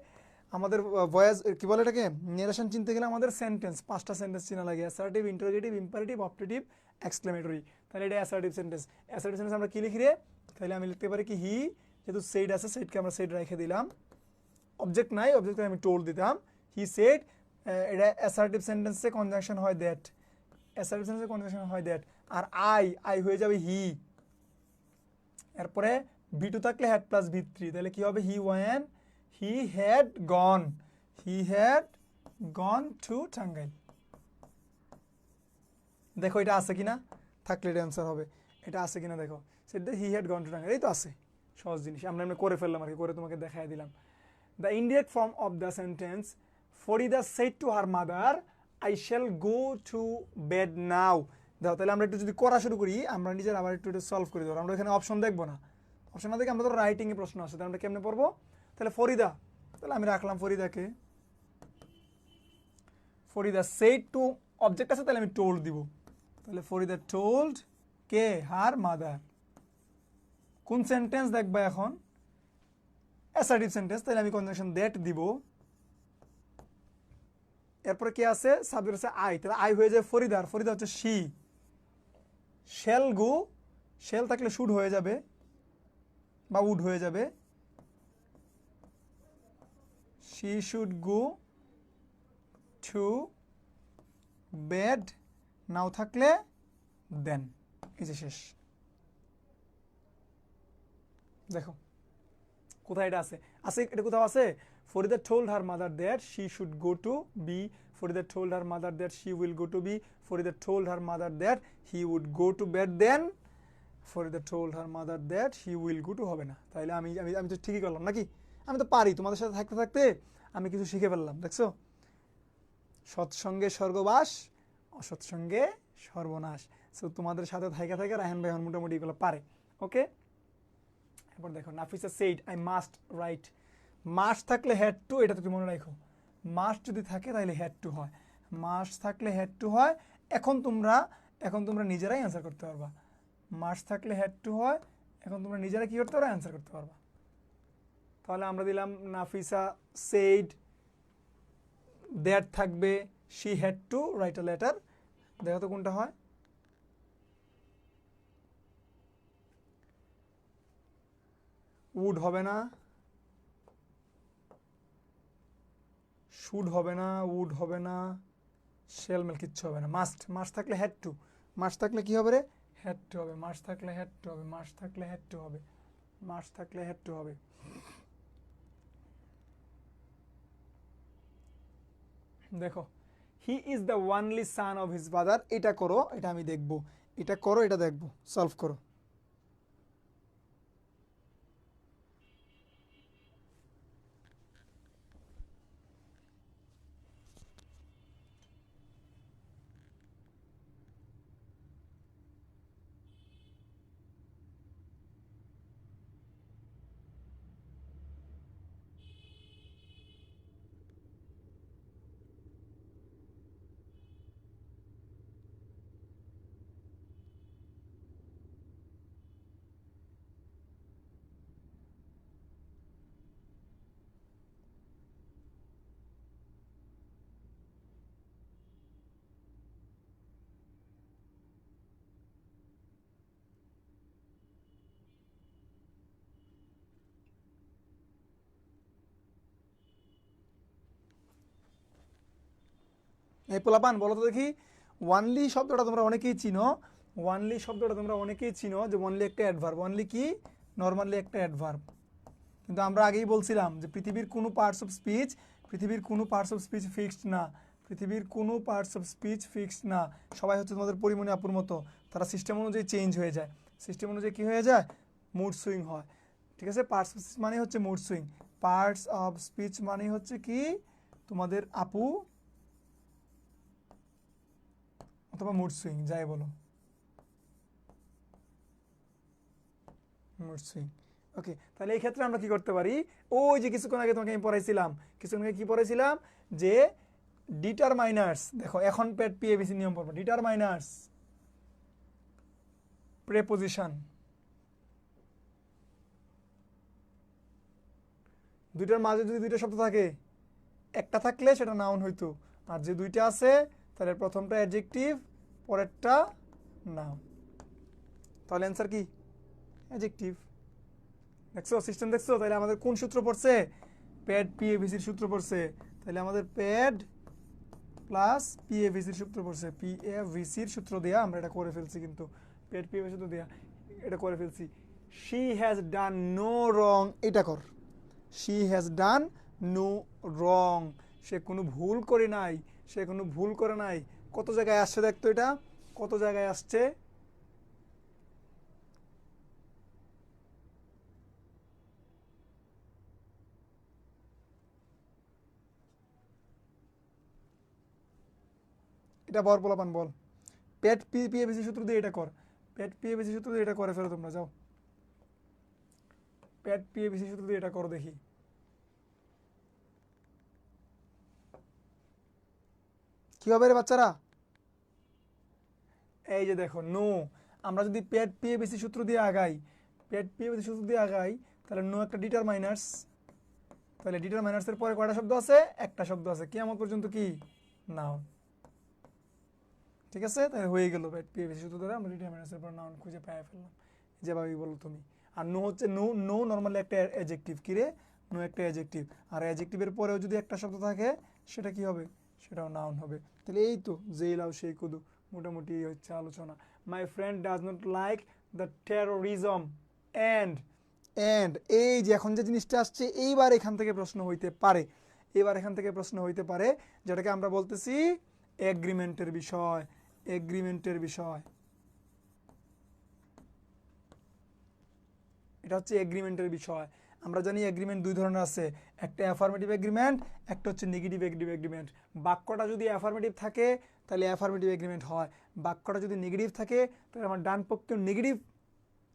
Speaker 1: আমাদের ভয়েস কি বলে এটাকে, নেরেশন চিনতে গেলে আমাদের সেন্টেন্স, 5টা সেন্টেন্স চেনা লাগে, assertive, interrogative, imperative, optative, exclamatory. তাহলে এটা অ্যাসার্টিভ সেন্টেন্স। অ্যাসার্টিভ সেন্টেন্স আমরা কি লিখি রে, তাহলে আমি লিখতে পারি কি, হি, যেহেতু সেইড আছে, সেইডকে আমরা সেইড রেখে দিলাম, অবজেক্ট নাই, অবজেক্টকে আমি টোল্ড দিতাম। হি সেইড, এটা অ্যাসার্টিভ সেন্টেন্সে কনজাংশন হয় দ্যাট, অ্যাসার্টিভ সেন্টেন্সে কনজাংশন হয় দ্যাট। আর আই, আই হয়ে যাবে হি, এরপরে বি টু থাকলে হ্যাড প্লাস ভিত্রি, তাহলে কি হবে, he went, he had gone, he had gone to Tangail. দেখো এটা আছে কিনা, থাকলে এটা অ্যান্সার হবে, এটা আছে কিনা দেখো, সেটা he had gone to Tangail, এই তো আছে, সহজ জিনিস, আমরা এমনি করে ফেললাম আর কি, করে তোমাকে দেখাই দিলাম। The indirect form of the sentence, Farida said to her mother, I shall go to bed now. দেখো তাহলে আমরা একটু যদি করা শুরু করি, আমরা নিজের আবার একটু সলভ করে দেবো, আমরা এখানে অপশন দেখবো না, অপশন না দেখে আমরা তো রাইটিংয়ে প্রশ্ন আসছে, তাহলে আমরা কেমনে পড়বো, তাহলে ফরিদা, তাহলে আমি রাখলাম ফরিদাকে, ফরিদা সেড টু, অবজেক্ট আছে, তাহলে আমি টোল্ড দিব, তাহলে ফরিদা টোল্ড কে, হার মাদার। কোন সেন্টেন্স দেখবা এখন, অ্যাসার্টিভ সেন্টেন্স, তাহলে আমি কনজাংশন দ্যাট দিব। এরপরে কে আছে, সাবজেক্ট আছে আই, তাহলে আই হয়ে যায় ফরিদার, ফরিদা হচ্ছে শি। শ্যাল গো, শ্যাল থাকলে শুড হয়ে যাবে বা উড হয়ে যাবে, she should go to bed now থাকলে দেন, এই যে শেষ। দেখো কোথায় এটা আছে? আছে এটা কোথাও আছে? Farida told her mother that she should go to B. Farida told her mother that she will go to B. Farida told her mother that he would go to bed then. Farida told her mother that he will go to হবে না। তাইলে আমি আমি আমি তো ঠিকই করলাম নাকি? আমি তো পারি, তোমাদের সাথে থাকতে থাকতে আমি কিছু শিখে ফেললাম, দেখছো? সৎসঙ্গে স্বর্গবাস, অসৎসঙ্গে সর্বনাশ। সো তোমাদের সাথে থাইকা থাইকা রায়হান ভাই এখন মোটামুটি এগুলো পারে। ওকে, এরপর দেখো Nafisa said I must right. Must থাকলে হ্যাড টু, এটা তুমি মনে রাখো। মাস্ট যদি থাকে তাহলে হ্যাড টু হয়, মাস্ট থাকলে হ্যাড টু হয়। এখন তোমরা নিজেরাই অ্যান্সার করতে পারবা। মাস্ট থাকলে হ্যাড টু হয়, এখন তোমরা নিজেরা কি করতে পারো? অ্যান্সার করতে পারবা। তাহলে আমরা দিলাম নাফিসা সেইড, দ্যাট থাকবে, she had to write a letter. দেখো তো কোনটা হয়। উড হবে না, শুড হবে না, উড হবে না, শেলমেল কিচ্ছু হবে না। মাস্ট, মাস্ট থাকলে হ্যাড টু, মাস্ট থাকলে কি হবে রে? হ্যাড টু হবে। মাস্ট থাকলে হ্যাড টু হবে, মাস্ট থাকলে হ্যাড টু হবে, মাস্ট থাকলে হ্যাড টু হবে। দেখো he is the only son of his father, এটা করো, এটা আমি দেখবো, এটা করো, এটা দেখবো, সলভ করো। এই পোলাপান বলো তো দেখি, ওয়ানলি শব্দটা তোমরা অনেকেই চিনো, ওয়ানলি শব্দটা তোমরা অনেকেই চিনো যে ওয়ানলি একটা অ্যাডভার্ব। ওয়ানলি কি? নর্মালি একটা অ্যাডভার্ব। কিন্তু আমরা আগেই বলছিলাম যে পৃথিবীর কোনো পার্টস অফ স্পিচ, পৃথিবীর কোনো পার্টস অফ স্পিচ ফিক্সড না, পৃথিবীর কোনো পার্টস অফ স্পিচ ফিক্সড না। সবাই হচ্ছে তোমাদের পরিমণি আপুর মতো, তারা সিস্টেম অনুযায়ী চেঞ্জ হয়ে যায়। সিস্টেম অনুযায়ী কী হয়ে যায়? মুড সুইং হয়। ঠিক আছে, পার্টস অফ স্পিচ মানে হচ্ছে mood swing. Parts of speech মানে হচ্ছে কি তোমাদের আপু অথবা মুড সুইং, যাই বলো, মুড সুইং। ওকে, তাহলে এই ক্ষেত্রে আমরা কি করতে পারি? ওই যে কিছুক্ষণ আগে তোমাকে আমি পড়াইছিলাম, কিছুক্ষণ আগে কি পড়াইছিলাম যে ডিটারমাইনার্স। দেখো এখন প্যাড পিএবিসি নিয়ম পড়বো। ডিটারমাইনার্স, প্রেপোজিশন, দুইটার মাঝে যদি দুইটা শব্দ থাকে, একটা থাকলে সেটা নাউন হইতো, আর যে দুইটা আছে তাহলে প্রথমটা অ্যাডজেক্টিভ, পরেরটা নাউন। তাহলে অ্যান্সার কি? অ্যাডজেক্টিভ। দেখছো সিস্টেম, দেখছো? তাহলে আমাদের কোন সূত্র পড়ছে? প্যাড পিএভিসির সূত্র পড়ছে। তাহলে আমাদের প্যাড প্লাস পিএভিসির সূত্র পড়ছে। পিএভিসির সূত্র দেয়া আমরা এটা করে ফেলছি, কিন্তু প্যাড পিএভিসির সূত্র দেয়া এটা করে ফেলছি। She has done no wrong, এটা কর। She has done no wrong, সে কোনো ভুল করে নাই, সে কোনো ভুল করে নাই। কত জায়গায় আসছে দেখতো, এটা কত জায়গায় আসছে? এটা বল পোলাপান বল। পেট পিএবিসি সূত্র দিয়ে এটা কর, পেট পিএবিসি সূত্র দিয়ে এটা করে ফেলো তোমরা, যাও পেট পিএবিসি সূত্র দিয়ে এটা করো দেখি। কি হবে রে বাচ্চারা? এই যে দেখো নো, আমরা যদি পেট পিএবিসি সূত্র দিয়ে আগাই, পেট পিএবিসি সূত্র দিয়ে আগাই, তাহলে নো একটা ডিটারমাইনার্স। তাহলে ডিটারমাইনার্সের পরে কয়টা শব্দ আছে? একটা শব্দ আছে। কিয়ামত পর্যন্ত কি? নাউন। ঠিক আছে, তাহলে হয়ে গেল পেট পিএবিসি সূত্র দ্বারা আমরা ডিটারমাইনার্সের পর নাউন খুঁজে পেয়ে ফেললাম, যেভাবেই বলো তুমি। আর নো হচ্ছে নো, নো নর্মালি একটা অ্যাডজেক্টিভ। কি রে? নো একটা অ্যাডজেক্টিভ। আর অ্যাডজেক্টিভের পরেও যদি একটা শব্দ থাকে সেটা কি হবে? সেটাও নাউন হবে। তাহলে এই তো যেই লাও সেই কুদু, মোটামুটি এই হচ্ছে আলোচনা। মাই friend does not like the terrorism and end এই যে এখন যে জিনিসটা আসছে এইবার এখান থেকে প্রশ্ন হইতে পারে, এবার এখান থেকে প্রশ্ন হইতে পারে যেটাকে আমরা বলতেছি এগ্রিমেন্টের বিষয়। এগ্রিমেন্টের বিষয়, এটা হচ্ছে এগ্রিমেন্টের বিষয়। আমরা জানি এগ্রিমেন্ট দুই ধরনের আছে, একটা অ্যাফার্মেটিভ এগ্রিমেন্ট, একটা হচ্ছে নেগেটিভ এগ্রিমেন্ট। বাক্যটা যদি অ্যাফার্মেটিভ থাকে তাহলে অ্যাফার্মেটিভ এগ্রিমেন্ট হয়, বাক্যটা যদি নেগেটিভ থাকে তাহলে আমার ডান পক্ষে নেগেটিভ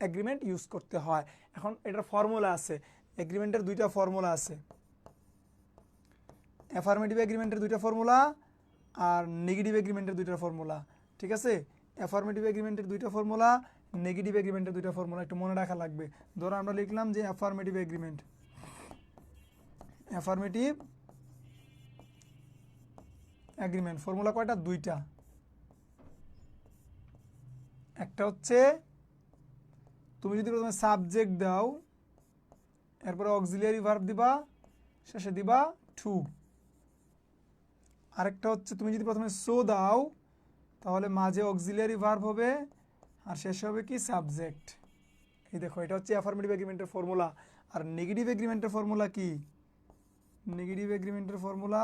Speaker 1: এগ্রিমেন্ট ইউজ করতে হয়। এখন এটার ফর্মুলা আছে, এগ্রিমেন্টের দুইটা ফর্মুলা আছে, অ্যাফার্মেটিভ এগ্রিমেন্টের দুইটা ফর্মুলা আর নেগেটিভ এগ্রিমেন্টের দুইটা ফর্মুলা। ঠিক আছে, অ্যাফার্মেটিভ এগ্রিমেন্টের দুইটা ফর্মুলা, নেগেটিভ এগ্রিমেন্টের দুইটা ফর্মুলা একটু মনে রাখা লাগবে। ধরো আমরা লিখলাম যে affirmative agreement, affirmative agreement formula কয়টা? দুইটা। একটা হচ্ছে তুমি যদি প্রথমে সাবজেক্ট দাও, এরপরে অক্সিলিয়ারি ভার্ব দিবা, শেষে দিবা টু। আরেকটা হচ্ছে তুমি যদি প্রথমে সো দাও তাহলে মাঝে অক্সিলিয়ারি ভার্ব হবে আর শেষে হবে কি? সাবজেক্ট। এই দেখো, এটা হচ্ছে অ্যাফার্মেটিভ এগ্রিমেন্টের ফর্মুলা। আর নেগেটিভ এগ্রিমেন্টের ফর্মুলা কি? নেগেটিভ এগ্রিমেন্টের ফর্মুলা,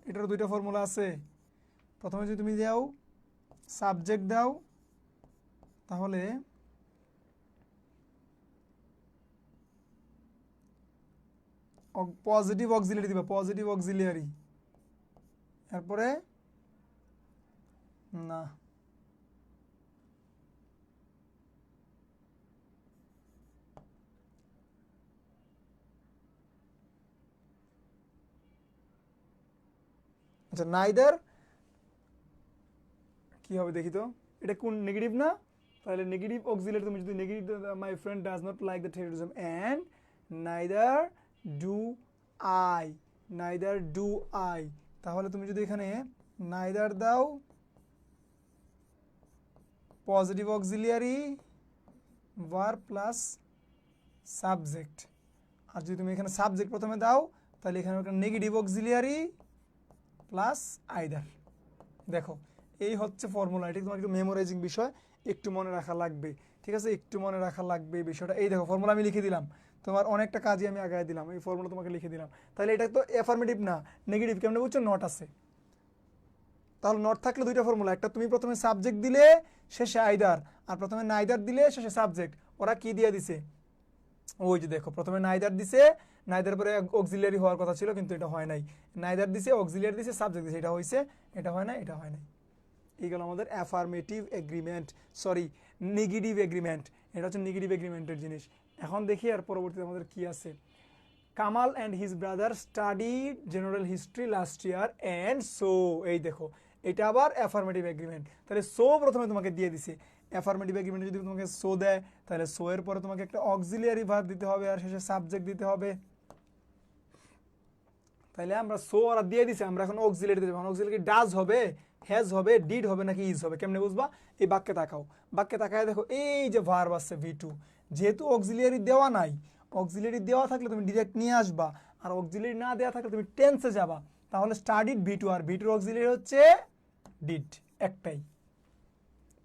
Speaker 1: এটার দুইটা ফর্মুলা আছে। প্রথমে যদি তুমি দাও সাবজেক্ট দাও তাহলে পজিটিভ অক্সিলিয়ারি দিবা, পজিটিভ অক্সিলিয়ারি। এরপরে না, আচ্ছা নাইদার কি হবে দেখি তো, এটা কোন নেগেটিভ না? তাহলে নেগেটিভ অক্সিলিয়ারি তুমি যদি negative, my friend does not like the terrorism and neither do I, neither do I. তাহলে তুমি যদি এখানে নাইদার দাও positive auxiliary verb plus subject, আর যদি তুমি এখানে সাবজেক্ট প্রথমে দাও তাহলে এখানে নেগেটিভ অক্সিলিয়ারি প্লাস আইদার। দেখো এই হচ্ছে ফর্মুলা, এটা তোমার একটু মেমোরাইজিং বিষয়, একটু মনে রাখা লাগবে। ঠিক আছে, একটু মনে রাখা লাগবে এই বিষয়টা। এই দেখো ফর্মুলা আমি লিখে দিলাম, তোমার অনেকটা কাজই আমি আগায় দিলাম, এই ফর্মুলা তোমাকে লিখে দিলাম। তাহলে এটা তো অ্যাফার্মেটিভ না, নেগেটিভ। কেমন বুঝছো? নট আছে। তাহলে নট থাকলে দুইটা ফর্মুলা, একটা তুমি প্রথমে সাবজেক্ট দিলে শেষে আইদার, আর প্রথমে নাইদার দিলে শেষে সাবজেক্ট। ওরা কি দিয়ে দিছে? ওই যে দেখো, প্রথমে নাইদার দিছে, নাইদার পরে অক্সিলিয়ারি হওয়ার কথা ছিল কিন্তু এটা হয় নাই। নাইদার দিছে, অক্সিলিয়ারি দিছে, সাবজেক্ট দিছে, এটা হয়েছে, এটা হয় না, এটা হয় নাই। এইগুলো আমাদের affirmative agreement, sorry negative agreement. এটা হচ্ছে নেগেটিভ এগ্রিমেন্টের জিনিস। এখন দেখি আর পরবর্তীতে আমাদের কি আছে। Kamal and his brother study general history last year and so, এই দেখো এটা আবার অ্যাফার্মেটিভ এগ্রিমেন্ট। তাহলে সো প্রথমে তোমাকে দিয়ে দিছে। অ্যাফার্মেটিভ এগ্রিমেন্ট যদি তোমাকে সো দেয় তাহলে সো এর পরে তোমাকে একটা অক্সিলিয়ারি ভার্ব দিতে হবে আর শেষে সাবজেক্ট দিতে হবে। তাহলে আমরা সো ওরা দিয়ে দিছে, আমরা এখন অক্সিলিয়ারি দিতে হবে। অক্সিলিয়ারি ডাজ হবে, হ্যাজ হবে, ডিড হবে নাকি ইজ হবে? কেমনে বুঝবা? এই বাক্যে তাকাও, বাক্যে তাকায় দেখো এই যে ভার্ব আছে ভি2, যেহেতু অক্সিলিয়ারি দেওয়া নাই, অক্সিলিয়ারি দেওয়া থাকলে তুমি ডিরেক্ট নিয়ে আসবা, আর অক্সিলিয়ারি না দেওয়া থাকলে তুমি টেন্সে যাবা। তাহলে স্টাডিড ভি2, আর ভি2 এর অক্সিলিয়ারি হচ্ছে ডিড, একটাই।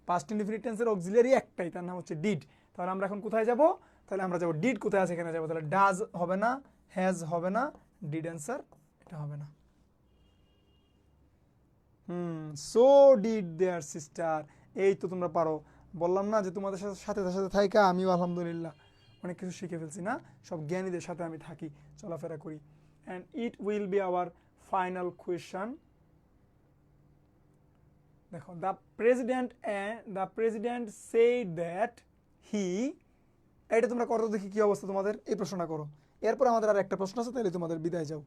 Speaker 1: পাস্ট ইনডিফিনিট টেন্সের অক্সিলিয়ারি একটাই, তার নাম হচ্ছে ডিড। তাহলে আমরা এখন কোথায় যাব? তাহলে আমরা যাব ডিড কোথায় আছে এখানে যাব। তাহলে ডাজ হবে না, হ্যাজ হবে না, ডিড অ্যান্সার এটা হবে না। So did there sister. এই তো তোমরা পারো, বললাম না যে তোমাদের সাথে সাথে সাথে থাইকা আমিও আলহামদুলিল্লাহ অনেক কিছু শিখে ফেলছি না, সব জ্ঞানীদের সাথে আমি থাকি, চলাফেরা করি। And it will be our final question. দেখো the president said that he, এটা তোমরা করো দেখি কি অবস্থা তোমাদের, এই প্রশ্নটা করো। এরপর আমাদের আর একটা প্রশ্ন আছে, তাহলে তোমাদের বিদায় যাও।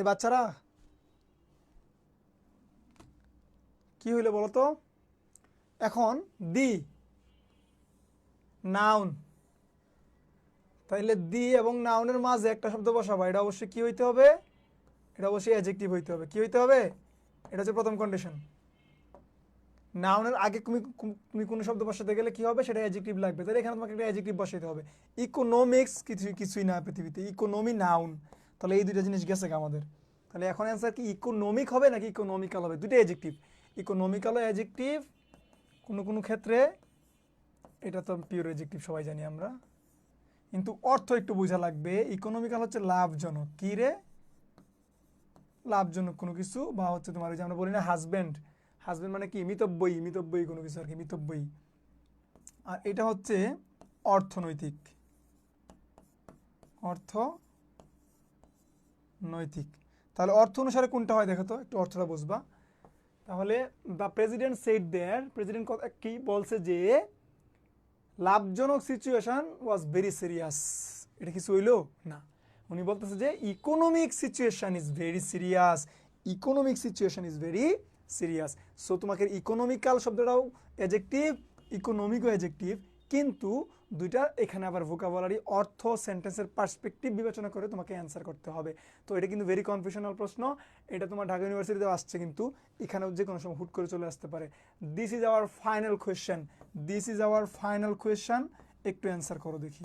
Speaker 1: এই বাচ্চারা কি হইলো বলো তো? এখন দি নাউন, তাইলে দি এবং নাউনের মাঝে একটা শব্দ বসাবো, এটা অবশ্যই কি হইতে হবে? এটা অবশ্যই অ্যাডজেক্টিভ হইতে হবে। কি হইতে হবে? এটা হচ্ছে প্রথম কন্ডিশন। নাউনের আগে তুমি কোনো শব্দ বসাতে গেলে কি হবে? সেটা অ্যাডজেক্টিভ লাগবে। তাহলে এখানে তোমাকে একটা অ্যাডজেক্টিভ বসাইতে হবে। ইকোনমিক্স কিছুই না পৃথিবীতে, ইকোনমি নাউন। তাহলে এই দুইটা জিনিস গেছে আমাদের। তাহলে এখন অ্যান্সার কি ইকোনমিক হবে নাকি ইকোনমিক্যাল হবে? দুইটা অ্যাডজেক্টিভ, ইকোনমিক্যাল অ্যাডজেক্টিভ কোনো ক্ষেত্রে, এটা তো পিওর অ্যাডজেক্টিভ সবাই জানি আমরা, কিন্তু অর্থ একটু বোঝা লাগবে। ইকোনমিক্যাল হচ্ছে লাভজনক, কি রে? লাভজনক কোনো কিছু, বা হচ্ছে তোমার ওই যে আমরা বলি না হাজব্যান্ড, হাজব্যান্ড মানে কি? মিতব্যয়ী কোনো কিছু আর কি, মিতব্যয়ী। আর এটা হচ্ছে অর্থনৈতিক, অর্থনৈতিক। তাহলে অর্থ অনুসারে কোনটা হয় দেখো তো, একটু অর্থটা বুঝবা। তাহলে the president said there, president কি বলছে যে লাভজনক সিচুয়েশন ওয়াজ ভেরি সিরিয়াস। এটা কিছু হইলো না, উনি বলতেছে যে economic situation is very serious, economic situation is very serious. So তোমাকে ইকোনমিক্যাল শব্দটাও অ্যাডজেক্টিভ, ইকোনমিকও অ্যাডজেক্টিভ, কিন্তু দুইটা এখানে আবার ভোকাবুলারি, অর্থ, সেন্টেন্সের পার্সপেক্টিভ বিবেচনা করে তোমাকে অ্যান্সার করতে হবে। তো এটা কিন্তু ভেরি কনফিউশনাল প্রশ্ন, এটা তোমার ঢাকা ইউনিভার্সিটিতেও আসছে, কিন্তু এখানেও যে কোনো সময় হুট করে চলে আসতে পারে। This is our final question, this is our final question. একটু অ্যান্সার করো দেখি,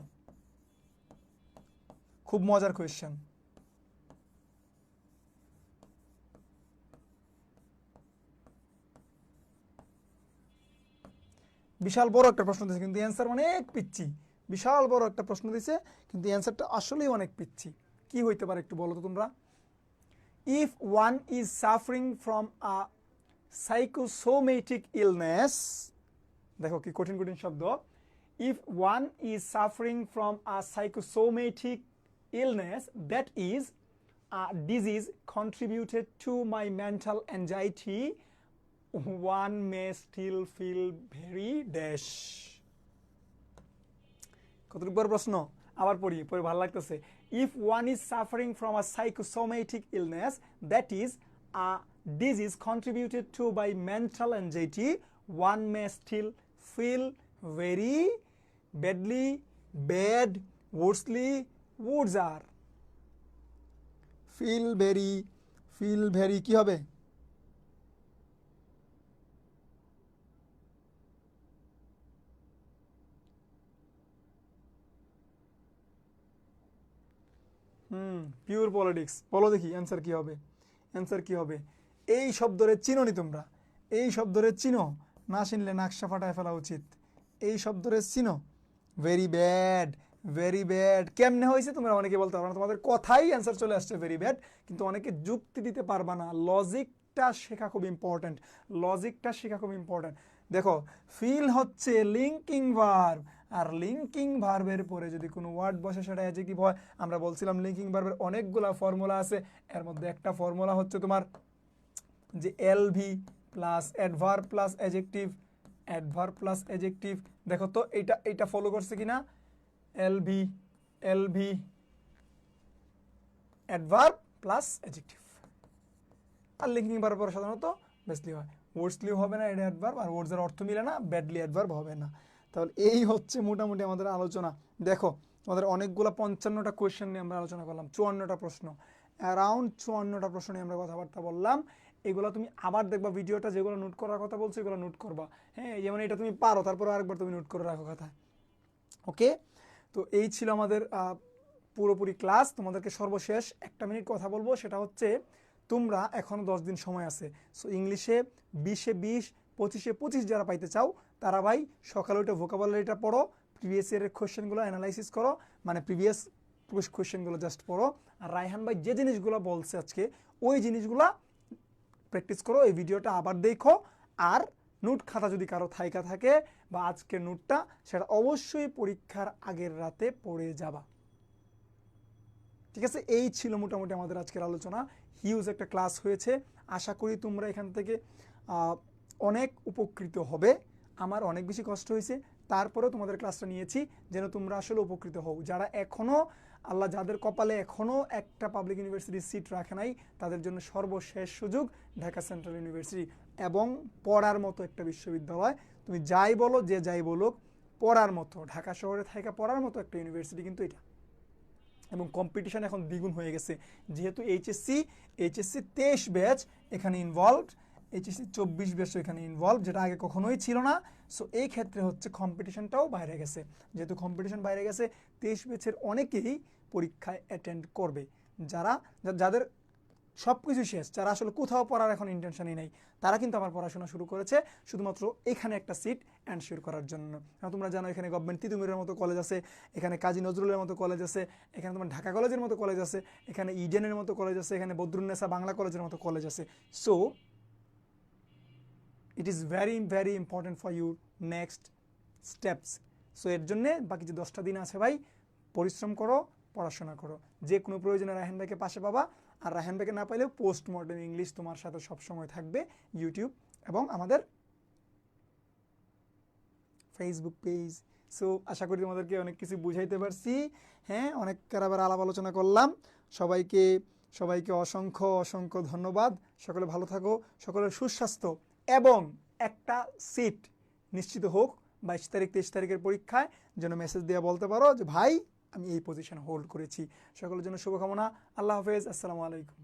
Speaker 1: খুব মজার কোয়েশ্চেন। বিশাল বড় একটা প্রশ্ন দিয়েছে, কিন্তু অ্যান্সার অনেক পিচ্ছি। বিশাল বড় একটা প্রশ্ন দিয়েছে, কিন্তু অ্যান্সারটা আসলেই অনেক পিচ্ছি। কি হইতে পারে একটু বলো তো তোমরা? If one is suffering from a psychosomatic illness, দেখো কি কঠিন কঠিন শব্দ। If one is suffering from a psychosomatic illness that is a disease contributed to my mental anxiety, one may still feel very dash. কতটুকু বড় প্রশ্ন, আবার পড়ি, পরে ভালো লাগতেছে। If one is suffering from a psychosomatic illness that is a disease contributed to by mental anxiety, one may still feel very badly, bad, worsely, words are feel very কি হবে? Pure politics. বলো দেখি answer কি হবে, answer কি হবে? এই শব্দরে চিনোনি তোমরা, এই শব্দরে চিনো না, চিনলে নাকশা ফাটায় ফেলা উচিত। এই শব্দরে চিনো, ভেরি ব্যাড, ভেরি ব্যাড। কেমনে হয়েছে তোমরা অনেকে বলতে পারবে না, তোমাদের কথাই অ্যান্সার চলে আসছে ভেরি ব্যাড, কিন্তু অনেকে যুক্তি দিতে পারবা না। লজিকটা শেখা খুব ইম্পর্ট্যান্ট, লজিকটা শেখা খুব ইম্পর্ট্যান্ট। দেখো ফিল হচ্ছে লিঙ্কিং ভার্ব, আর লিঙ্কিং ভার্বের পরে যদি কোনো ওয়ার্ড বসে সেটা অ্যাডজেক্টিভ হয়। আমরা বলছিলাম লিঙ্কিং ভার্বের অনেকগুলা ফর্মুলা আছে, এর মধ্যে একটা ফর্মুলা হচ্ছে তোমার যে LV plus adverb plus adjective, adverb plus adjective. দেখো তো এইটা ফলো করছে কিনা? LV adverb plus adjective. আর লিঙ্কিং ভার্ব পরে সাধারণত বেসলি হয়, ওয়ার্ডসলি হবে না, এটা অ্যাডভার্ব, আর ওয়ার্ডসের অর্থ মিলে না, ব্যাডলি অ্যাডভার্ব হবে না। তাহলে এই হচ্ছে মোটামুটি আমাদের আলোচনা। দেখো আমাদের অনেকগুলো 55টা কোয়েশ্চেন নিয়ে আমরা আলোচনা করলাম, 54টা প্রশ্ন, অ্যারাউন্ড 54টা প্রশ্ন নিয়ে আমরা কথাবার্তা বললাম। এগুলো তুমি আবার দেখবা ভিডিওটা, যেগুলো নোট করার কথা বলছো এগুলো নোট করবা। হ্যাঁ, যেমন এটা তুমি পারো, তারপর আরেকবার তুমি নোট করে রাখো কথা। ওকে, তো এই ছিল আমাদের পুরোপুরি ক্লাস। তোমাদেরকে সর্বশেষ একটা মিনিট কথা বলবো, সেটা হচ্ছে তোমরা এখনও 10 দিন সময় আছে। সো ইংলিশে 20-এ 20, 25-এ 25 যারা পাইতে চাও তারা ভাই সকালে ওইটা ভোকাবুলারিটা পড়ো, প্রিভিয়াস ইয়ারের কোয়েশ্চেনগুলো অ্যানালাইসিস করো, মানে প্রিভিয়াস কোয়েশ্চেনগুলো জাস্ট পড়ো। আর রায়হান ভাই যে জিনিসগুলো বলছে আজকে ওই জিনিসগুলো প্র্যাকটিস করো, এই ভিডিওটা আবার দেখো। আর নোট খাতা যদি কারো থাইকা থাকে বা আজকের নোটটা, সেটা অবশ্যই পরীক্ষার আগের রাতে পড়ে যাবা। ঠিক আছে, এই ছিল মোটামুটি আমাদের আজকের আলোচনা। হিউজ একটা ক্লাস হয়েছে, আশা করি তোমরা এখান থেকে অনেক উপকৃত হবে। আমার অনেক বেশি কষ্ট হয়েছে, তারপরেও তোমাদের ক্লাসটা নিয়েছি যেন তোমরা আসলে উপকৃত হও। যারা এখনও আল্লাহ যাদের কপালে এখনও একটা পাবলিক ইউনিভার্সিটির সিট রাখে নাই, তাদের জন্য সর্বশেষ সুযোগ ঢাকা সেন্ট্রাল ইউনিভার্সিটি, এবং পড়ার মতো একটা বিশ্ববিদ্যালয়। তুমি যাই বলো, যে যাই বলুক, পড়ার মতো, ঢাকা শহরে থাকা পড়ার মতো একটা ইউনিভার্সিটি কিন্তু এটা। এবং কম্পিটিশন এখন দ্বিগুণ হয়ে গেছে, যেহেতু এইচএসসি 23 ব্যাচ এখানে ইনভলভড, এইচএসসি 24 ব্যাচও এখানে ইনভলভ, যেটা আগে কখনোই ছিল না। সো এই ক্ষেত্রে হচ্ছে কম্পিটিশনটাও বাইরে গেছে। যেহেতু কম্পিটিশন বাইরে গেছে, 23 ব্যাচের অনেকেই পরীক্ষায় অ্যাটেন্ড করবে, যাদের সব কিছু শেষ, যারা আসলে কোথাও পড়ার এখন ইন্টেনশনই নেই, তারা কিন্তু আমার পড়াশোনা শুরু করেছে শুধুমাত্র এখানে একটা সিট এনশিওর করার জন্য। তোমরা জানো এখানে গভর্নমেন্ট তিতুমিরের মতো কলেজ আছে, এখানে কাজী নজরুলের মতো কলেজ আছে, এখানে তোমার ঢাকা কলেজের মতো কলেজ আছে, এখানে ইডেনের মতো কলেজ আছে, এখানে বদরুন্নেসা বাংলা কলেজের মতো কলেজ আছে। So it is very very important for your next steps. So এর জন্যে বাকি যে 10টা দিন আছে ভাই, পরিশ্রম করো, পড়াশোনা করো। যে কোনো প্রয়োজনে রায়হান ভাইকে পাশে পাবা, আর রায়হান ভাইকে না পাইলেও পোস্ট মডার্ন ইংলিশ তোমার সাথে সবসময় থাকবে, ইউটিউব এবং আমাদের ফেসবুক পেজ। সো আশা করি তোমাদেরকে অনেক কিছু বুঝাইতে পারছি। হ্যাঁ, অনেক আবার আলাপ আলোচনা করলাম। সবাইকে অসংখ্য অসংখ্য ধন্যবাদ। সকলে ভালো থাকো, সকলের সুস্বাস্থ্য, এবং একটা সিট নিশ্চিত হোক 22 তারিখ 23 তারিখের পরীক্ষায়, যেন মেসেজ দিয়ে বলতে পারো যে ভাই আমি এই পজিশন হোল্ড করেছি। সকলের জন্য শুভকামনা। আল্লাহ হাফেজ, আসসালামু আলাইকুম।